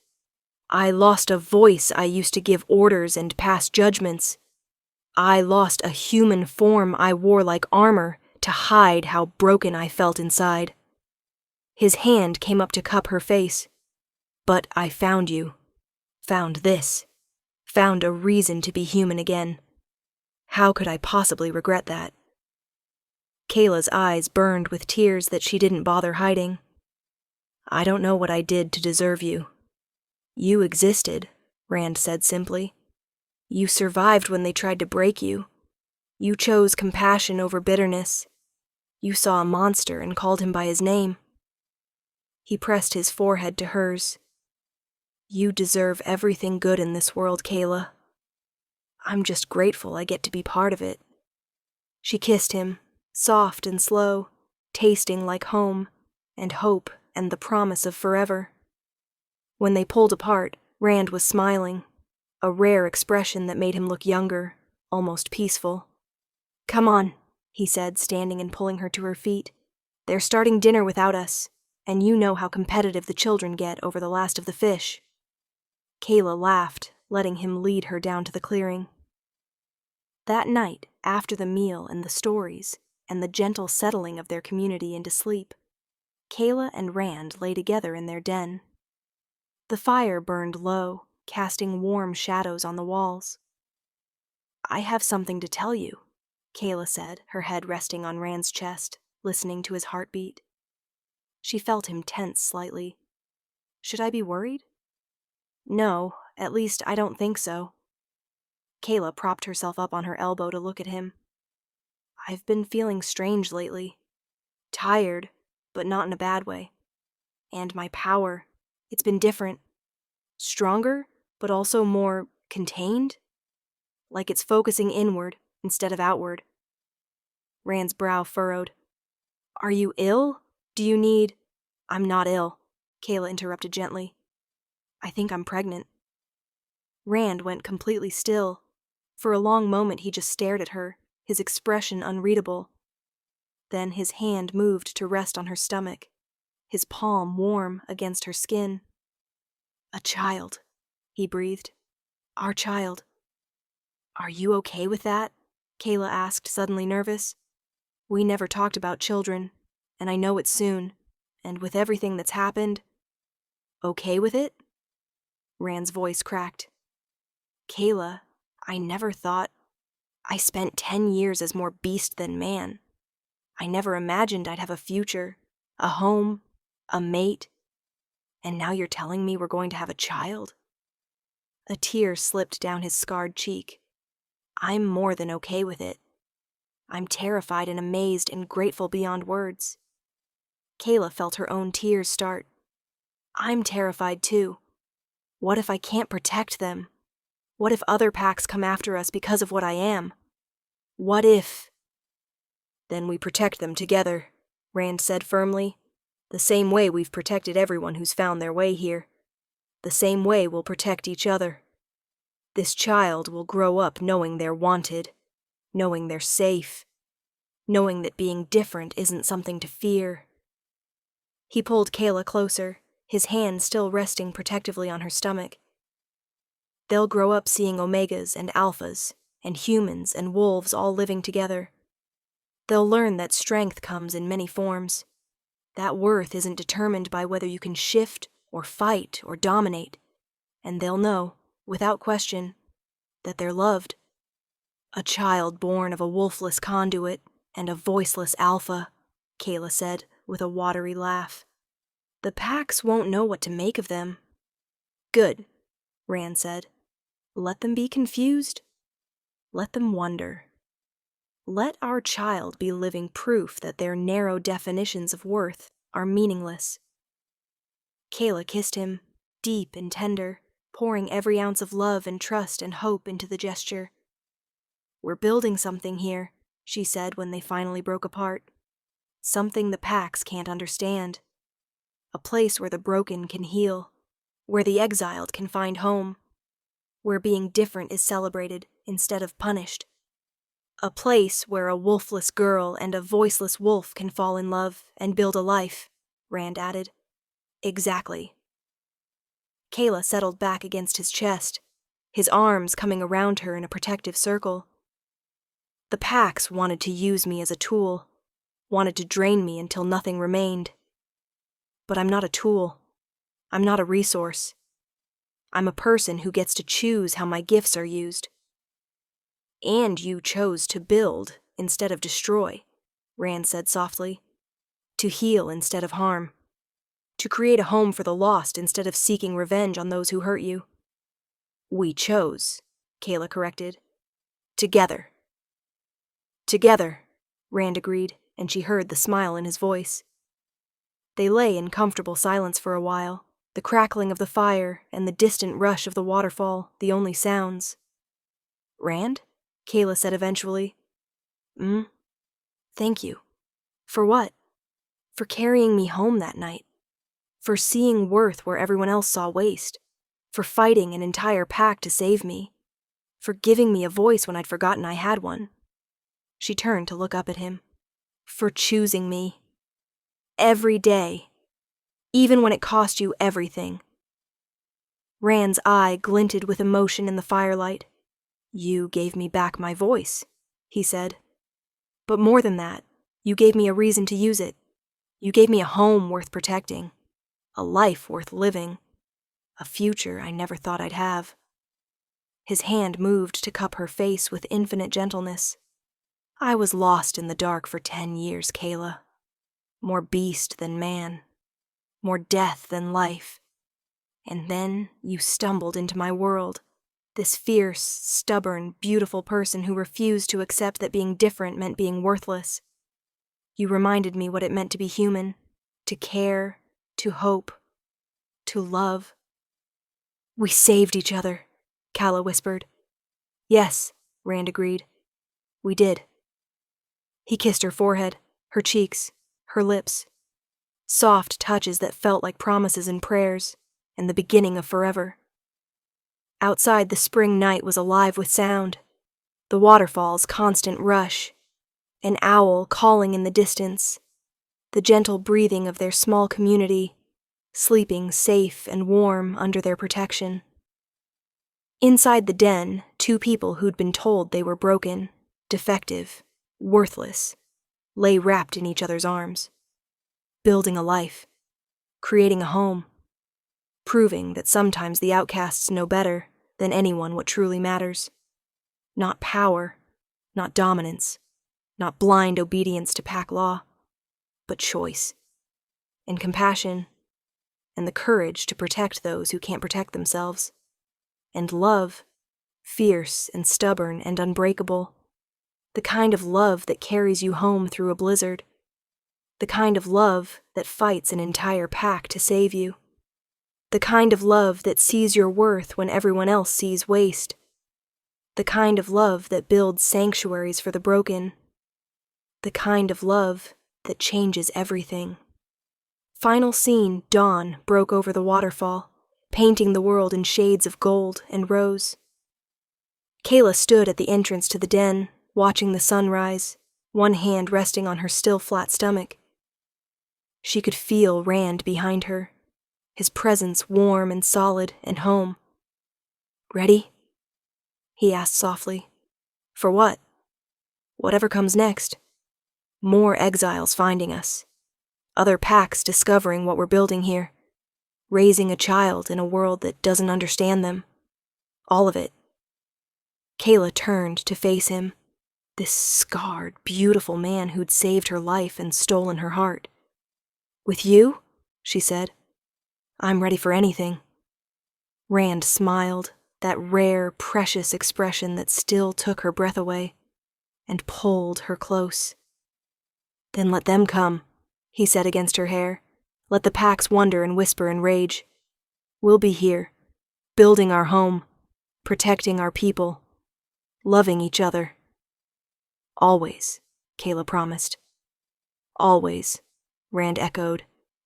I lost a voice I used to give orders and pass judgments. I lost a human form I wore like armor to hide how broken I felt inside. His hand came up to cup her face. But I found you. Found this. Found a reason to be human again. How could I possibly regret that? Kayla's eyes burned with tears that she didn't bother hiding. I don't know what I did to deserve you. You existed, Rand said simply. You survived when they tried to break you. You chose compassion over bitterness. You saw a monster and called him by his name. He pressed his forehead to hers. You deserve everything good in this world, Kayla. I'm just grateful I get to be part of it. She kissed him, soft and slow, tasting like home, and hope, and the promise of forever. When they pulled apart, Rand was smiling, a rare expression that made him look younger, almost peaceful. Come on, he said, standing and pulling her to her feet. They're starting dinner without us, and you know how competitive the children get over the last of the fish. Kayla laughed, letting him lead her down to the clearing. That night, after the meal and the stories, and the gentle settling of their community into sleep, Kayla and Rand lay together in their den. The fire burned low, casting warm shadows on the walls. I have something to tell you, Kayla said, her head resting on Rand's chest, listening to his heartbeat. She felt him tense slightly. Should I be worried? No, at least I don't think so. Kayla propped herself up on her elbow to look at him. I've been feeling strange lately. Tired, but not in a bad way. And my power, it's been different. Stronger, but also more contained. Like it's focusing inward instead of outward. Rand's brow furrowed. Are you ill? Do you need... I'm not ill, Kayla interrupted gently. I think I'm pregnant. Rand went completely still. For a long moment he just stared at her, his expression unreadable. Then his hand moved to rest on her stomach, his palm warm against her skin. A child, he breathed. Our child. Are you okay with that? Kayla asked, suddenly nervous. We never talked about children, and I know it's soon, and with everything that's happened... Okay with it? Rand's voice cracked. Kayla, I never thought... I spent 10 years as more beast than man. I never imagined I'd have a future, a home, a mate. And now you're telling me we're going to have a child? A tear slipped down his scarred cheek. I'm more than okay with it. I'm terrified and amazed and grateful beyond words. Kayla felt her own tears start. I'm terrified too. What if I can't protect them? What if other packs come after us because of what I am? What if... Then we protect them together, Rand said firmly. The same way we've protected everyone who's found their way here. The same way we'll protect each other. This child will grow up knowing they're wanted, knowing they're safe, knowing that being different isn't something to fear. He pulled Kayla closer, his hand still resting protectively on her stomach. They'll grow up seeing omegas and alphas, and humans and wolves all living together. They'll learn that strength comes in many forms. That worth isn't determined by whether you can shift or fight or dominate. And they'll know, without question, that they're loved. A child born of a wolfless conduit and a voiceless alpha, Kayla said with a watery laugh. The packs won't know what to make of them. Good, Rand said. Let them be confused. Let them wonder. Let our child be living proof that their narrow definitions of worth are meaningless. Kayla kissed him, deep and tender, pouring every ounce of love and trust and hope into the gesture. "We're building something here," she said when they finally broke apart. "Something the packs can't understand. A place where the broken can heal, where the exiled can find home, where being different is celebrated instead of punished. A place where a wolfless girl and a voiceless wolf can fall in love and build a life," Rand added. "Exactly." Kayla settled back against his chest, his arms coming around her in a protective circle. "The packs wanted to use me as a tool, wanted to drain me until nothing remained. But I'm not a tool. I'm not a resource. I'm a person who gets to choose how my gifts are used." "And you chose to build instead of destroy," Rand said softly. "To heal instead of harm. To create a home for the lost instead of seeking revenge on those who hurt you." "We chose," Kayla corrected. "Together." "Together," Rand agreed, and she heard the smile in his voice. They lay in comfortable silence for a while, the crackling of the fire and the distant rush of the waterfall the only sounds. "Rand?" Kayla said eventually. "Thank you." "For what?" "For carrying me home that night. For seeing worth where everyone else saw waste. For fighting an entire pack to save me. For giving me a voice when I'd forgotten I had one." She turned to look up at him. "For choosing me. Every day. Even when it cost you everything." Rand's eye glinted with emotion in the firelight. "You gave me back my voice," he said. "But more than that, you gave me a reason to use it. You gave me a home worth protecting, a life worth living, a future I never thought I'd have." His hand moved to cup her face with infinite gentleness. "I was lost in the dark for 10 years, Kayla. More beast than man. More death than life. And then you stumbled into my world. This fierce, stubborn, beautiful person who refused to accept that being different meant being worthless. You reminded me what it meant to be human, to care, to hope, to love." "We saved each other," Kala whispered. "Yes," Rand agreed. "We did." He kissed her forehead, her cheeks, her lips. Soft touches that felt like promises and prayers, and the beginning of forever. Outside, the spring night was alive with sound. The waterfall's constant rush. An owl calling in the distance. The gentle breathing of their small community, sleeping safe and warm under their protection. Inside the den, 2 people who'd been told they were broken, defective, worthless, lay wrapped in each other's arms. Building a life. Creating a home. Proving that sometimes the outcasts know better than anyone what truly matters. Not power, not dominance, not blind obedience to pack law, but choice, and compassion, and the courage to protect those who can't protect themselves, and love, fierce and stubborn and unbreakable, the kind of love that carries you home through a blizzard, the kind of love that fights an entire pack to save you. The kind of love that sees your worth when everyone else sees waste. The kind of love that builds sanctuaries for the broken. The kind of love that changes everything. Final scene, dawn broke over the waterfall, painting the world in shades of gold and rose. Kayla stood at the entrance to the den, watching the sun rise, one hand resting on her still flat stomach. She could feel Rand behind her, his presence warm and solid and home. "Ready?" he asked softly. "For what?" "Whatever comes next. More exiles finding us. Other packs discovering what we're building here. Raising a child in a world that doesn't understand them. All of it." Kayla turned to face him, this scarred, beautiful man who'd saved her life and stolen her heart. "With you?" she said. "I'm ready for anything." Rand smiled, that rare, precious expression that still took her breath away, and pulled her close. "Then let them come," he said against her hair. "Let the packs wonder and whisper and rage. We'll be here, building our home, protecting our people, loving each other." Always, Kayla promised. Always, Rand echoed,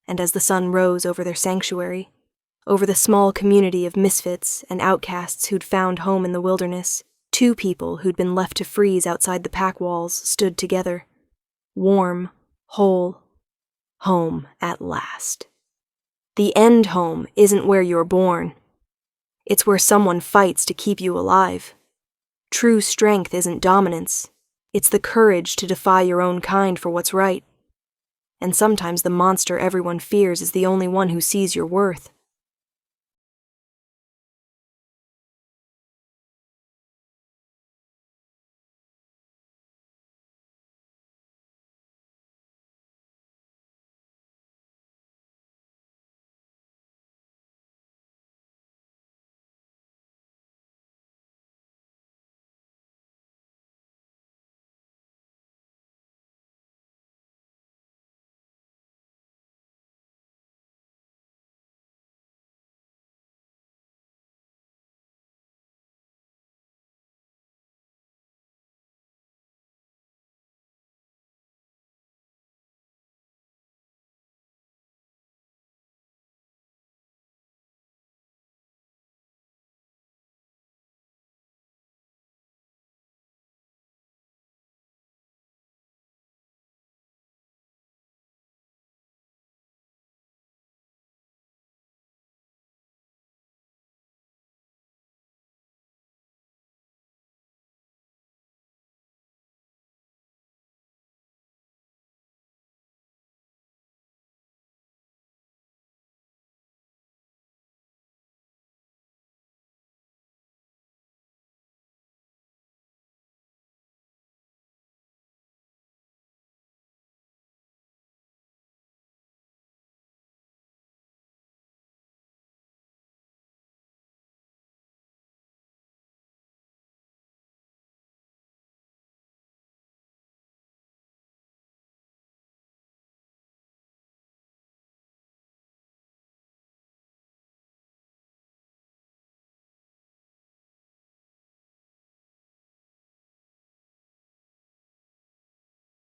and as the sun rose over their sanctuary, over the small community of misfits and outcasts who'd found home in the wilderness, two people who'd been left to freeze outside the pack walls stood together. Warm, whole, home at last. The end home isn't where you're born. It's where someone fights to keep you alive. True strength isn't dominance. It's the courage to defy your own kind for what's right. And sometimes the monster everyone fears is the only one who sees your worth.